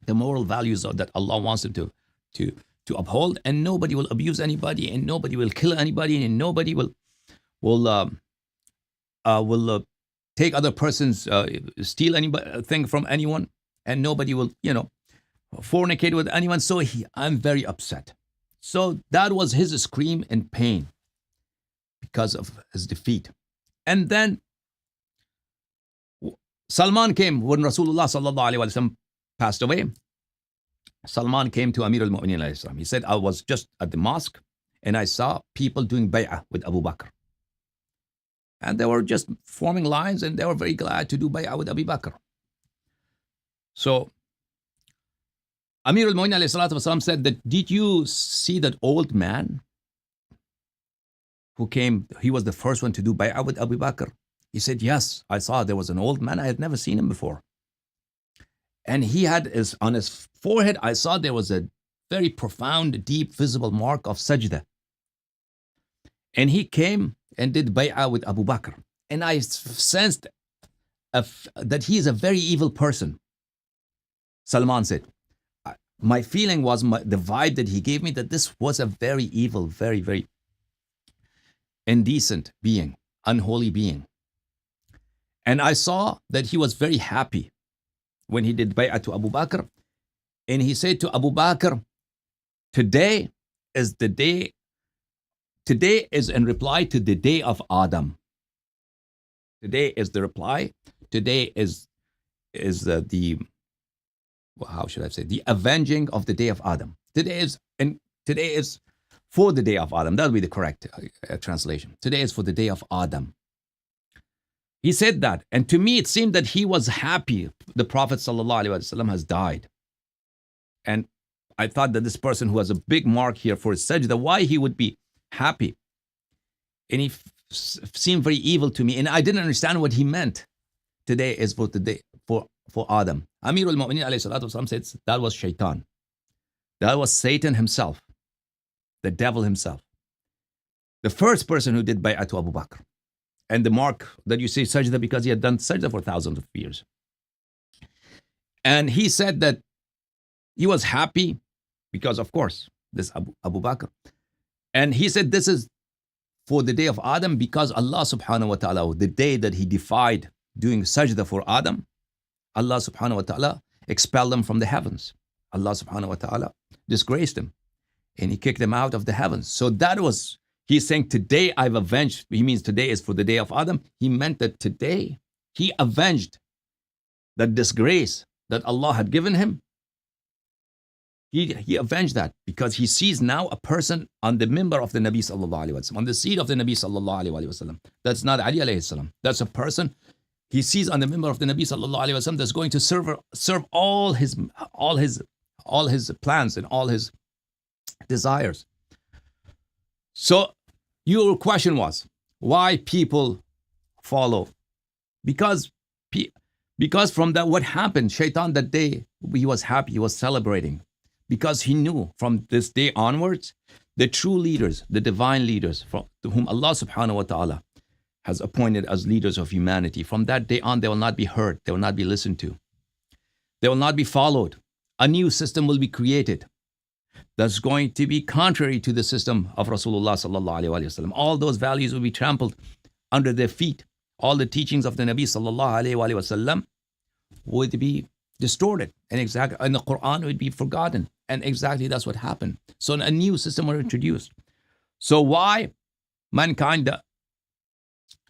the moral values that Allah wants them to uphold. And nobody will abuse anybody, and nobody will kill anybody, and nobody will take other person's steal anything from anyone, and nobody will fornicate with anyone. So I'm very upset. So that was his scream in pain because of his defeat. And then Salman came when Rasulullah sallallahu alaihi wasallam passed away. Salman came to Amir al-Mu'mineen alayhi salam. He said, I was just at the mosque and I saw people doing bay'ah with Abu Bakr. And they were just forming lines and they were very glad to do bay'ah with Abu Bakr. So Amir al-Mu'mineen alayhi salatu wasalam said that, did you see that old man who came? He was the first one to do bay'ah with Abu Bakr. He said, yes, I saw there was an old man. I had never seen him before. And he had on his forehead, I saw there was a very profound, deep, visible mark of sajda. And he came and did bay'ah with Abu Bakr. And I sensed that he is a very evil person. Salman said, my feeling was, the vibe that he gave me, that this was a very evil, very, very indecent being, unholy being. And I saw that he was very happy when he did bay'ah to Abu Bakr. And he said to Abu Bakr, today is the day, today is in reply to the day of Adam. Today is the reply. Today is how should I say, the avenging of the day of Adam. Today is for the day of Adam. That would be the correct translation. Today is for the day of Adam. He said that, and to me it seemed that he was happy the Prophet ﷺ has died. And I thought that this person who has a big mark here for his sajda, why he would be happy? And he seemed very evil to me, and I didn't understand what he meant. Today is for the day for Adam. Amir al-Mu'mineen alayhi salatu wasalam said that was shaitan. That was Satan himself, the devil himself. The first person who did bay'ah to Abu Bakr. And the mark that you say sajda, because he had done sajda for thousands of years. And he said that he was happy because, of course, this Abu Bakr. And he said this is for the day of Adam because Allah subhanahu wa ta'ala, the day that he defied doing sajda for Adam, Allah subhanahu wa ta'ala expelled them from the heavens. Allah subhanahu wa ta'ala disgraced him and he kicked them out of the heavens. So that was, he's saying today I've avenged, he means today is for the day of Adam. He meant that today he avenged the disgrace that Allah had given him. He avenged that because he sees now a person on the member of the Nabi sallallahu alaihi wasallam, on the seat of the Nabi sallallahu alaihi wasallam. That's not Ali alayhi salam. That's a person he sees on the member of the Nabi sallallahu alaihi wasallam that's going to serve all his plans and all his desires. So your question was why people follow? Because from that what happened, Shaitan that day he was happy, he was celebrating. Because he knew from this day onwards, the true leaders, the divine leaders, to whom Allah subhanahu wa ta'ala has appointed as leaders of humanity, from that day on, they will not be heard, they will not be listened to, they will not be followed. A new system will be created that's going to be contrary to the system of Rasulullah sallallahu alaihi wasallam. All those values will be trampled under their feet. All the teachings of the Nabi sallallahu alaihi wasallam would be distorted, and the Quran would be forgotten. And exactly that's what happened. So a new system was introduced. So why mankind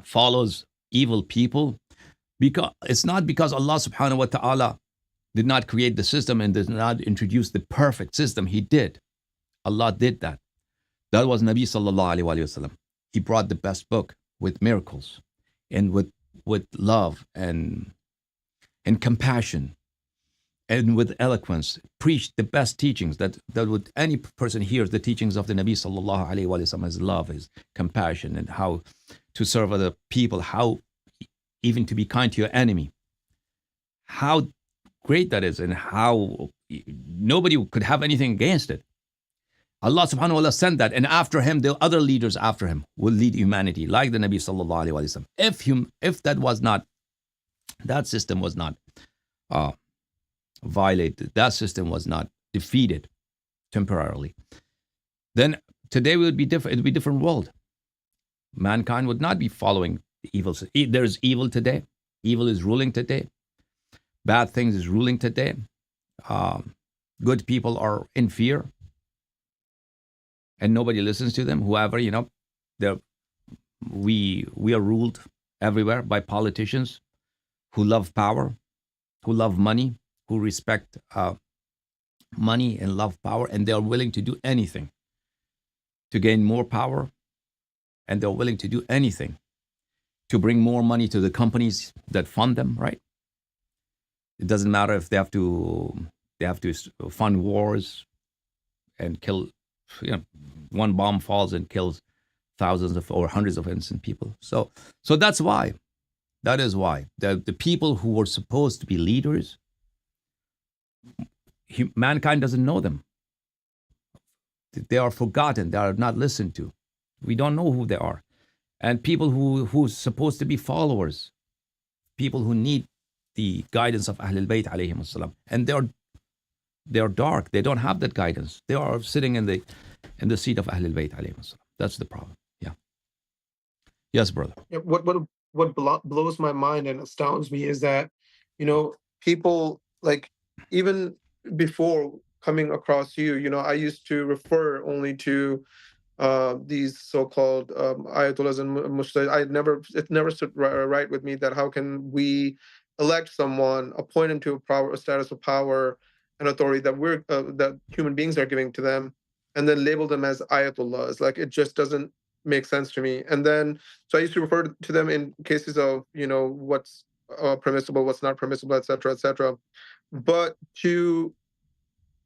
follows evil people? Because it's not because Allah subhanahu wa ta'ala did not create the system and did not introduce the perfect system. He did. Allah did that. That was Nabi sallallahu alaihi wasallam. He brought the best book with miracles and with love and compassion. And with eloquence, preached the best teachings that would any person hears the teachings of the Nabi sallallahu alaihi wasallam, his love, his compassion, and how to serve other people, how even to be kind to your enemy. How great that is, and how nobody could have anything against it. Allah subhanahu wa ta'ala sent that, and after him, the other leaders after him will lead humanity, like the Nabi sallallahu alaihi wasallam. If that system was not violated, that system was not defeated temporarily, then today would be different. It would be a different world. Mankind would not be following the evil. There's evil today. Evil is ruling today. Bad things is ruling today. Good people are in fear, and nobody listens to them. Whoever, we are ruled everywhere by politicians who love power, who love money, who respect money and love power, and they are willing to do anything to gain more power, and they're willing to do anything to bring more money to the companies that fund them, right? It doesn't matter if they have to fund wars and kill, one bomb falls and kills thousands or hundreds of innocent people. So that's why. That is why the people who were supposed to be leaders, mankind doesn't know them. They are forgotten. They are not listened to. We don't know who they are. And people who's supposed to be followers, people who need the guidance of Ahlul Bayt alayhim assalam, and they are dark. They don't have that guidance. They are sitting in the seat of Ahlul Bayt alayhim assalam. That's the problem. Yeah. Yes, brother. Yeah, what blows my mind and astounds me is that, people, like, even before coming across you, I used to refer only to these so-called ayatollahs and mujtahids. It never stood right with me that how can we elect someone, appoint them to a status of power and authority that human beings are giving to them, and then label them as ayatollahs. Like, it just doesn't make sense to me. And then, so I used to refer to them in cases of, what's permissible, what's not permissible, etc., etc. But to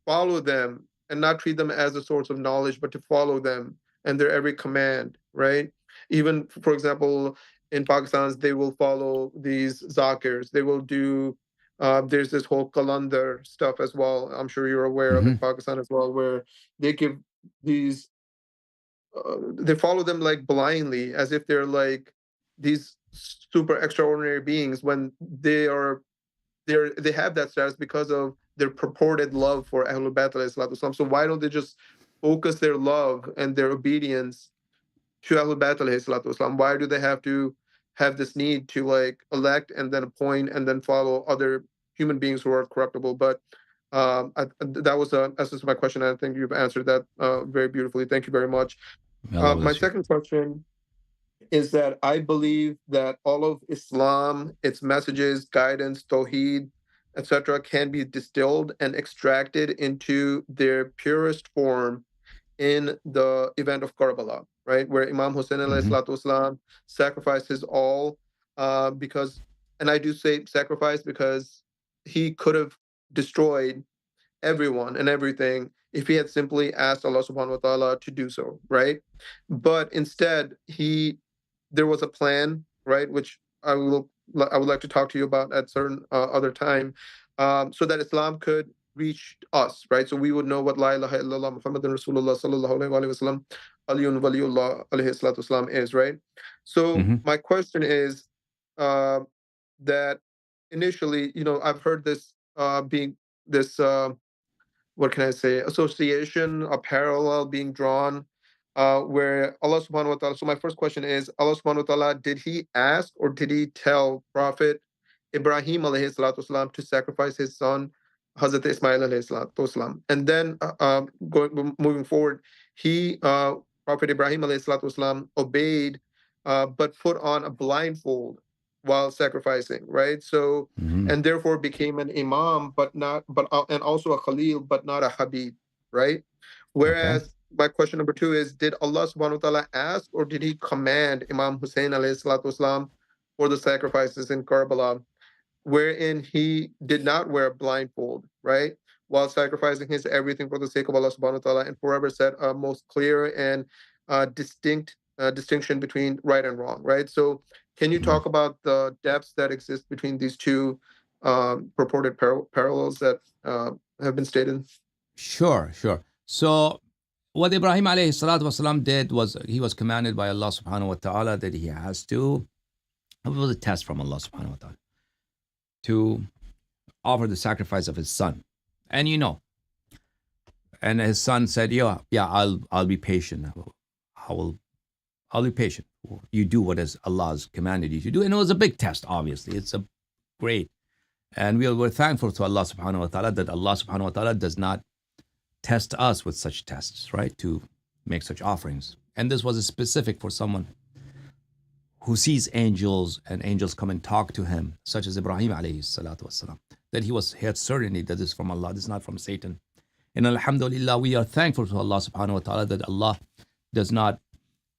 follow them and not treat them as a source of knowledge, but to follow them and their every command, right? Even, for example, in Pakistan, they will follow these zakirs. They will do, there's this whole kalandar stuff as well. I'm sure you're aware of in Pakistan as well, where they give these, they follow them like blindly, as if they're like these super extraordinary beings, when they are they have that status because of their purported love for Ahlul Bayt alayhi salatu wasalam. So why don't they just focus their love and their obedience to Ahlul Bayt alayhi salatu wasalam? Why do they have to have this need to like elect and then appoint and then follow other human beings who are corruptible? But that was that's just my question. I think you've answered that very beautifully. Thank you very much. My second question is that I believe that all of Islam, its messages, guidance, tawheed, etc., can be distilled and extracted into their purest form in the event of Karbala, right? Where Imam Hussein والسلام, sacrificed his all because, and I do say sacrifice because he could have destroyed everyone and everything if he had simply asked Allah subhanahu wa ta'ala to do so, right? But instead, there was a plan, right, which I would like to talk to you about at certain other time, so that Islam could reach us, right? So we would know what La ilaha illallah Muhammadan Rasulullah sallallahu alaihi wasallam aliyun waliyullah alayhi salatu wasalam is, right? So my question is that initially, I've heard this being this what can I say, association, a parallel being drawn where Allah subhanahu wa ta'ala. So my first question is, Allah subhanahu wa ta'ala, did he ask or did he tell Prophet Ibrahim alayhi salatu wasalam to sacrifice his son, Hazrat Ismail alayhi salatu wasalam? And then moving forward, Prophet Ibrahim alayhi salatu wasalam obeyed, but put on a blindfold while sacrificing, right? So, and therefore became an imam, and also a khalil, but not a habib, right? Whereas my question number 2 is, did Allah subhanahu wa ta'ala ask or did he command Imam Hussein alayhi salatu wasalam for the sacrifices in Karbala, wherein he did not wear a blindfold, right? While sacrificing his everything for the sake of Allah subhanahu wa ta'ala, and forever set a most clear and distinction between right and wrong, right? So can you talk about the depths that exist between these two purported parallels that have been stated? Sure. So what Ibrahim alayhi salatu wasalam did was he was commanded by Allah subhanahu wa ta'ala that he has to, it was a test from Allah subhanahu wa ta'ala, to offer the sacrifice of his son. And and his son said, yeah, I'll be patient. I'll be patient. You do what Allah has commanded you to do. And it was a big test, obviously. It's a great. And we're thankful to Allah subhanahu wa ta'ala that Allah subhanahu wa ta'ala does not test us with such tests, right? To make such offerings. And this was specific for someone who sees angels and angels come and talk to him, such as Ibrahim alayhi salatu wasalam, that he had certainty that this is from Allah, this is not from Satan. And alhamdulillah, we are thankful to Allah subhanahu wa ta'ala that Allah does not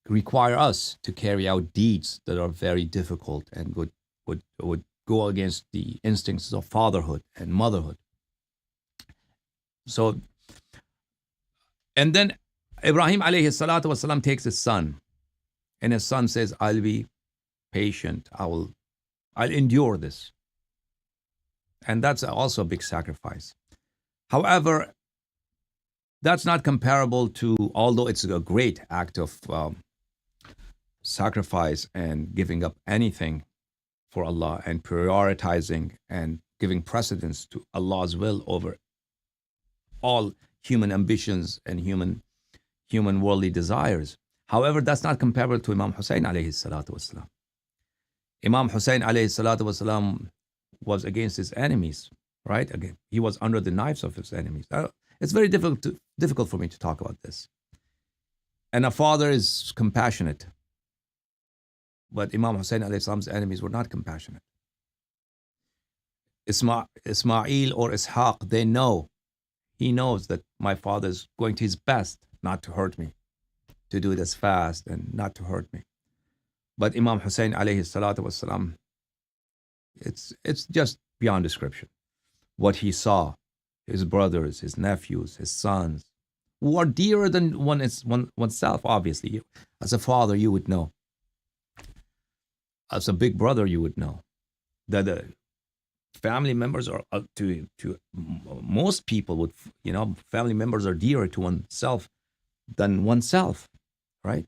require us to carry out deeds that are very difficult and would go against the instincts of fatherhood and motherhood. So, and then Ibrahim alayhi salatu wasalam takes his son, and his son says, I'll be patient, I'll endure this. And that's also a big sacrifice. However, that's not comparable to, although it's a great act of sacrifice and giving up anything for Allah and prioritizing and giving precedence to Allah's will over all human ambitions and human worldly desires. However, that's not comparable to Imam Hussein alayhi salatu wasalam. Imam Hussein alayhi salatu wasalam was against his enemies, right? Again, he was under the knives of his enemies. It's very difficult for me to talk about this. And a father is compassionate, but Imam Hussein alayhi salam's enemies were not compassionate. Ismail or Ishaq, he knows that my father is going to his best not to hurt me, to do this fast and not to hurt me. But Imam Hussein alayhi salatu wasalam, it's just beyond description. What he saw, his brothers, his nephews, his sons, who are dearer than oneself, obviously. As a father, you would know. As a big brother, you would know that the family members are to most people would, family members are dearer to oneself than oneself, right?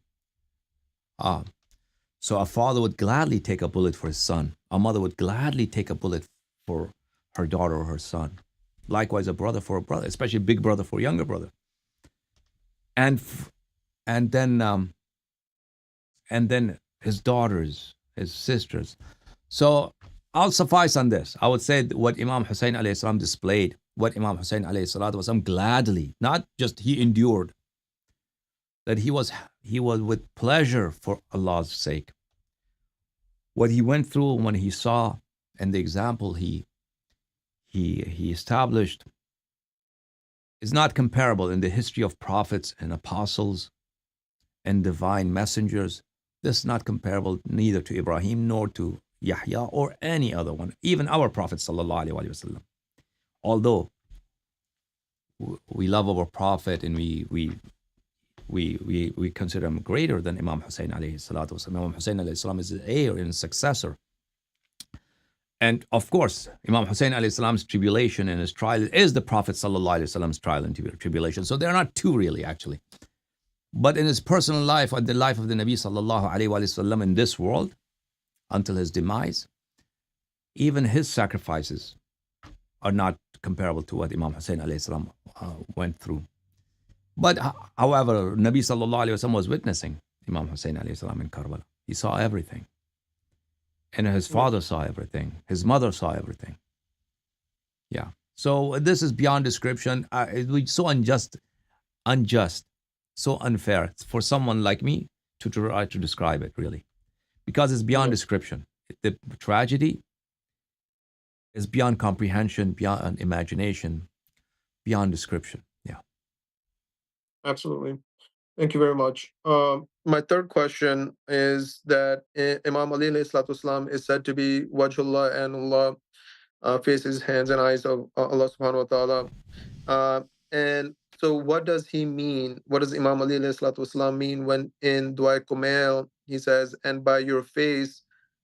So a father would gladly take a bullet for his son. A mother would gladly take a bullet for her daughter or her son. Likewise, a brother for a brother, especially a big brother for a younger brother. And then his daughters, his sisters. So I'll suffice on this. I would say what Imam Hussein alayhi salam displayed, what Imam Hussein alayhi salatu wasalam gladly, not just he endured, that he was with pleasure for Allah's sake. What he went through when he saw, and the example he established is not comparable in the history of prophets and apostles and divine messengers. This is not comparable neither to Ibrahim nor to Yahya or any other one, even our Prophet sallallahu alaihi wasallam. Although we love our Prophet and we consider him greater than Imam Hussein alayhi salatu wasallam. Imam Hussein alayhi salam is his heir and successor. And of course, Imam Hussein alayhi salam's tribulation and his trial is the Prophet sallallahu alaihi wasallam's trial and tribulation. So they're not two really, actually. But in his personal life, or the life of the Nabi sallallahu alaihi wasallam in this world, until his demise, even his sacrifices are not comparable to what Imam Hussein alayhi salam went through. But however, Nabi sallallahu alaihi wasallam was witnessing Imam Hussein alayhi salam in Karbala. He saw everything. And his father saw everything. His mother saw everything. Yeah. So this is beyond description. It's so unjust, so unfair for someone like me to try to describe it, really. Because it's beyond description. The tragedy is beyond comprehension, beyond imagination, beyond description. Yeah. Absolutely. Thank you very much. My third question is that Imam Ali alayhi salatu wasalam is said to be Wajhullah, and Allah faces hands and eyes of Allah subhanahu wa ta'ala. And so what does he mean? What does Imam Ali alayhi salatu wasalam mean when in Dua Kumail he says, and by your face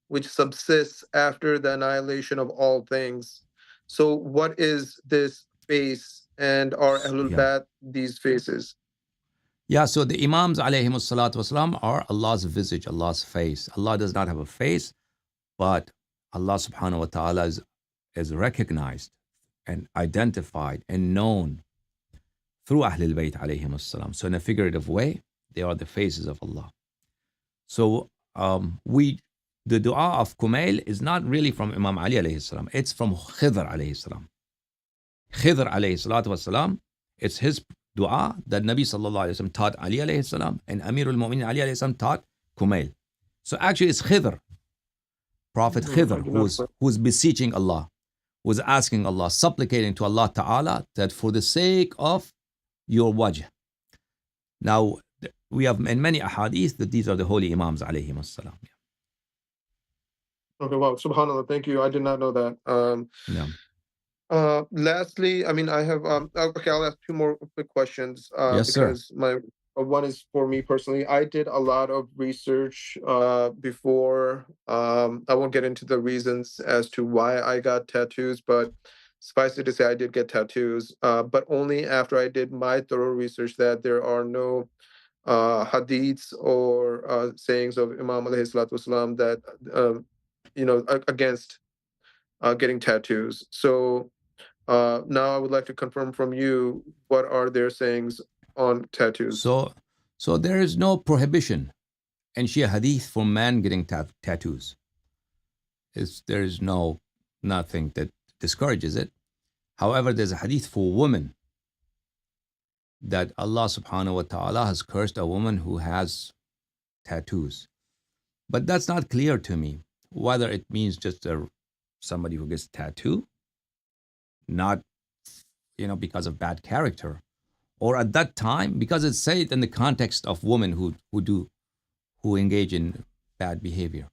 which subsists after the annihilation of all things? So what is this face, and are Ahlul Bayt these faces? Yeah, so the Imams alayhimus salatu wasalam are Allah's visage, Allah's face. Allah does not have a face, but Allah subhanahu wa ta'ala is recognized and identified and known through Ahlul Bayt alayhimus salam. So in a figurative way, they are the faces of Allah. So the dua of Kumail is not really from Imam Ali alayhi salam. It's from Khidr alayhi salam. Khidr alayhi salatu wasalam, it's his dua that Nabi sallallahu alayhi wasallam taught Ali alayhi salam, and Amirul Mu'minin Ali alayhi salam taught Kumail. So actually it's Khidr, Prophet Khidr, who's beseeching Allah, who's asking Allah, supplicating to Allah Ta'ala that for the sake of your wajh. Now, we have in many ahadith that these are the holy Imams alayhim as-salam. Okay, wow, subhanAllah, thank you. I did not know that. Yeah. Lastly, I mean, I have okay, I'll ask two more quick questions. Yes, because sir. my one is for me personally. I did a lot of research before. I won't get into the reasons as to why I got tattoos, but suffice it to say, I did get tattoos, but only after I did my thorough research that there are no hadiths or sayings of Imam alayhi salatu wasalam that against getting tattoos. So now I would like to confirm from you, what are their sayings on tattoos? So there is no prohibition in Shia hadith for man getting tattoos. There is nothing that discourages it. However, there's a hadith for women that Allah subhanahu wa ta'ala has cursed a woman who has tattoos. But that's not clear to me whether it means just somebody who gets tattoo, not because of bad character, or at that time, because it's said in the context of women who engage in bad behavior.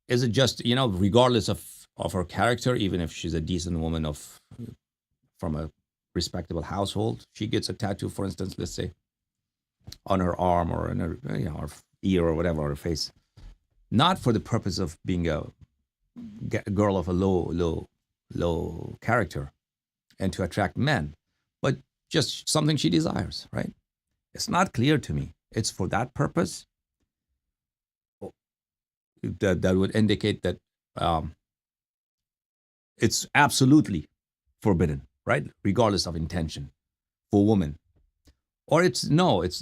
Is it just, regardless of her character, even if she's a decent woman from a respectable household, she gets a tattoo, for instance, let's say, on her arm or in her, her ear or whatever, or her face, not for the purpose of being a girl of a low character and to attract men, but just something she desires, right? It's not clear to me. It's for that purpose that would indicate that it's absolutely forbidden, right? Regardless of intention for women. Or it's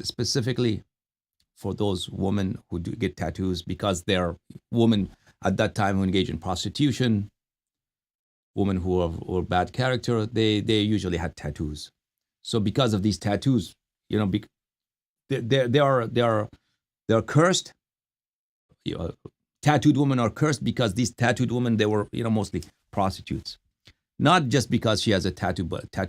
specifically for those women who do get tattoos because they're women at that time who engage in prostitution, women who are bad character, they usually had tattoos. So because of these tattoos, they are cursed. Tattooed women are cursed because these tattooed women, they were mostly prostitutes, not just because she has a tattoo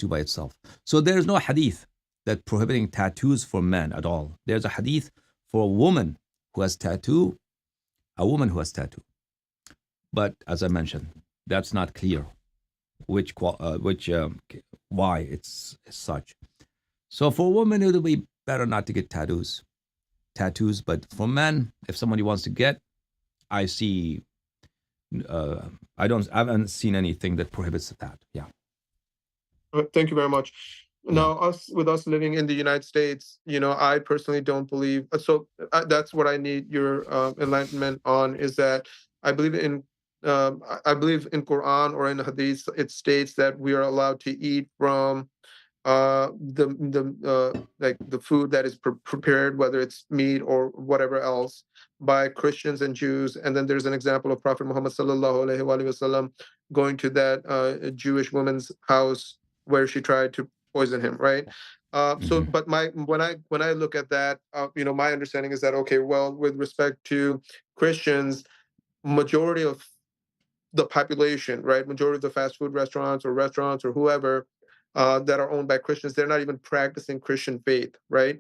by itself. So there's no hadith that prohibiting tattoos for men at all. There's a hadith for a woman who has tattoo, But as I mentioned, that's not clear why it's such. So for women, it would be better not to get tattoos. But for men, if somebody wants to get, I see. I haven't seen anything that prohibits that. Yeah. Thank you very much. Now, with us living in the United States, I personally don't believe. So that's what I need your enlightenment on. Is that I believe in Quran or in Hadith. It states that we are allowed to eat from the food that is prepared, whether it's meat or whatever else, by Christians and Jews. And then there's an example of Prophet Muhammad sallallahu alaihi wasallam going to that Jewish woman's house where she tried to poison him, right? So, but when I look at that, my understanding is that, okay, well, with respect to Christians, majority of the population, right, majority of the fast food restaurants or whoever that are owned by Christians, they're not even practicing Christian faith, right?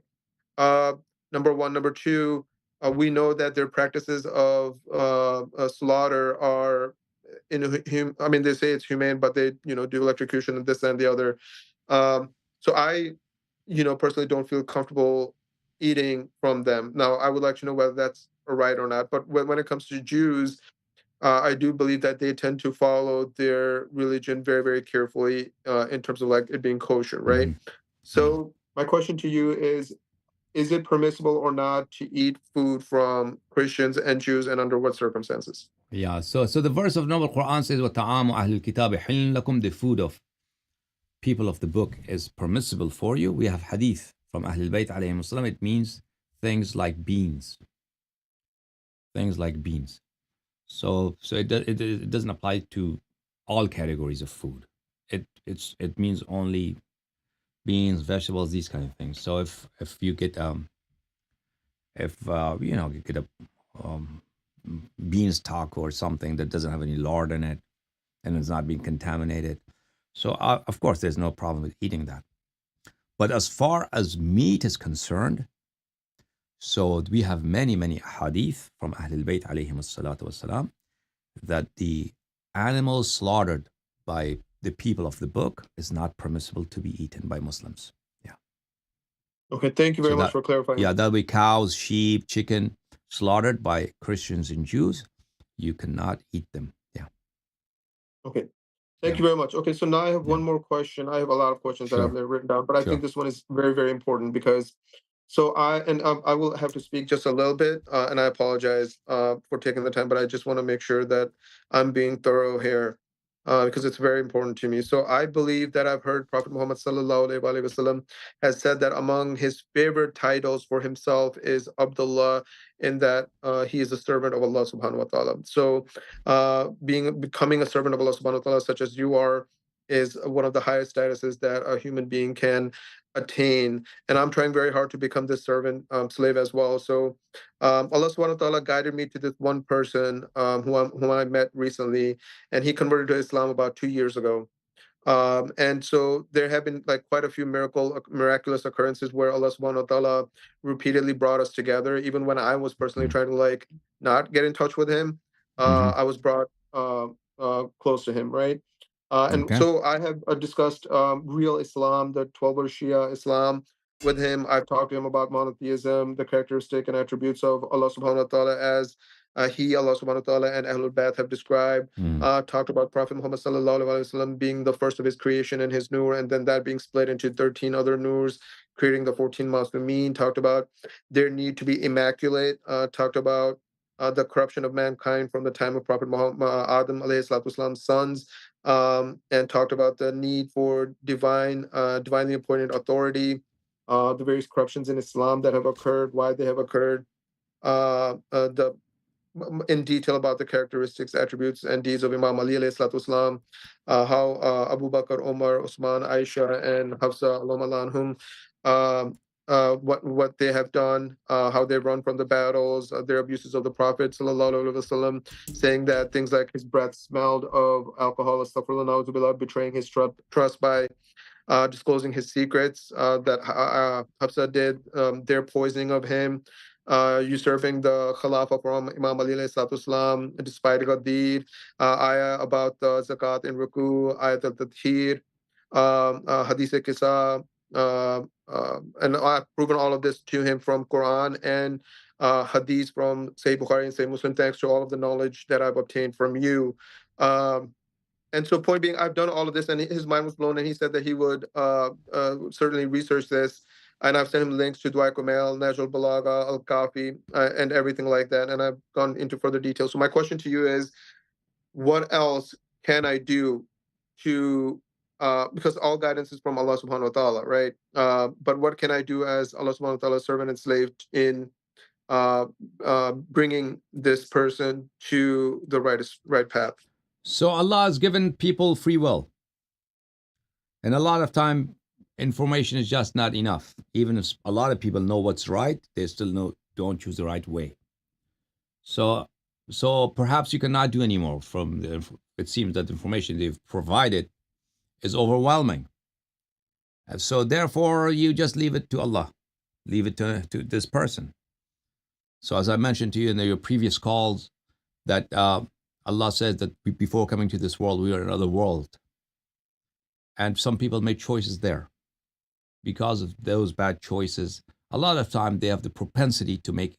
Number one. Number two, we know that their practices of slaughter are they say it's humane, but they do electrocution and this and the other. So I personally don't feel comfortable eating from them. Now I would like to know whether that's right or not. But when it comes to Jews, I do believe that they tend to follow their religion very, very carefully in terms of like it being kosher, right? So my question to you is it permissible or not to eat food from Christians and Jews, and under what circumstances? Yeah, so the verse of Noble Quran says, وَطَعَامُ أَهْلِ الْكِتَابِ حِلٌّ لَكُمْ. The food of people of the book is permissible for you. We have hadith from Ahlul Bayt alayhim salam. It means things like beans. So it doesn't apply to all categories of food. It means only beans, vegetables, these kind of things. So if you get you get a beans taco or something that doesn't have any lard in it and it's not being contaminated, so of course there's no problem with eating that. But as far as meat is concerned, so we have many hadith from Ahlul Bayt alayhim salatu wasalam that the animals slaughtered by the people of the book is not permissible to be eaten by Muslims. Yeah. Okay, thank you very much for clarifying. Yeah, that'll be cows, sheep, chicken slaughtered by Christians and Jews. You cannot eat them. Yeah. Okay. Thank you very much. Okay, so now I have one more question. I have a lot of questions that I've written down, but I think this one is very, very important because I will have to speak just a little bit, and I apologize for taking the time, but I just want to make sure that I'm being thorough here because it's very important to me. So I believe that I've heard Prophet Muhammad sallallahu alaihi wasallam has said that among his favorite titles for himself is Abdullah, in that he is a servant of Allah subhanahu wa ta'ala. So becoming a servant of Allah subhanahu wa ta'ala, such as you are, is one of the highest statuses that a human being can attain. And I'm trying very hard to become this servant slave as well. So Allah subhanahu wa ta'ala guided me to this one person whom I met recently, and he converted to Islam about 2 years ago. And so there have been like quite a few miraculous occurrences where Allah subhanahu wa ta'ala repeatedly brought us together. Even when I was personally trying to like not get in touch with him, I was brought close to him, right? So I have discussed real Islam, the 12-verse Shia Islam with him. I've talked to him about monotheism, the characteristic and attributes of Allah subhanahu wa ta'ala as Allah subhanahu wa ta'ala and Ahlul Bayt have described. Talked about Prophet Muhammad sallallahu alaihi wasallam being the first of his creation and his nur, and then that being split into 13 other nurs, creating the 14 Masumeen. Talked about their need to be immaculate. Talked about the corruption of mankind from the time of Prophet Muhammad, Adam alayhi salatu wasalam's sons, and talked about the need for divinely appointed authority, the various corruptions in Islam that have occurred, why they have occurred, in detail about the characteristics, attributes, and deeds of Imam Ali alayhi salatu wasalam, how Abu Bakr, Umar, Usman, Aisha, and Hafsa anhum, what they have done, how they run from the battles, their abuses of the Prophet sallallahu alaihi wasallam, saying that things like his breath smelled of alcohol, astaghfirullah, betraying his trust by disclosing his secrets, that Hafsa did, their poisoning of him, usurping the Khilafah from Imam Ali Islam, despite Ghadir, ayah about the zakat and ruku, ayat al-tadhir, hadith kisa, and I've proven all of this to him from Quran and hadith from Sahih Bukhari and Sahih Muslim, thanks to all of the knowledge that I've obtained from you. And so, point being, I've done all of this, and his mind was blown, and he said that he would certainly research this. And I've sent him links to Dwai Kumail, Najul Balaga, Al Kafi, and everything like that. And I've gone into further detail. So my question to you is, what else can I do to, because all guidance is from Allah subhanahu wa ta'ala, right? But what can I do as Allah subhanahu wa ta'ala's servant and slave in bringing this person to the right path? So Allah has given people free will. And a lot of time, information is just not enough. Even if a lot of people know what's right, they still don't choose the right way. So perhaps you cannot do any more from it seems that the information they've provided is overwhelming. And so therefore, you just leave it to Allah. Leave it to this person. So as I mentioned to you in your previous calls, that Allah says that before coming to this world, we are in another world. And some people make choices there. Because of those bad choices, a lot of time they have the propensity to make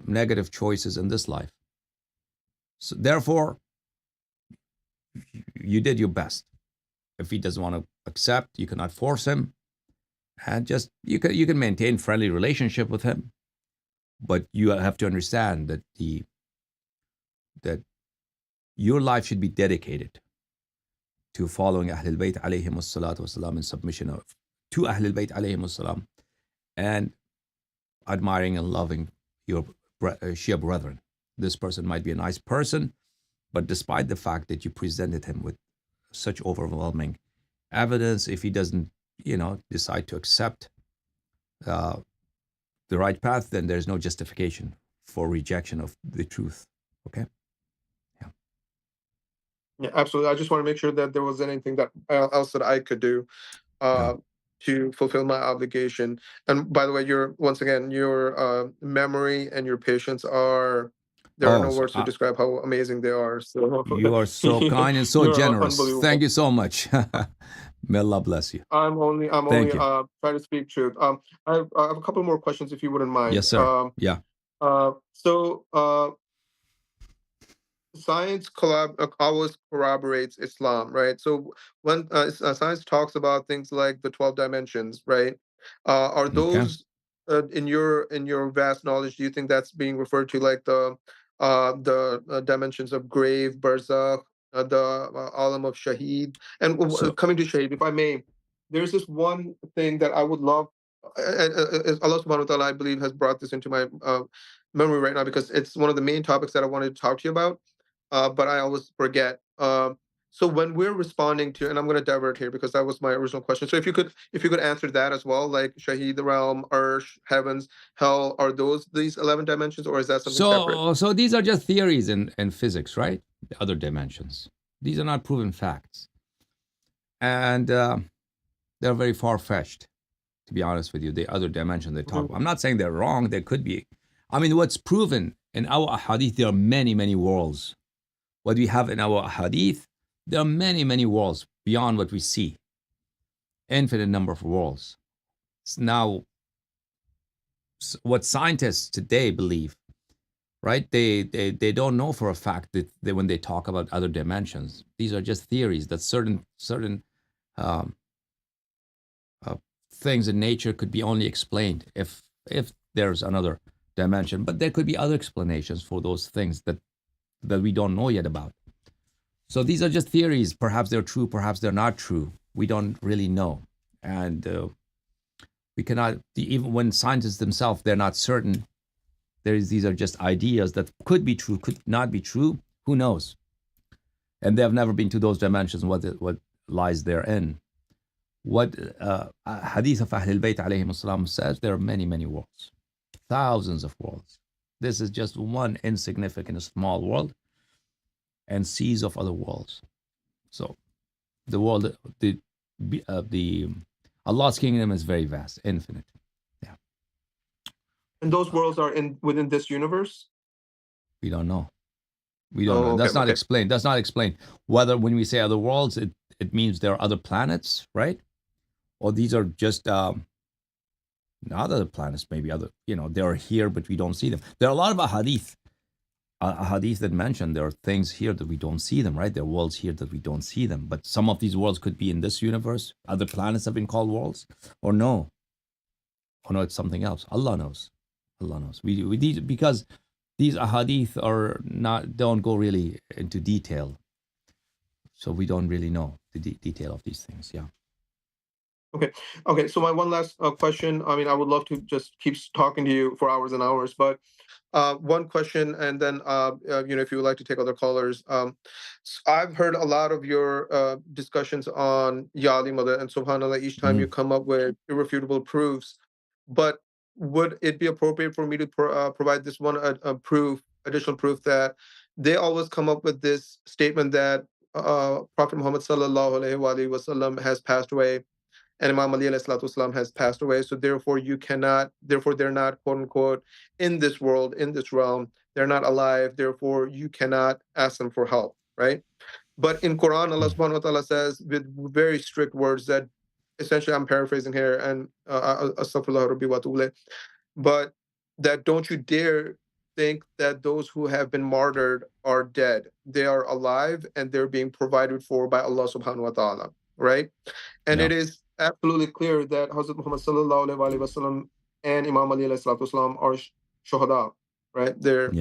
negative choices in this life. So therefore, you did your best. If he doesn't want to accept, you cannot force him. And just, you can maintain friendly relationship with him. But you have to understand that your life should be dedicated to following Ahlul Bayt alayhim as-salatu was-salam in submission to Ahlul Bayt alayhim as-salam and admiring and loving your Shia brethren. This person might be a nice person, but despite the fact that you presented him with such overwhelming evidence, if he doesn't, decide to accept the right path, then there's no justification for rejection of the truth. Okay? Yeah, absolutely. I just want to make sure that there was anything that else that I could do to fulfill my obligation. And by the way, your memory and your patience are, there are no words to describe how amazing they are. So you are so kind and so generous. Thank you so much. May Allah bless you. I'm only trying to speak truth. I have a couple more questions if you wouldn't mind. Yes, sir. Science always corroborates Islam, right? So when science talks about things like the 12 dimensions, right? Are those in your vast knowledge? Do you think that's being referred to like the dimensions of grave, barzakh, the alam of shaheed? And coming to shaheed, if I may, there's this one thing that I would love. Allah subhanahu wa ta'ala, I believe, has brought this into my memory right now because it's one of the main topics that I wanted to talk to you about. But I always forget. So when we're responding to, and I'm going to divert here because that was my original question. So if you could answer that as well, like Shaheed, the realm, Arsh, heavens, hell, are these 11 dimensions, or is that something separate? So these are just theories in physics, right? The other dimensions. These are not proven facts, and they're very far-fetched. To be honest with you, the other dimension they talk about. I'm not saying they're wrong. They could be. I mean, what's proven in our hadith, there are many, many worlds. What we have in our hadith, there are many, many worlds beyond what we see. Infinite number of worlds. Now, what scientists today believe, right? They don't know for a fact that when they talk about other dimensions, these are just theories that certain things in nature could be only explained if there's another dimension, but there could be other explanations for those things that we don't know yet about. So these are just theories. Perhaps they're true, perhaps they're not true. We don't really know. And we cannot, even when scientists themselves, they're not certain. These are just ideas that could be true, could not be true. Who knows? And they have never been to those dimensions, what lies therein. What Hadith of Ahlul Bayt alayhim as-salam says, there are many, many worlds. Thousands of worlds. This is just one insignificant, small world, and seas of other worlds. So the world, the Allah's kingdom is very vast, infinite. Yeah. And those worlds are within this universe? We don't know. We don't know. That's not explained. That's not explained. Whether when we say other worlds, it means there are other planets, right? Or these are just not other planets, maybe other, they are here, but we don't see them. There are a lot of ahadith that mention there are things here that we don't see them, right? There are worlds here that we don't see them. But some of these worlds could be in this universe. Other planets have been called worlds, or no. Or no, it's something else. Allah knows. Allah knows. We need, because these ahadith don't go really into detail. So we don't really know the detail of these things. Yeah. Okay. So my one last question. I mean, I would love to just keep talking to you for hours and hours, but one question, and then if you would like to take other callers. I've heard a lot of your discussions on Ya Ali Mother and Subhanallah. Each time you come up with irrefutable proofs, but would it be appropriate for me to provide this one additional proof that they always come up with this statement that Prophet Muhammad sallallahu alaihi wasallam has passed away, and Imam Ali alayhi salatu wasalam has passed away. So therefore they're not, quote unquote, in this world, in this realm. They're not alive. Therefore, you cannot ask them for help, right? But in Quran, Allah subhanahu wa ta'ala says with very strict words that, essentially, I'm paraphrasing here, and astaghfirullah rabbi wa atubu ilayh, but that don't you dare think that those who have been martyred are dead. They are alive and they're being provided for by Allah subhanahu wa ta'ala, right? And it is absolutely clear that Hazrat Muhammad sallallahu alaihi wasallam and Imam Ali alayhi salatu wasalam are shuhada, right? They're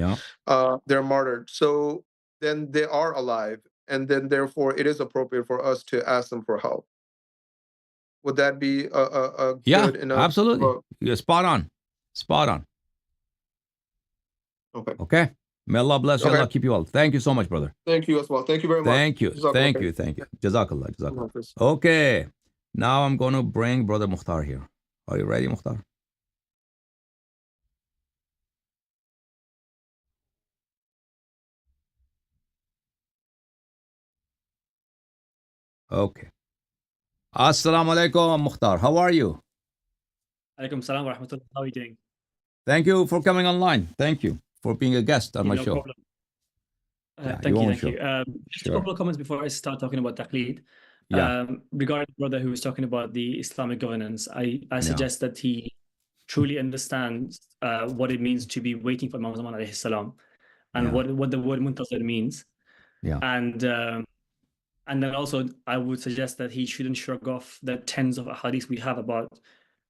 martyred. So then they are alive, and then therefore it is appropriate for us to ask them for help. Would that be a good enough? Absolutely. You're spot on. Okay. May Allah bless you. Allah keep you all. Thank you so much, brother. Thank you as well. Thank you very much. Thank you. Jazakallah. Okay. Now I'm going to bring Brother Mukhtar here. Are you ready, Mukhtar? Okay. Assalamu alaikum, Mukhtar. How are you? Alaikum salam wa rahmatullah. How are you doing? Thank you for coming online. Thank you for being a guest on my show. Problem. Thank you. Just a couple of comments before I start talking about Taqleed. Regarding the brother who was talking about the Islamic governance, I suggest that he truly understands what it means to be waiting for Imam Zaman alayhi salam, and what the word muntazir means. And then also I would suggest that he shouldn't shrug off the tens of ahadith we have about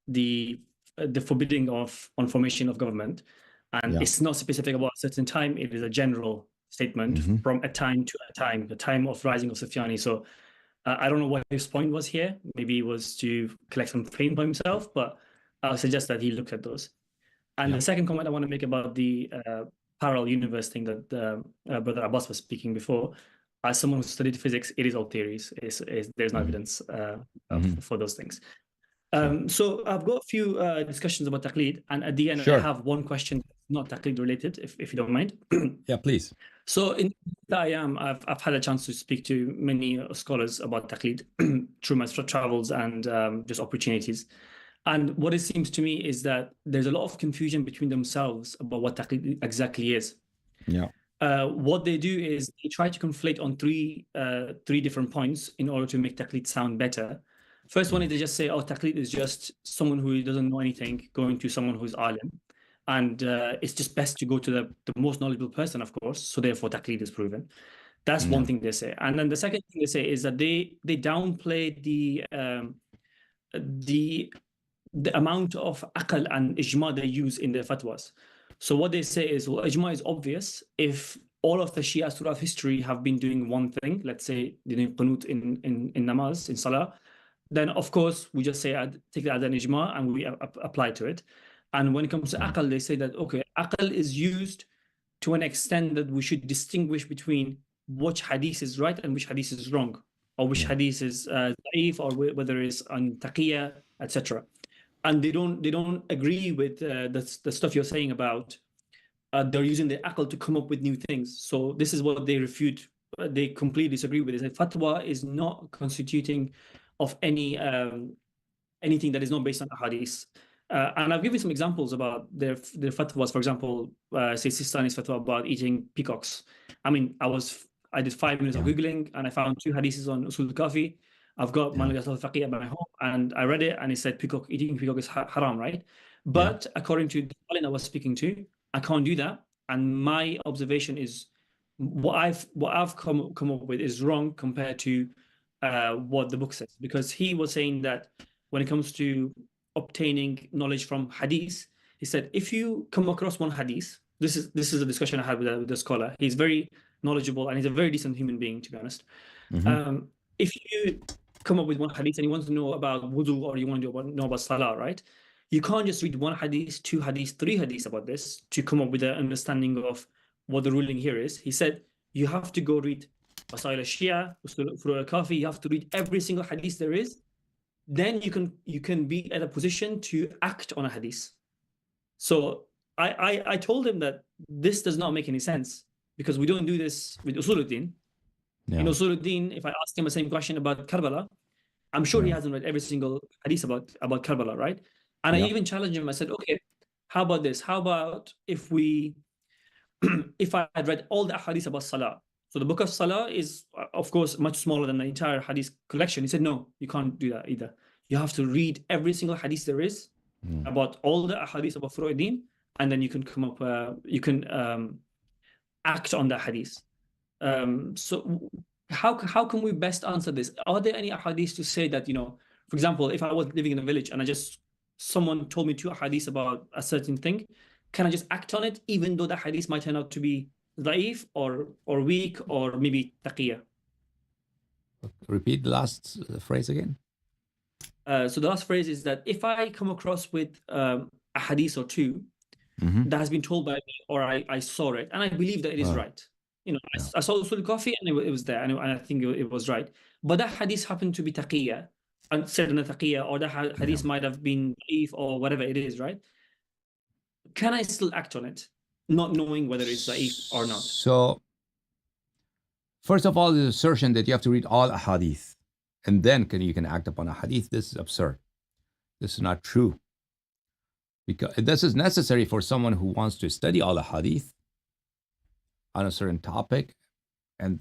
the forbidding on formation of government. And it's not specific about a certain time, it is a general statement from a time to a time, the time of rising of Sufyani. So I don't know what his point was here. Maybe it was to collect some fame for himself, but I would suggest that he looked at those. And the second comment I want to make about the parallel universe thing that Brother Abbas was speaking before, as someone who studied physics, it is all theories. There's no evidence for those things. So I've got a few discussions about Taqleed, and at the end I have one question not Taqleed related, if you don't mind. Yeah, please. So in I've had a chance to speak to many scholars about Taqleed through my travels and just opportunities. And what it seems to me is that there's a lot of confusion between themselves about what Taqleed exactly is. What they do is they try to conflate on three different points in order to make Taqleed sound better. First one is they just say, oh, Taqleed is just someone who doesn't know anything going to someone who's alim. And it's just best to go to the most knowledgeable person, of course. So therefore, Taqleed is proven. That's one thing they say. And then the second thing they say is that they downplay the amount of aql and ijma they use in their fatwas. So what they say is, well, ijma is obvious if all of the Shia throughout history have been doing one thing, let's say doing qunut in namaz, in salah, then of course we just say take that as an ijma and we apply to it. And when it comes to aql, they say that okay, aql is used to an extent that we should distinguish between which hadith is right and which hadith is wrong, or which hadith is da'if, or whether it's on taqiyya, etc. And they don't agree with the stuff you're saying about they're using the aql to come up with new things. So this is what they refute. They completely disagree with it. They say fatwa is not constituting of any anything that is not based on hadith. And I've given some examples about their fatwas. For example, say Sistani's fatwa about eating peacocks. I mean, I did 5 minutes of Googling and I found 2 hadiths on Usul al-Kafi. I've got Manaqat al-Faqih at my home and I read it and it said eating peacock is haram, right? But according to the alim I was speaking to, I can't do that. And my observation is what I've come up with is wrong compared to what the book says, because he was saying that when it comes to obtaining knowledge from hadith, he said if you come across one hadith, this is a discussion I had with the scholar. He's very knowledgeable and he's a very decent human being, to be honest. If you come up with one hadith and you want to know about wudu or you want to know about salah, right? You can't just read 1 hadith, 2 hadiths, 3 hadiths about this to come up with an understanding of what the ruling here is. He said you have to go read Masail al-Shia, Furu al-Kafi. You have to read every single hadith there is. Then you can be at a position to act on a hadith. So I told him that this does not make any sense because we don't do this with Usul al-Din. In Usul al-Din, if I ask him the same question about Karbala, I'm sure he hasn't read every single hadith about Karbala, right? And I even challenged him. I said, okay, how about this? How about if I had read all the hadith about Salah? So the book of Salah is, of course, much smaller than the entire hadith collection. He said, no, you can't do that either. You have to read every single hadith there is about all the hadith about Furu'id-Din, and then you can come up, you can act on that hadith. So how can we best answer this? Are there any hadiths to say that, for example, if I was living in a village and someone told me 2 hadiths about a certain thing, can I just act on it even though that hadith might turn out to be da'if or weak or maybe taqiyya? Repeat the last phrase again. So the last phrase is that if I come across with a hadith or 2 that has been told by me or I saw it and I believe that it is right. I saw Usul al-Kafi and it was there and I think it was right. But that hadith happened to be taqiyya, and said in a taqiyya, or the hadith might have been da'if or whatever it is, right? Can I still act on it, not knowing whether it's da'if or not? So, first of all, the assertion that you have to read all hadith and then you can act upon a hadith, this is absurd. This is not true. Because this is necessary for someone who wants to study all hadith on a certain topic, and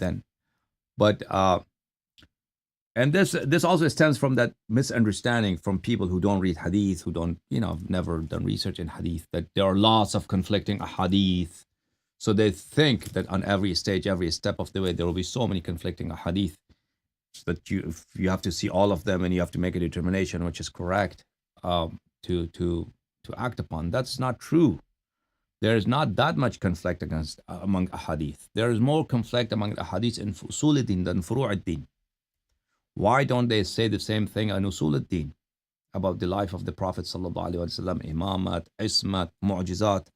this also stems from that misunderstanding from people who don't read hadith, who don't, never done research in hadith, that there are lots of conflicting hadith. So they think that on every stage, every step of the way, there will be so many conflicting hadith that you have to see all of them and you have to make a determination which is correct to act upon. That's not true. There is not that much conflict among ahadith. There is more conflict among the ahadith in Usul al-Din than Furu' al-Din. Why don't they say the same thing on Usul al-Din about the life of the Prophet sallallahu alaihi wasallam, imamat, ismat, mu'jizat,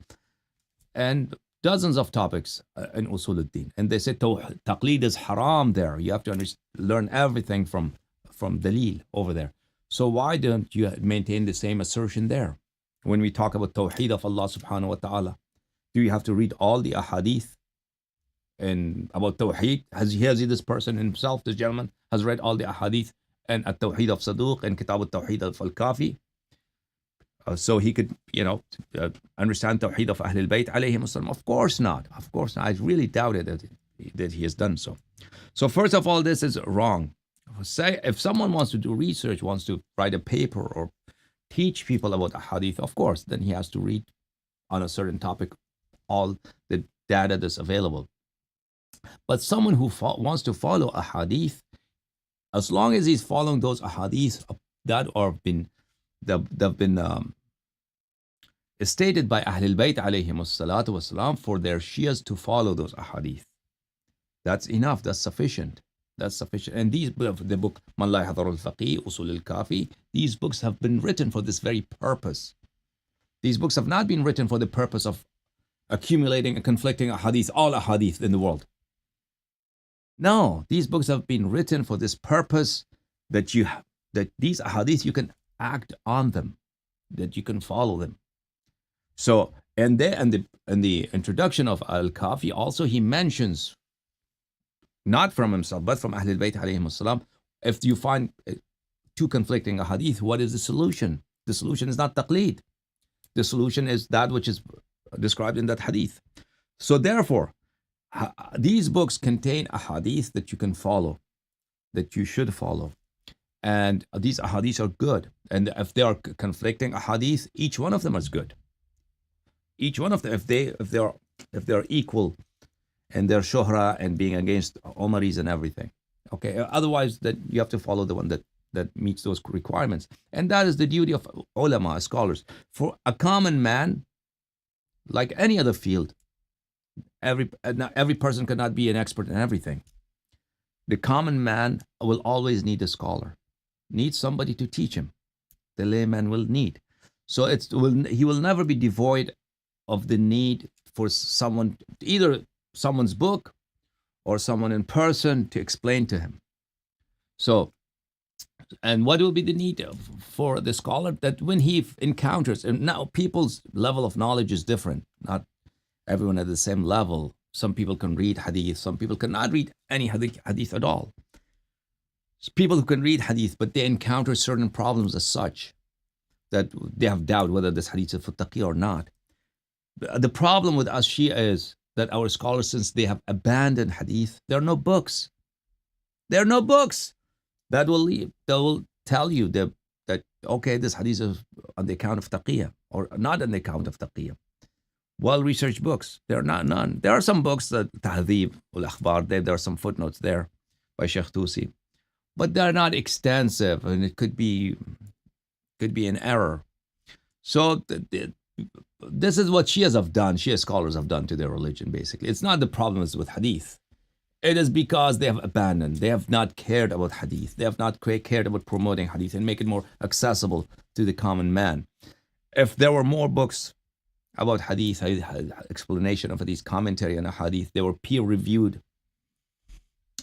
and dozens of topics in Usul al-Din. And they say Taqleed is haram there. You have to learn everything from Dalil over there. So why don't you maintain the same assertion there? When we talk about Tawheed of Allah subhanahu wa ta'ala, do you have to read all the ahadith and about Tawheed? Has this person himself, this gentleman, has read all the ahadith and at-Tawheed of Saduq and Kitab al-Tawheed of Al-Kafi? So he could, understand Tawheed of Ahlul Bayt alayhim as-salam? Of course not. Of course not. I really doubted that he has done so. So first of all, this is wrong. Say, if someone wants to do research, wants to write a paper or teach people about a hadith, of course, then he has to read on a certain topic all the data that's available. But someone who wants to follow a hadith, as long as he's following those ahadith that they've been stated by Ahlul Bayt alayhim salatu wasalam for their Shias to follow those ahadith. That's enough. That's sufficient. That's sufficient. And the book Man La Yahdharu al-Faqih, Usul al-Kafi, these books have been written for this very purpose. These books have not been written for the purpose of accumulating and conflicting ahadith, all ahadith in the world. No, these books have been written for this purpose, that these ahadith, you can act on them, that you can follow them. So, and the introduction of Al-Kafi also, he mentions, not from himself, but from Ahlul Bayt alayhim salam, if you find two conflicting ahadith, what is the solution? The solution is not taqleed. The solution is that which is described in that hadith. So therefore, these books contain ahadith that you can follow, that you should follow. And these ahadith are good. And if they are conflicting ahadith, each one of them is good. Each one of them, if they are equal in their shuhra and being against Umaris and everything. Okay. Otherwise, that you have to follow the one that meets those requirements. And that is the duty of ulama, scholars. For a common man, like any other field, every person cannot be an expert in everything. The common man will always need a scholar, needs somebody to teach him. The layman will need. So he will never be devoid of the need for someone, either someone's book or someone in person to explain to him. So, and what will be the need for the scholar? That when he encounters, and now people's level of knowledge is different, not everyone at the same level. Some people can read hadith, some people cannot read any hadith at all. People who can read hadith, but they encounter certain problems as such, that they have doubt whether this hadith is taqi or not. The problem with us Shia is that our scholars, since they have abandoned hadith, there are no books. There are no books that will tell you that okay, this hadith is on the account of taqiyya or not on the account of taqiyya. Well-researched books, there are none. There are some books that Tahdhib ul-Akhbar, there are some footnotes there by Sheikh Tusi, but they're not extensive, and it could be an error. So this is what Shias have done, Shia scholars have done to their religion, basically. It's not the problems with hadith. It is because they have abandoned. They have not cared about hadith. They have not cared about promoting hadith and make it more accessible to the common man. If there were more books about hadith, explanation of hadith, commentary on a hadith, they were peer-reviewed,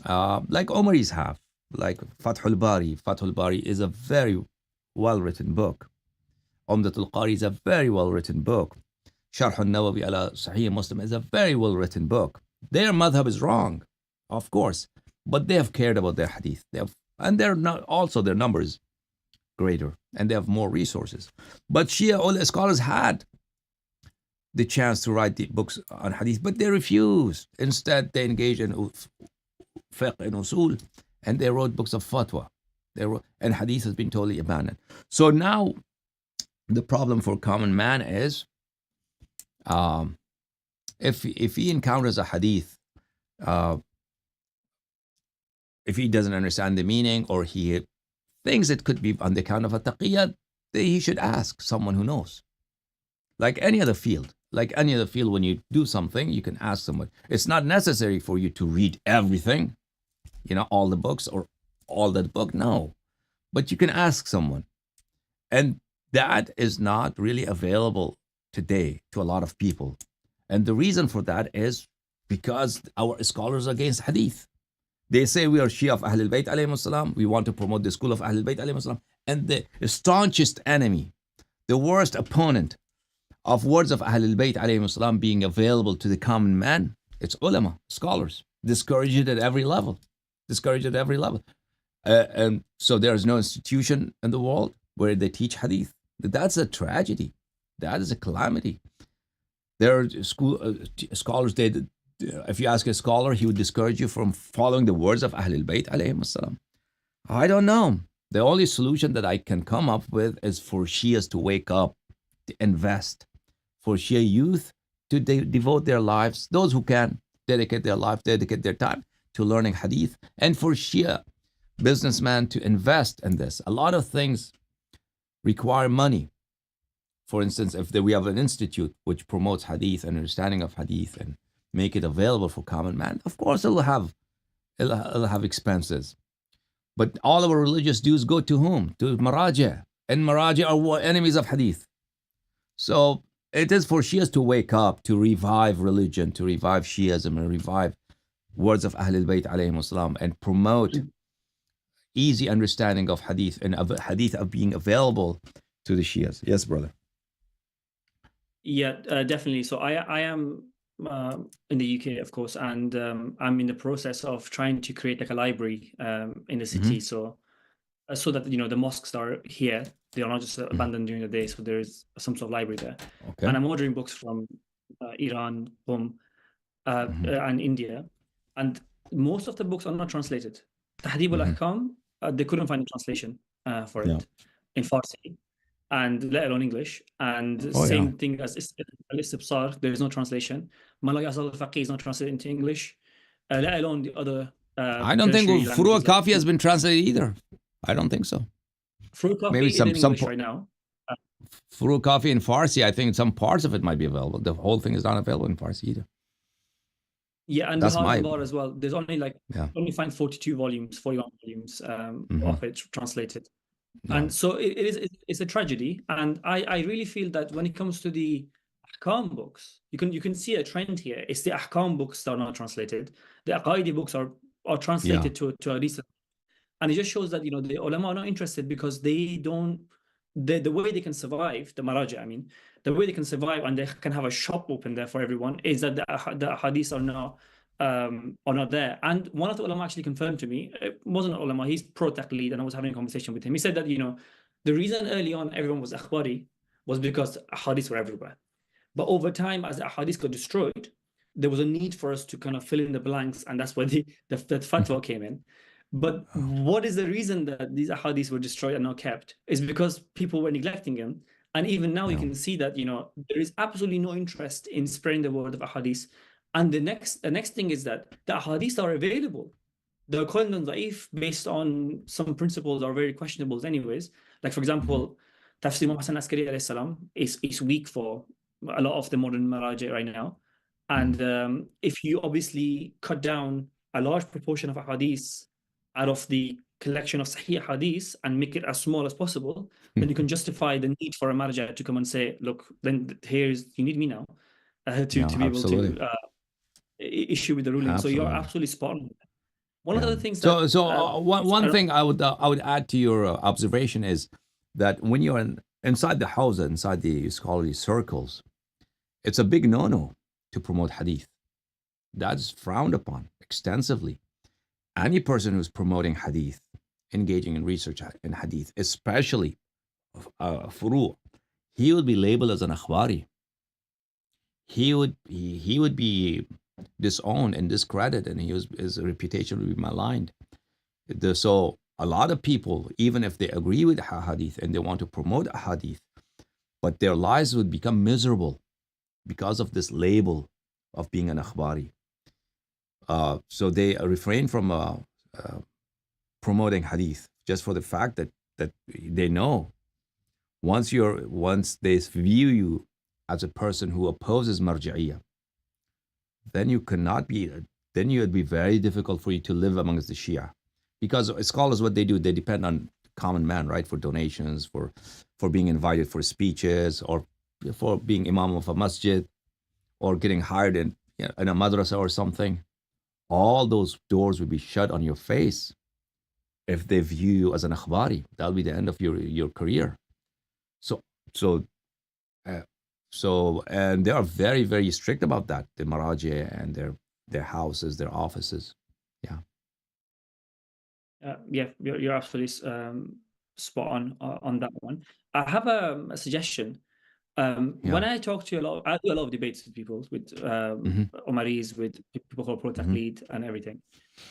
like Umaris have, like Fathul Bari. Fathul Bari is a very well-written book. Umdatul Qari is a very well-written book. Sharh al-Nawawi ala Sahih Muslim is a very well-written book. Their madhab is wrong, of course, but they have cared about their hadith. And they're not, also their numbers greater, and they have more resources. But Shia scholars had the chance to write the books on hadith, but they refused. Instead, they engaged in fiqh and usul, and they wrote books of fatwa. And hadith has been totally abandoned. So now, the problem for common man is, if he encounters a hadith, if he doesn't understand the meaning, or he thinks it could be on the account of a taqiyya, he should ask someone who knows. Like any other field, when you do something, you can ask someone. It's not necessary for you to read everything, all the books or all that book, no. But you can ask someone. And that is not really available today to a lot of people. And the reason for that is because our scholars are against hadith. They say we are Shia of Ahlul Bayt alayhim salam. We want to promote the school of Ahlul Bayt alayhim salam. And the staunchest enemy, the worst opponent of words of Ahlul Bayt alayhim salam being available to the common man, it's ulama, scholars, discouraged at every level. And so there is no institution in the world where they teach hadith. That's a tragedy. That is a calamity. There are scholars, if you ask a scholar, he would discourage you from following the words of Ahlul Bayt alayhim salam. I don't know. The only solution that I can come up with is for Shias to wake up, to invest, for Shia youth to devote their lives, those who can dedicate their life, dedicate their time to learning hadith, and for Shia businessmen to invest in this. A lot of things require money. for instance, if we have an institute which promotes hadith and understanding of hadith and make it available for common man, of course it'll have expenses. But all of our religious dues go to whom? To Maraja. And Maraja are enemies of hadith. So it is for Shias to wake up, to revive religion, to revive Shiism, and revive words of Ahlul Bayt alayhim salam, and promote easy understanding of hadith and of hadith of being available to the Shias. Yes, brother. Yeah, definitely. So I am in the UK, of course, and I'm in the process of trying to create like a library in the city. So that the mosques are here, they are not just abandoned during the day. So there is some sort of library there. Okay. And I'm ordering books from Iran, and India, and most of the books are not translated. Tahdhib al-Ahkam, they couldn't find a translation for it in Farsi, and let alone English. And same thing as Al-Istibsar, there is no translation. Malay Asal al-Faqih is not translated into English, let alone the other. I don't think Furu al-Kafi has been translated either. I don't think so. Furu al-Kafi maybe some English right now. Furu al-Kafi in Farsi, I think some parts of it might be available. The whole thing is not available in Farsi either. Yeah, and Bihar Bar as well. There's only only find 41 volumes of it translated. Yeah. And so it's a tragedy. And I really feel that when it comes to the Ahkam books, you can see a trend here. It's the Ahkam books that are not translated. The Aqaidi books are translated to a recent. And it just shows that, the ulama are not interested because they don't, the way they can survive, the Maraja, the way they can survive and they can have a shop open there for everyone is that the hadiths are not there. And one of the ulama actually confirmed to me, it wasn't an ulama, he's pro Taqleed, and I was having a conversation with him. He said that, the reason early on everyone was akhbari was because hadiths were everywhere. But over time, as the hadiths got destroyed, there was a need for us to kind of fill in the blanks, and that's where the fatwa came in. But what is the reason that these ahadiths were destroyed and not kept? Is because people were neglecting them. And even now you can see that, there is absolutely no interest in spreading the word of ahadith. And the next thing is that the ahadiths are available. They're calling them da'if based on some principles that are very questionable anyways. Like, for example, Tafsir Hassan Askari alayhi salam is weak for a lot of the modern maraji right now. And if you obviously cut down a large proportion of ahadiths out of the collection of Sahih hadith and make it as small as possible, then you can justify the need for a marja to come and say, look, then you need me now to be able to issue with the ruling. Absolutely. So you're absolutely spot on. One of the things one thing I would add to your observation is that when you're inside the house, inside the scholarly circles, it's a big no-no to promote hadith. That's frowned upon extensively. Any person who's promoting hadith, engaging in research in hadith, especially furu', he would be labeled as an akhbari. He would be disowned and discredited, and his reputation would be maligned. So a lot of people, even if they agree with hadith and they want to promote hadith, but their lives would become miserable because of this label of being an akhbari. So they refrain from promoting hadith just for the fact that they know once they view you as a person who opposes marja'iyah, then you would be very difficult for you to live amongst the Shia, because scholars, what they do, they depend on common man, right, for donations, for being invited for speeches, or for being imam of a masjid, or getting hired in a madrasa or something. All those doors will be shut on your face if they view you as an akhbari. That'll be the end of your career. And they are very, very strict about that, the maraji and their houses, their offices. You're absolutely spot on that one. I have a suggestion. When I talk to I do a lot of debates with people, with Omaris, with people who are pro Taqleed and everything.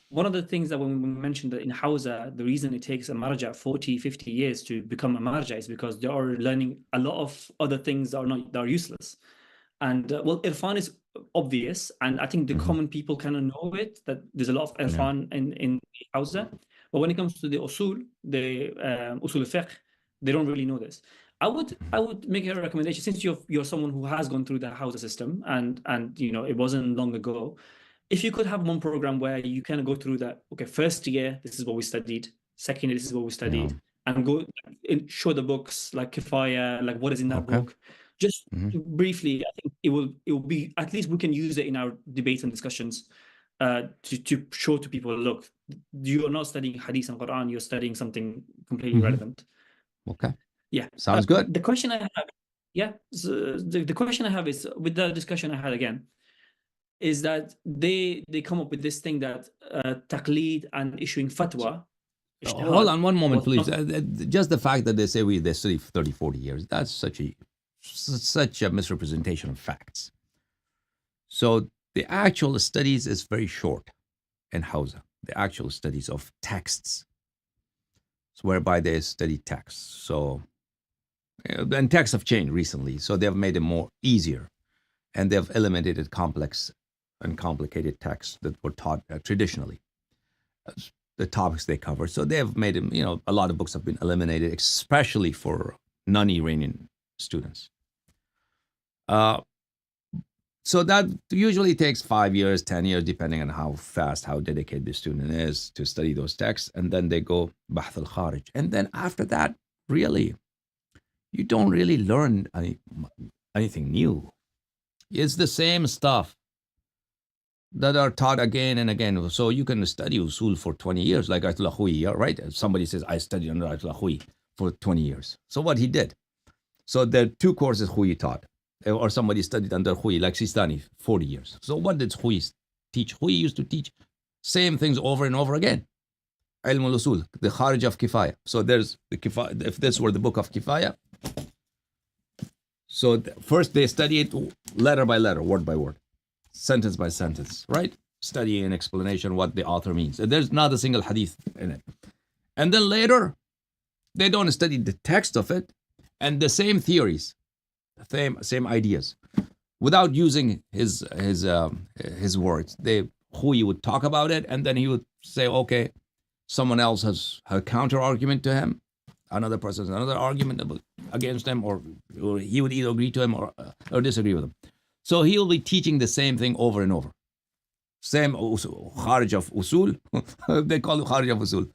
One of the things that when we mentioned that in Hausa, the reason it takes a marja 40, 50 years to become a marja is because they are learning a lot of other things that are useless. And Irfan is obvious, and I think the common people kind of know it, that there's a lot of Irfan in Hausa. But when it comes to the usul, the usul al-fiqh, they don't really know this. I would make a recommendation, since you're someone who has gone through the Hausa system, and it wasn't long ago. If you could have one program where you kind of go through that, okay, first year, this is what we studied, second year, this is what we studied, and go and show the books like Kifaya, like what is in that book. Just briefly, I think it will be, at least we can use it in our debates and discussions to show to people, look, you're not studying Hadith and Quran, you're studying something completely relevant. Okay. Yeah. Sounds good. The question I have, so the question I have is, with the discussion I had again, is that they come up with this thing that Taqleed and issuing fatwa. Hold on one moment, please. Just the fact that they say they study for 30, 40 years, that's such a misrepresentation of facts. So the actual studies is very short in Hausa. The actual studies of texts, whereby they study texts. So, and texts have changed recently, so they've made it more easier, and they've eliminated complex and complicated texts that were taught traditionally, the topics they cover. So they've made it, a lot of books have been eliminated, especially for non-Iranian students. So that usually takes 5 years, 10 years, depending on how dedicated the student is to study those texts. And then they go Bahth al-Kharij. And then after that, really, you don't really learn anything new. It's the same stuff that are taught again and again. So you can study usul for 20 years, like Ayatollah Khouyi, right? Somebody says, I studied under Ayatollah Khouyi for 20 years. So what he did. So there are 2 courses Khouyi taught. Or somebody studied under Khouyi, like Sistani, 40 years. So what did Khouyi teach? Khouyi used to teach same things over and over again. Ilm al-Usul, the Kharij of Kifaya. So there's the Kifaya, if this were the book of Kifaya. So first they study it letter by letter, word by word, sentence by sentence, right? Study and explanation what the author means. And there's not a single hadith in it. And then later, they don't study the text of it and the same theories. Same ideas, without using his words. Khouyi would talk about it, and then he would say, okay, someone else has a counter argument to him, another person has another argument against him, or he would either agree to him or disagree with him. So he'll be teaching the same thing over and over. Same Kharij of Usul, they call it Kharij of Usul,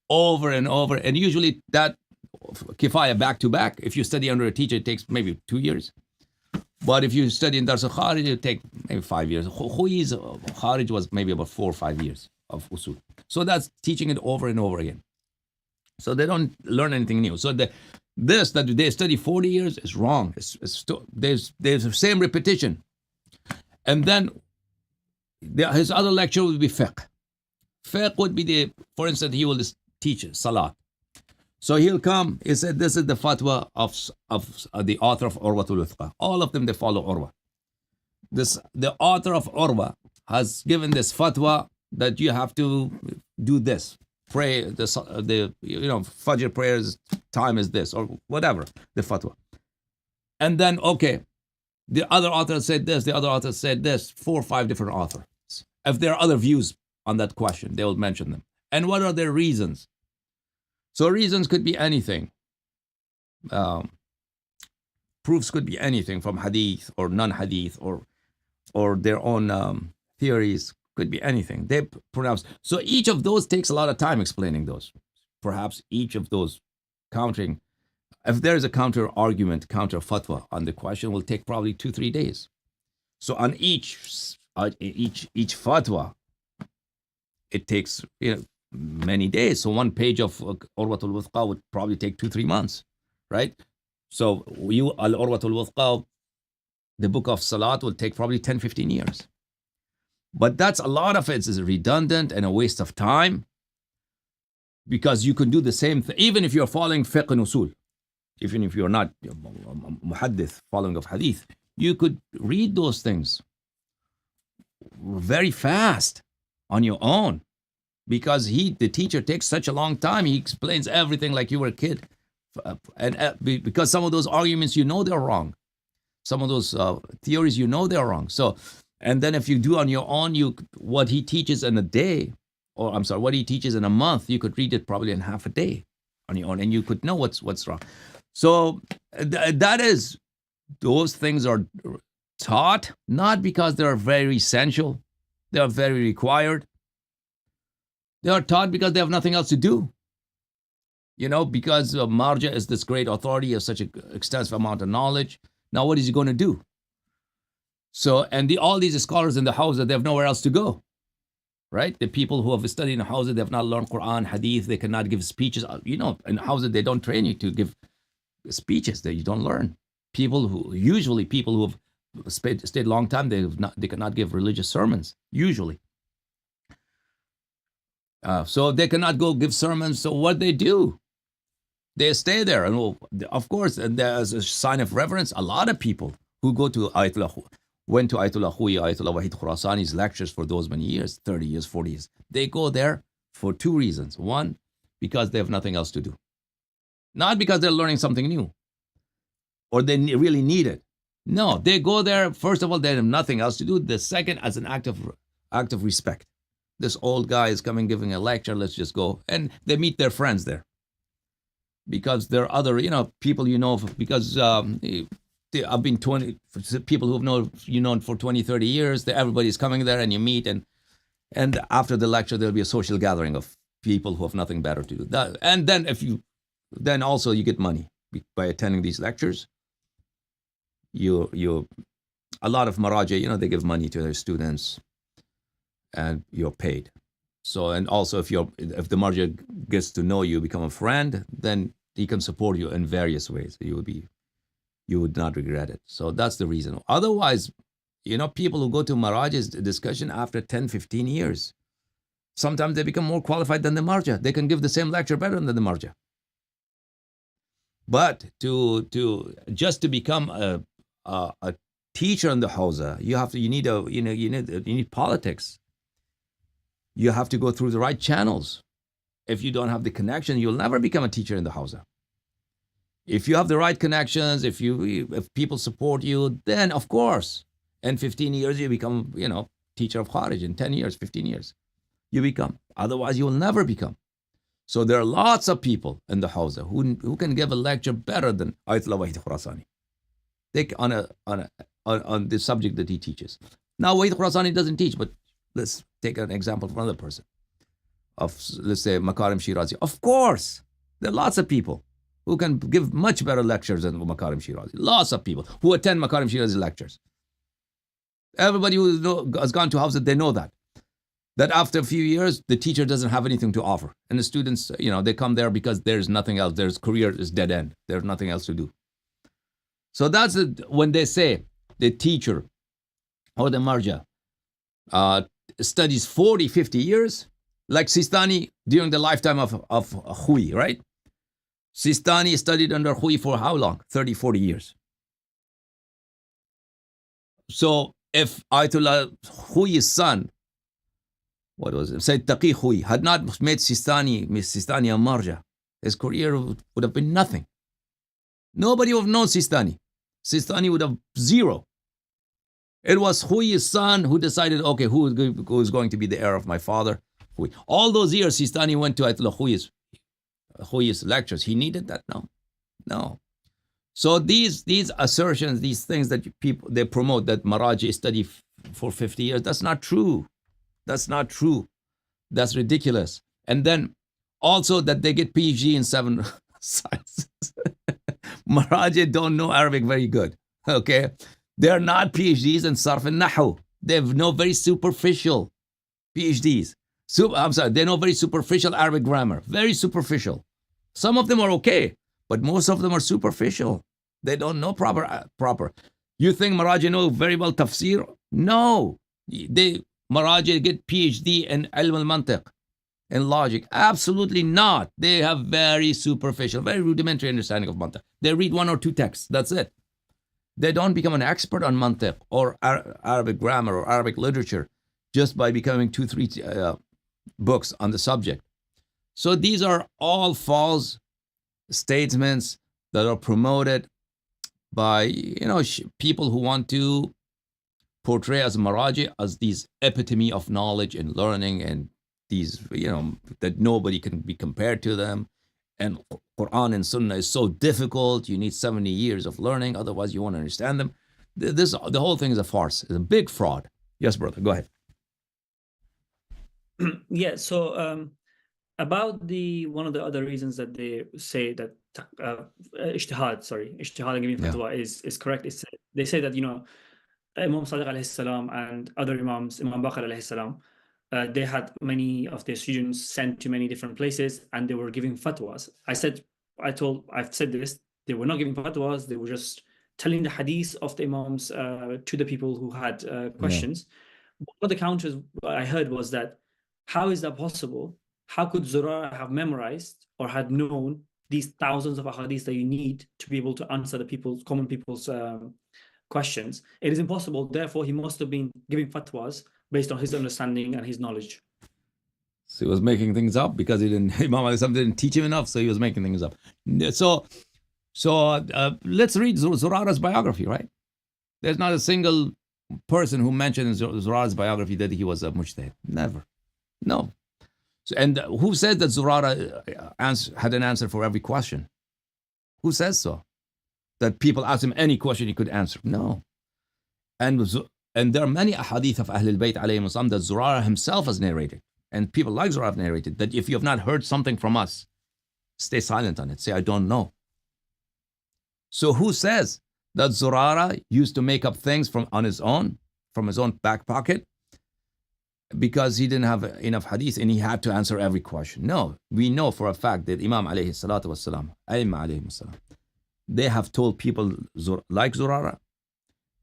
over and over, and usually that Kifaya back to back. If you study under a teacher, it takes maybe 2 years. But if you study in Dars al-Kharij, it take maybe 5 years. Khouyi's Kharij was maybe about 4 or 5 years of usul. So that's teaching it over and over again. So they don't learn anything new. So that they study 40 years is wrong. There's the same repetition. And then his other lecture would be fiqh. Fiqh would be for instance, he will teach salat. So he'll come, he said, this is the fatwa of the author of Urwatul Wuthqa. All of them, they follow Urwa. The author of Urwa has given this fatwa that you have to do this. Pray, Fajr prayers time is this, or whatever, the fatwa. And then, okay, the other author said this, the other author said this, 4 or 5 different authors. If there are other views on that question, they will mention them. And what are their reasons? So reasons could be anything. Proofs could be anything from hadith or non-hadith or their own theories, could be anything. They pronounce. So each of those takes a lot of time explaining those. Perhaps each of those countering. If there is a counter argument, counter fatwa on the question, will take probably 2-3 days. So on each fatwa, it takes many days. So one page of Urwatul Wuthqa would probably take 2-3 months, right? So Al-Urwatul Wuthqa, the book of Salat, will take probably 10-15 years. But that's a lot of it is redundant and a waste of time, because you can do the same thing, even if you're following fiqh and usul, even if you're not muhaddith, following of hadith, you could read those things very fast on your own. Because the teacher takes such a long time, he explains everything like you were a kid. And because some of those arguments, they're wrong. Some of those theories, they're wrong. So, and then if you do on your own, what he teaches in a day, what he teaches in a month, you could read it probably in half a day on your own, and you could know what's wrong. So that is, those things are taught not because they are very essential, they are very required. They are taught because they have nothing else to do. Because Marja is this great authority, has such an extensive amount of knowledge. Now, what is he going to do? So, and all these scholars in the house, they have nowhere else to go, right? The people who have studied in the house, they have not learned Quran, Hadith, they cannot give speeches. In houses, they don't train you to give speeches that you don't learn. People who have stayed a long time, they cannot give religious sermons, usually. So they cannot go give sermons. So what they do? They stay there. And of course, there's a sign of reverence. A lot of people who went to Ayatollah Wahid Khurasani's lectures for those many years, 30 years, 40 years. They go there for two reasons. One, because they have nothing else to do. Not because they're learning something new or they really need it. No, they go there, first of all, they have nothing else to do. The second, as an act of respect. This old guy is coming giving a lecture, let's just go. And they meet their friends there. Because there are other, people because I've been people who've known for 20, 30 years, everybody's coming there and you meet, and after the lecture, there'll be a social gathering of people who have nothing better to do. And then then also you get money by attending these lectures. A lot of Maraja, they give money to their students and you're paid. So, and also if the Marja gets to know you, become a friend, then he can support you in various ways. You would not regret it. So that's the reason. Otherwise, people who go to Maraj's discussion after 10, 15 years, sometimes they become more qualified than the Marja. They can give the same lecture better than the Marja. But just to become a teacher in the Hawza, you need politics. You have to go through the right channels. If you don't have the connection, you'll never become a teacher in the Hawza. If you have the right connections, if people support you, then of course, in 15 years you become, teacher of Kharij. In 10 years, 15 years, you become. Otherwise, you will never become. So there are lots of people in the Hawza who can give a lecture better than Ayatollah Wahid Khurasani. On the subject that he teaches. Now, Wahid Khurasani doesn't teach, but let's take an example from another person. Let's say Makarim Shirazi. Of course, there are lots of people who can give much better lectures than Makarim Shirazi. Lots of people who attend Makarim Shirazi lectures. Everybody who has gone to Hawza, they know that after a few years, the teacher doesn't have anything to offer. And the students, they come there because there's nothing else. Their career is dead end. There's nothing else to do. So that's when they say the teacher or the Marja studies 40, 50 years, like Sistani during the lifetime of Hui, right? Sistani studied under Hui for how long? 30, 40 years. So if Ayatollah Hui's son, what was it? Said Taqi Hui had not made Sistani a Marja, his career would have been nothing. Nobody would have known Sistani. Sistani would have zero. It was Hui's son who decided, okay, who is going to be the heir of my father? Hui. All those years, Sistani went to Ayatollah Hui's lectures. He needed that? No. So these assertions, these things that they promote, that Maraji study for 50 years, that's not true. That's not true. That's ridiculous. And then also that they get PhD in 7 sciences. Maraji don't know Arabic very good. Okay? They're not PhDs in Sarf and Nahu. They know very superficial PhDs. They know very superficial Arabic grammar. Very superficial. Some of them are okay, but most of them are superficial. They don't know proper. You think Maraji know very well tafsir? No. Maraji get PhD in ilm al-mantiq, in logic. Absolutely not. They have very superficial, very rudimentary understanding of mantiq. They read 1 or 2 texts. That's it. They don't become an expert on mantiq or Arabic grammar or Arabic literature just by becoming 2, 3 books on the subject. So these are all false statements that are promoted by people who want to portray as Maraji as these epitome of knowledge and learning, and these that nobody can be compared to them, and Quran and Sunnah is so difficult. You need 70 years of learning, otherwise you won't understand them. The whole thing is a farce. It's a big fraud. Yes, brother, go ahead. Yeah. So about one of the other reasons that they say that ijtihad and giving fatwa is correct. They say that Imam Sadiq alayhi salam and other imams, Imam Baqir alayhi salam, they had many of their students sent to many different places, and they were giving fatwas. I've said this. They were not giving fatwas. They were just telling the hadith of the imams to the people who had questions. One of the counters I heard was that, how is that possible? How could Zurara have memorized or had known these thousands of ahadith that you need to be able to answer common people's questions? It is impossible. Therefore, he must have been giving fatwas based on his understanding and his knowledge. So he was making things up because Imam Alayhi didn't teach him enough, so he was making things up. So let's read Zurara's biography, right? There's not a single person who mentioned in Zurara's biography that he was a mujtahid. Never. No. So, and who said that Zurara had an answer for every question? Who says so? That people ask him any question he could answer? No. And there are many ahadith of Ahlul Bayt alayhim salam that Zurara himself has narrated. And people like Zurara have narrated that if you have not heard something from us, stay silent on it. Say, I don't know. So who says that Zurara used to make up things from his own back pocket? Because he didn't have enough hadith and he had to answer every question. No, we know for a fact that Imam alayhi salatu wasalam, they have told people like Zurara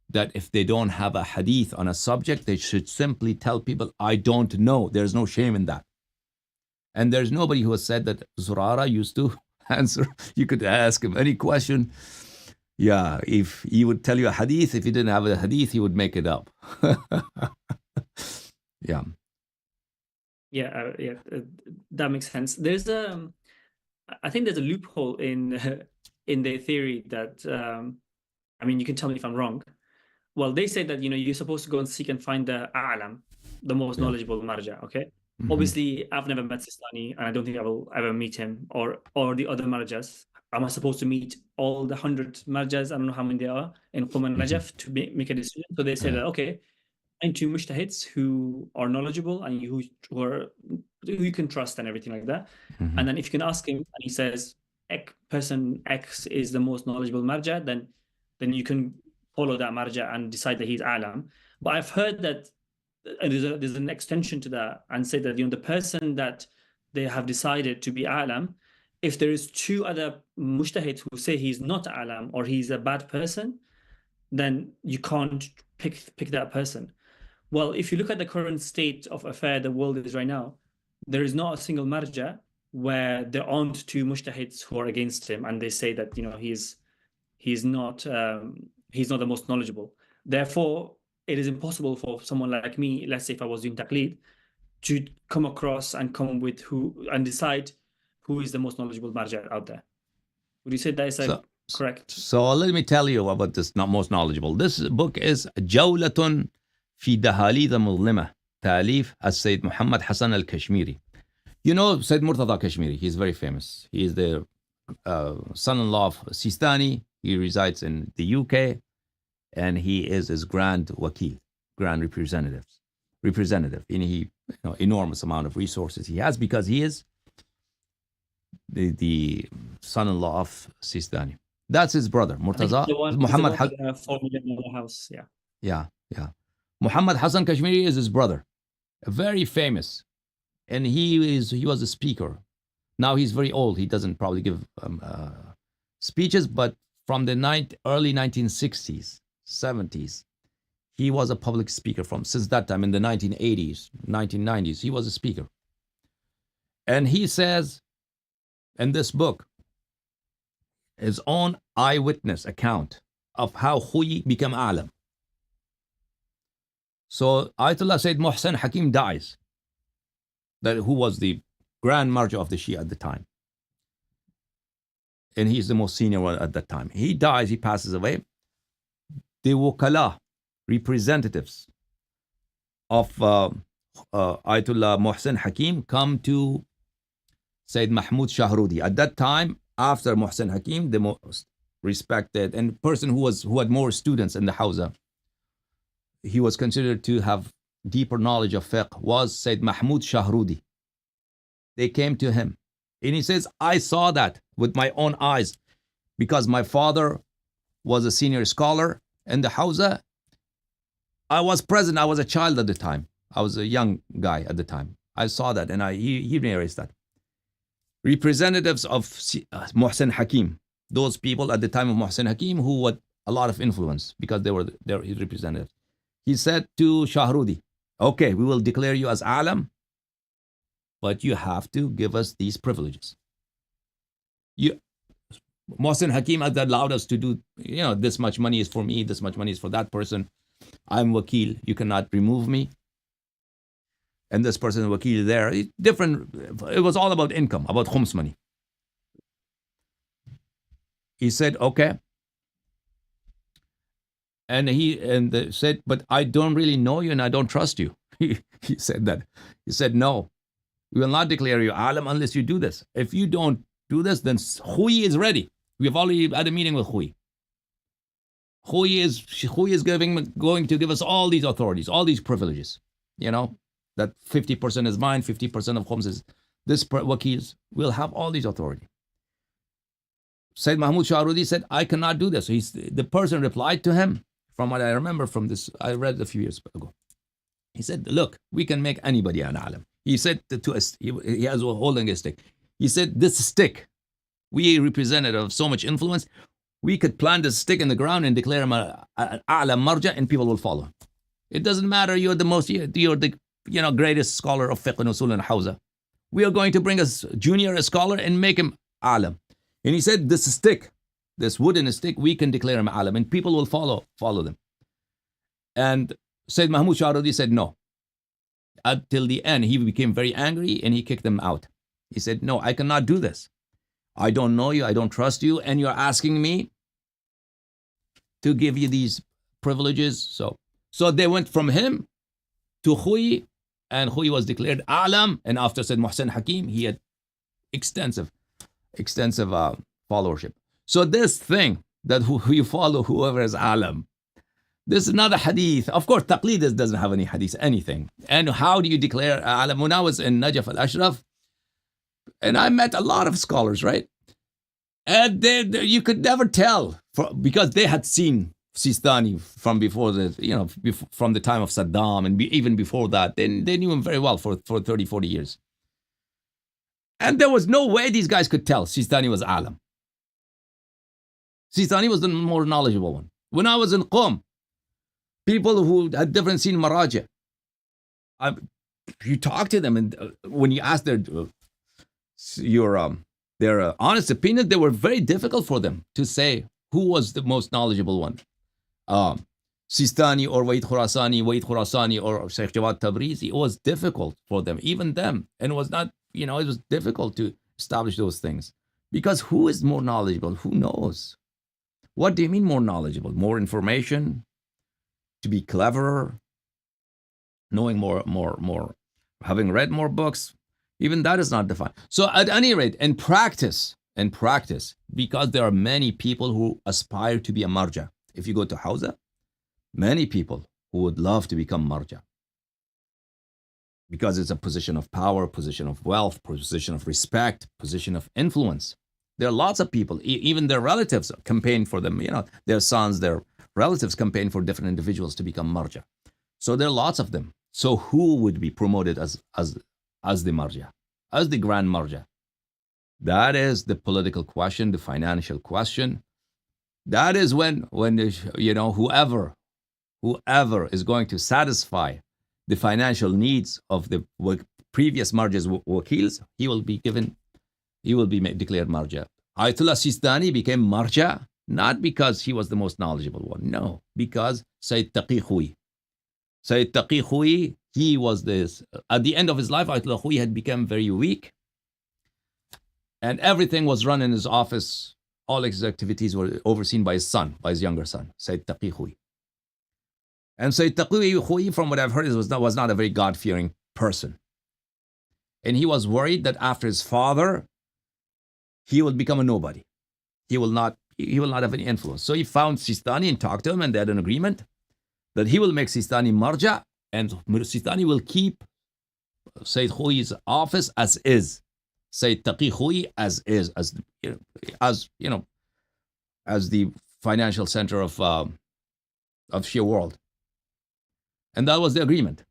that if they don't have a hadith on a subject, they should simply tell people, I don't know. There's no shame in that. And there's nobody who has said that Zurara used to answer. You could ask him any question. Yeah, if he would tell you a hadith, if he didn't have a hadith, he would make it up. Yeah. That makes sense. I think there's a loophole in their theory that, you can tell me if I'm wrong. Well, they say that, you're supposed to go and seek and find the a'lam, the most knowledgeable marja, okay? Mm-hmm. Obviously, I've never met Sistani, and I don't think I will ever meet him or the other marjas. Am I supposed to meet all the 100 marjas? I don't know how many there are in Qum and Najaf to make a decision. So they say that, okay, and two mujtahids who are knowledgeable and who you can trust and everything like that. Mm-hmm. And then if you can ask him and he says person X is the most knowledgeable marja, then you can follow that marja and decide that he's alam. But I've heard that there's an extension to that and say that the person that they have decided to be alam, if there is two other mujtahids who say he's not alam or he's a bad person, then you can't pick that person. Well, if you look at the current state of affair the world is right now, there is not a single marja where there aren't two mujtahids who are against him, and they say that he's not the most knowledgeable. Therefore, it is impossible for someone like me, let's say if I was doing Taqleed, to come across and come with and decide who is the most knowledgeable marja out there. Would you say that is correct? So let me tell you about this most knowledgeable. This book is Jawlatun في دهاليذ مظلمة تأليف السيد محمد حسن الكشميري. You know Sayyid Murtada Kashmiri, he's very famous. He is the son-in-law of Sistani. He resides in the UK and he is his grand wakil, grand representative. And he, enormous amount of resources he has because he is the son-in-law of Sistani. That's his brother, Murtaza. Muhammad $4 million house. Yeah. Muhammad Hassan Kashmiri is his brother, very famous, and he was a speaker. Now he's very old. He doesn't probably give speeches, but from the early 1960s, 70s, he was a public speaker since that time in the 1980s, 1990s. He was a speaker. And he says in this book, his own eyewitness account of how Khuyi became alam. So Ayatollah Sayyid Muhsin Hakim dies, who was the grand marja of the Shia at the time. And he's the most senior one at that time. He dies, he passes away. The Wukala, representatives of Ayatollah Muhsin Hakim, come to Sayyid Mahmud Shahrudi. At that time, after Muhsin Hakim, the most respected and person who had more students in the Hawza, he was considered to have deeper knowledge of fiqh, was Sayyid Mahmud Shahrudi. They came to him and he says, I saw that with my own eyes because my father was a senior scholar in the Hawza. I was present. I was a child at the time. I was a young guy at the time. I saw that and he narrates that. Representatives of Muhsin Hakim, those people at the time of Muhsin Hakim who had a lot of influence because they were his representatives. He said to Shahrudi, okay, we will declare you as alam, but you have to give us these privileges. Muhsin Hakim had allowed us to do, this much money is for me, this much money is for that person. I'm wakil, you cannot remove me. And this person is wakil there. It was all about income, about khums money. He said, okay. And he said, but I don't really know you and I don't trust you. He said that. He said, no, we will not declare you alam unless you do this. If you don't do this, then Khui is ready. We have already had a meeting with Khui. Khui is going to give us all these authorities, all these privileges. That 50% is mine, 50% of khums is this wakils. Will have all these authority. Sayyid Mahmud Shahrudi said, I cannot do this. The person replied to him, from what I remember from this, I read a few years ago. He said, look, we can make anybody an alim. He said he has holding a stick. He said, this stick, we representative of so much influence, we could plant this stick in the ground and declare him an alam marja and people will follow. It doesn't matter, you're the greatest scholar of fiqh and usul and hawza. We are going to bring a junior scholar and make him alam. And he said, this stick, this wooden stick, we can declare him alam and people will follow them. And Sayyid Mahmud Shahrudi said no. Until the end, he became very angry and he kicked them out. He said, no, I cannot do this. I don't know you, I don't trust you, and you're asking me to give you these privileges. So they went from him to Khui, and Khui was declared alam, and after Sayyid Muhsin Hakim, he had extensive followership. So this thing that you follow whoever is alam, this is not a hadith. Of course, Taqleed doesn't have any hadith, anything. And how do you declare alam? When I was in Najaf al-Ashraf, and I met a lot of scholars, right? And you could never tell because they had seen Sistani from before from the time of Saddam and even before that. They knew him very well for 30, 40 years. And there was no way these guys could tell Sistani was alam. Sistani was the more knowledgeable one. When I was in Qom, people who had different seen maraja, you talk to them, and when you ask their honest opinion, they were very difficult for them to say who was the most knowledgeable one. Sistani or Wahid Khurasani or Sheikh Jawad Tabrizi. It was difficult for them, even them. And it was not, it was difficult to establish those things. Because who is more knowledgeable? Who knows? What do you mean more knowledgeable? More information? To be cleverer? Knowing more, having read more books? Even that is not defined. So at any rate, in practice, because there are many people who aspire to be a marja. If you go to Hawza, many people who would love to become marja. Because it's a position of power, position of wealth, position of respect, position of influence. There are lots of people, even their relatives campaign for them. Their sons, their relatives campaign for different individuals to become marja. So there are lots of them. So who would be promoted as the marja, as the grand marja? That is the political question, the financial question. That is when whoever is going to satisfy the financial needs of the previous marjas wakils, he will be declared marja. Ayatollah Sistani became marja not because he was the most knowledgeable one, no, because Sayyid Taqi Khui. Sayyid Taqi Khui, he was this. At the end of his life, Ayatollah Khui had become very weak, and everything was run in his office. All his activities were overseen by his son, by his younger son, Sayyid Taqi Khui. And Sayyid Taqi Khui, from what I've heard, was not a very God-fearing person. And he was worried that after his father, he will become a nobody. He will not have any influence. So he found Sistani and talked to him, and they had an agreement that he will make Sistani marja, and Sistani will keep Sayyid Khoi's office as is. Sayyid Taqi Khoi as is, as the financial center of Shia world. And that was the agreement.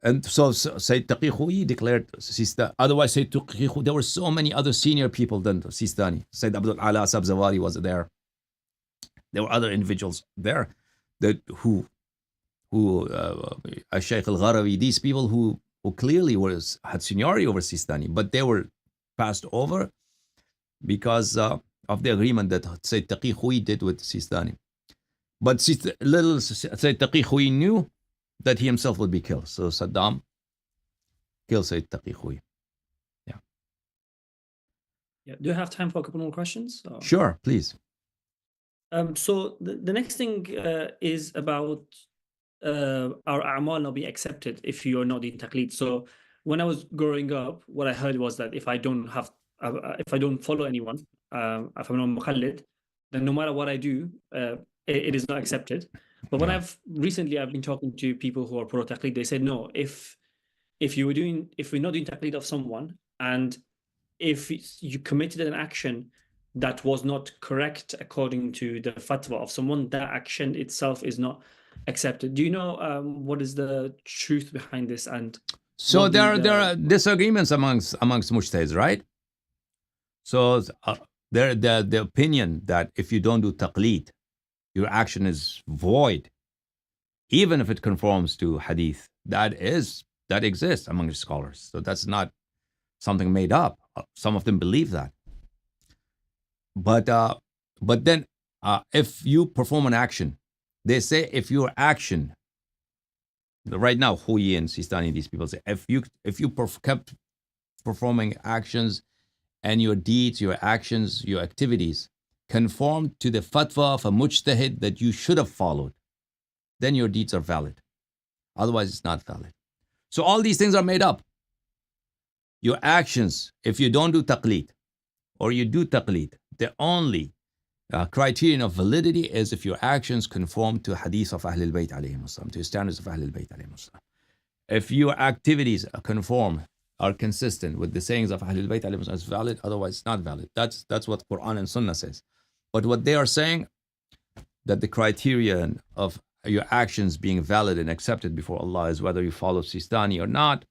And so Sayyid Taqi Khoi declared Sistani. Otherwise, Sayyid Taqi Khoi, there were so many other senior people than Sistani. Sayyid Abdul Ala Sabzawari was there. There were other individuals there who Shaykh al-Gharawi, these people who clearly had seniority over Sistani, but they were passed over because of the agreement that Sayyid Taqi Khoi did with Sistani. But little Sayyid Taqi Khoi knew that he himself would be killed. So Saddam killed Sayyid Taqi Khoi. Yeah. Do you have time for a couple more questions? Or? Sure, please. So the next thing is about our a'mal not being accepted if you're not in taqleed. So when I was growing up, what I heard was that if I don't follow anyone, if I'm not muqallid, then no matter what I do, it is not accepted. But when I've been talking to people who are pro taqleed, they said no. If we're not doing taqleed of someone, and if you committed an action that was not correct according to the fatwa of someone, that action itself is not accepted. Do you know what is the truth behind this? And so there are disagreements amongst mujtahids, right? So the opinion that if you don't do taqleed, your action is void, even if it conforms to hadith, that exists among the scholars. So that's not something made up. Some of them believe that. But then if you perform an action, they say if your action, right now, Huyi and Sistani, these people say, if you kept performing actions and your deeds, your actions, your activities conform to the fatwa of a mujtahid that you should have followed, then your deeds are valid. Otherwise, it's not valid. So all these things are made up. Your actions, if you don't do taqleed, or you do taqleed, the only criterion of validity is if your actions conform to hadith of Ahlul Bayt alayhim as-salam, to standards of Ahlul Bayt alayhim as-salam. If your activities are consistent with the sayings of Ahlul Bayt alayhim as-salam, it's valid. Otherwise, it's not valid. That's what Quran and Sunnah says. But what they are saying, that the criterion of your actions being valid and accepted before Allah is whether you follow Sistani or not,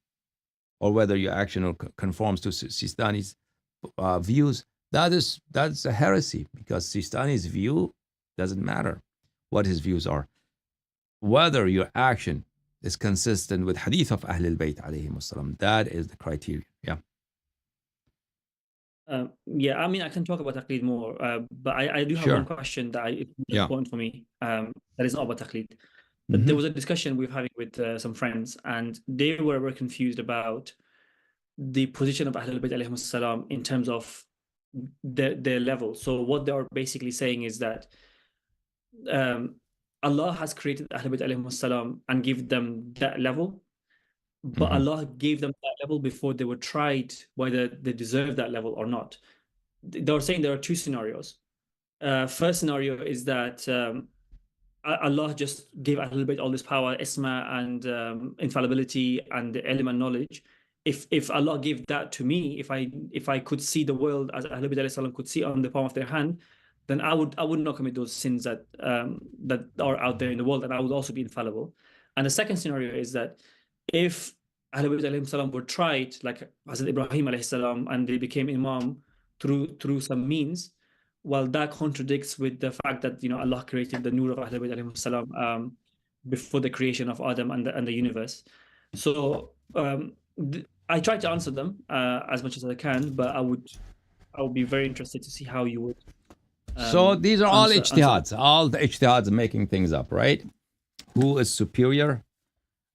or whether your action conforms to Sistani's views. That's a heresy, because Sistani's view doesn't matter what his views are. Whether your action is consistent with hadith of Ahlul Bayt alayhim as-salam, that is the criteria. Yeah, I mean, I can talk about taqleed more, but I do have one question that is important for me. That is not about taqleed. But there was a discussion we were having with some friends, and they were very confused about the position of Ahlul Bayt alayhim as-salam in terms of their level. So what they are basically saying is that Allah has created Ahlul Bayt alayhim as-salam and give them that level, but Allah gave them that level before they were tried whether they deserve that level or not. They were saying there are two scenarios. First scenario is that Allah just gave Ahlul Bayt all this power, isma and infallibility and the element knowledge. If Allah gave that to me, if I could see the world as Ahlul Bayt alayhi salam could see on the palm of their hand, then I would not commit those sins that are out there in the world, and I would also be infallible. And the second scenario is that if Ahlul Bayt alayhi salam were tried, like Hazrat Ibrahim alayhi salam, and they became imam through some means, well, that contradicts with the fact that Allah created the nur of Ahlul Bayt alayhi salam before the creation of Adam and the universe. So I try to answer them as much as I can, but I would be very interested to see how you would. So these are all ijtihads. All the ijtihads making things up, right? Who is superior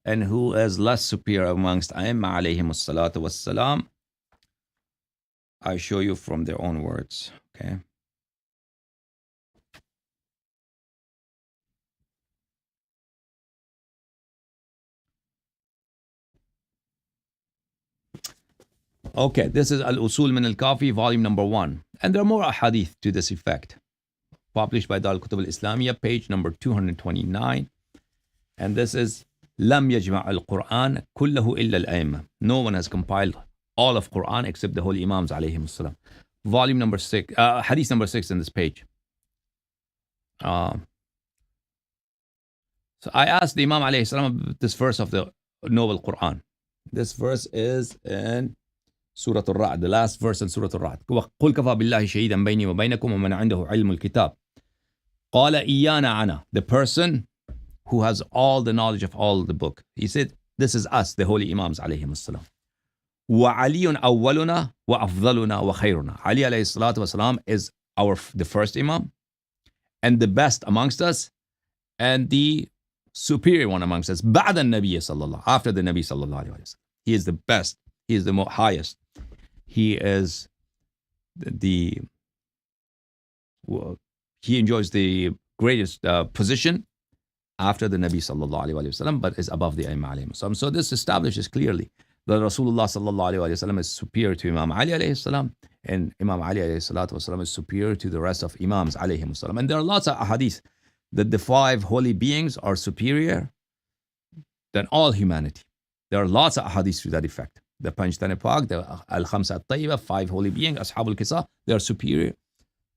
and who is less superior amongst Aimma alayhim as-salatu was-salam? I show you from their own words, okay? Okay, this is Al-Usul min al-Kafi, volume number 1. And there are more ahadith to this effect. Published by Dar al-Kutub al-Islamiyya, page number 229. And this is لم يجمع القرآن كله إلا الأئمة. No one has compiled all of Quran except the holy Imams alayhim as-salam. Volume number 6, hadith number 6 in this page. So I asked the Imam alayhi salam this verse of the Noble Quran. This verse is in Surah Al-Ra'd, the last verse in Surah Al-Ra'd. قُلْ كَفَى بِاللَّهِ شَهِيدًا بَيْنِي وَبَيْنَكُمْ وَمَنْ عِنْدَهُ عِلْمُ الْكِتَابِ قَالَ إِيَّانَا عَنَا. The person who has all the knowledge of all the book. He said, this is us, the holy Imams alayhim as-salam. وَعَلِيٌّ أَوَّلُنَا وَأَفْضَلُنَا وَخَيْرُنَا. Ali alayhi salatu wasalam is the first Imam and the best amongst us and the superior one amongst us. بعد النبي صلى الله, after the Nabi sallallahu alayhi wa sallam. He is the best. He is the highest. He is he enjoys the greatest position after the Nabi sallallahu alayhi wa sallam, but is above the Imam alayhi salam. So this establishes clearly that Rasulullah sallallahu alayhi wa sallam is superior to Imam Ali alayhi salam, and Imam Ali alayhi salatu wasalam is superior to the rest of Imams alayhi salam. And there are lots of ahadith that the 5 holy beings are superior than all humanity. There are lots of ahadith to that effect. The Panjtani Pak, the Al-Khamsa At-Tayyiba, 5 holy beings, Ashabul Kisa, they are superior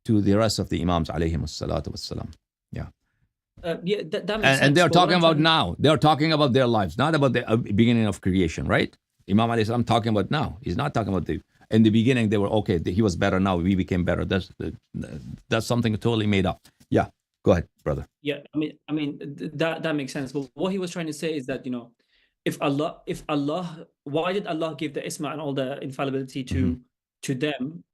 to the rest of the Imams alayhi salatu wasalam. Yeah. That makes sense. And they're talking about now. They're talking about their lives, not about the beginning of creation, right? Imam alayhi salam talking about now. He's not talking about in the beginning they were okay. He was better. Now we became better. That's something totally made up. Yeah, go ahead, brother. Yeah, I mean that makes sense. But what he was trying to say is that if Allah, why did Allah give the isma and all the infallibility to them?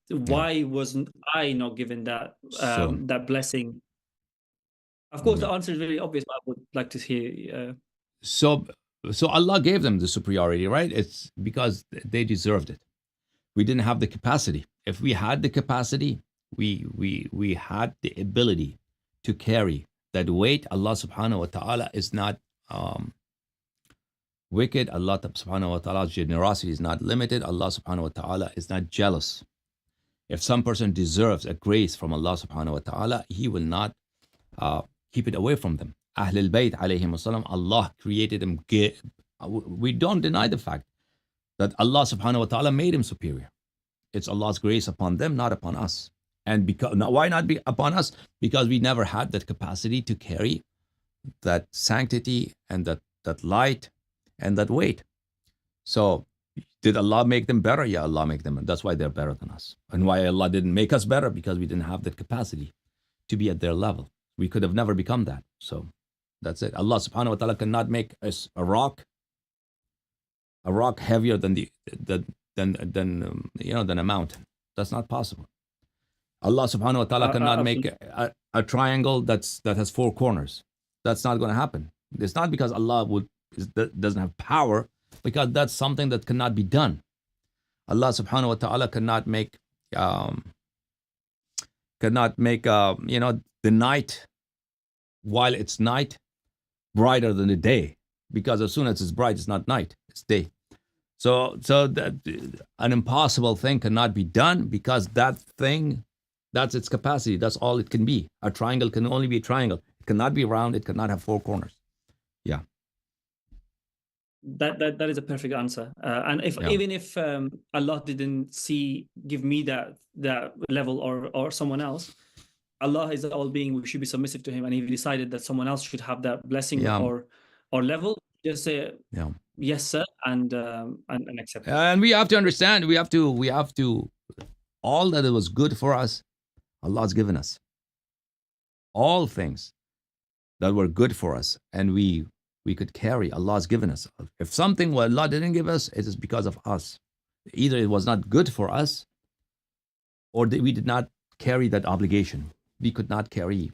Why wasn't I not given that that blessing? Of course, the answer is very obvious, but I would like to hear. So Allah gave them the superiority, right? It's because they deserved it. We didn't have the capacity. If we had the capacity, we had the ability to carry that weight. Allah subhanahu wa ta'ala is not wicked. Allah subhanahu wa ta'ala's generosity is not limited. Allah subhanahu wa ta'ala is not jealous. If some person deserves a grace from Allah subhanahu wa ta'ala, He will not keep it away from them. Ahlul Bayt alayhim wasalam, Allah created them. We don't deny the fact that Allah subhanahu wa ta'ala made him superior. It's Allah's grace upon them, not upon us. And why not be upon us? Because we never had that capacity to carry that sanctity and that light and that weight. So did Allah make them better? Yeah, Allah make them. That's why they're better than us. And why Allah didn't make us better? Because we didn't have that capacity to be at their level. We could have never become that. So that's it. Allah subhanahu wa ta'ala cannot make us a rock heavier than a mountain. That's not possible. Allah subhanahu wa ta'ala cannot make a triangle that has 4 corners. That's not going to happen. It's not because Allah doesn't have power, because that's something that cannot be done. Allah subhanahu wa ta'ala cannot make the night, while it's night, brighter than the day, because as soon as it's bright, it's not night, it's day. So that an impossible thing cannot be done, because that thing, that's its capacity. That's all it can be. A triangle can only be a triangle. It cannot be round. It cannot have 4 corners. Yeah. That is a perfect answer. And even if Allah didn't give me that level or someone else, Allah is all being. We should be submissive to Him, and He decided that someone else should have that blessing or level. Just say yes, sir, and accept it. And we have to understand. We have to. All that was good for us, Allah has given us. All things that were good for us, and we could carry, Allah has given us. If something Allah didn't give us, it is because of us. Either it was not good for us, or we did not carry that obligation. We could not carry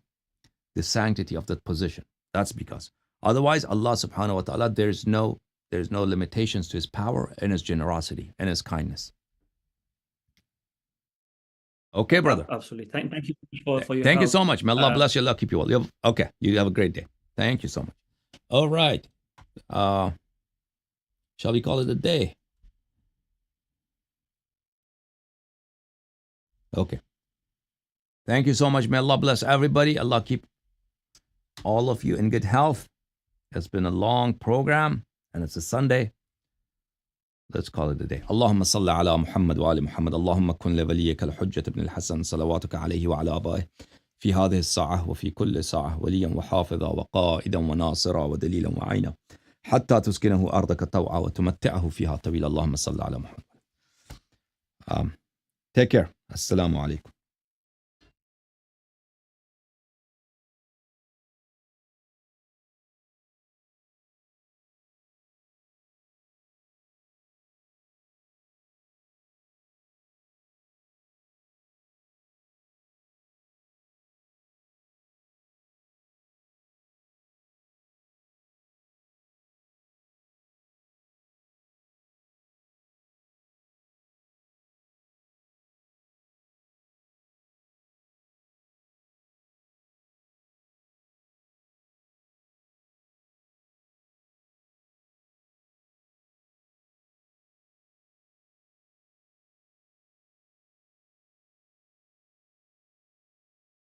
the sanctity of that position. That's because. Otherwise, Allah subhanahu wa ta'ala, there's no limitations to His power and His generosity and His kindness. Okay, brother. Absolutely. Thank you for your Thank help. You so much. May Allah bless you. Allah keep you all. You have a great day. Thank you so much. All right. Shall we call it a day? Okay. Thank you so much. May Allah bless everybody. Allah keep all of you in good health. It's been a long program and it's a Sunday. Let's call it a day. اللهم صل على محمد وآل محمد. اللهم كن لوليك الحجة بن الحسن صلواتك عليه وعلى آبائه في هذه الساعة وفي كل ساعة وليا وحافظا وقائدا وناصرا ودليلا وعينا حتى تسكنه أرضك طوعا وتمتعه فيها طويلا. اللهم صل على محمد. Take care. Assalamu alaikum.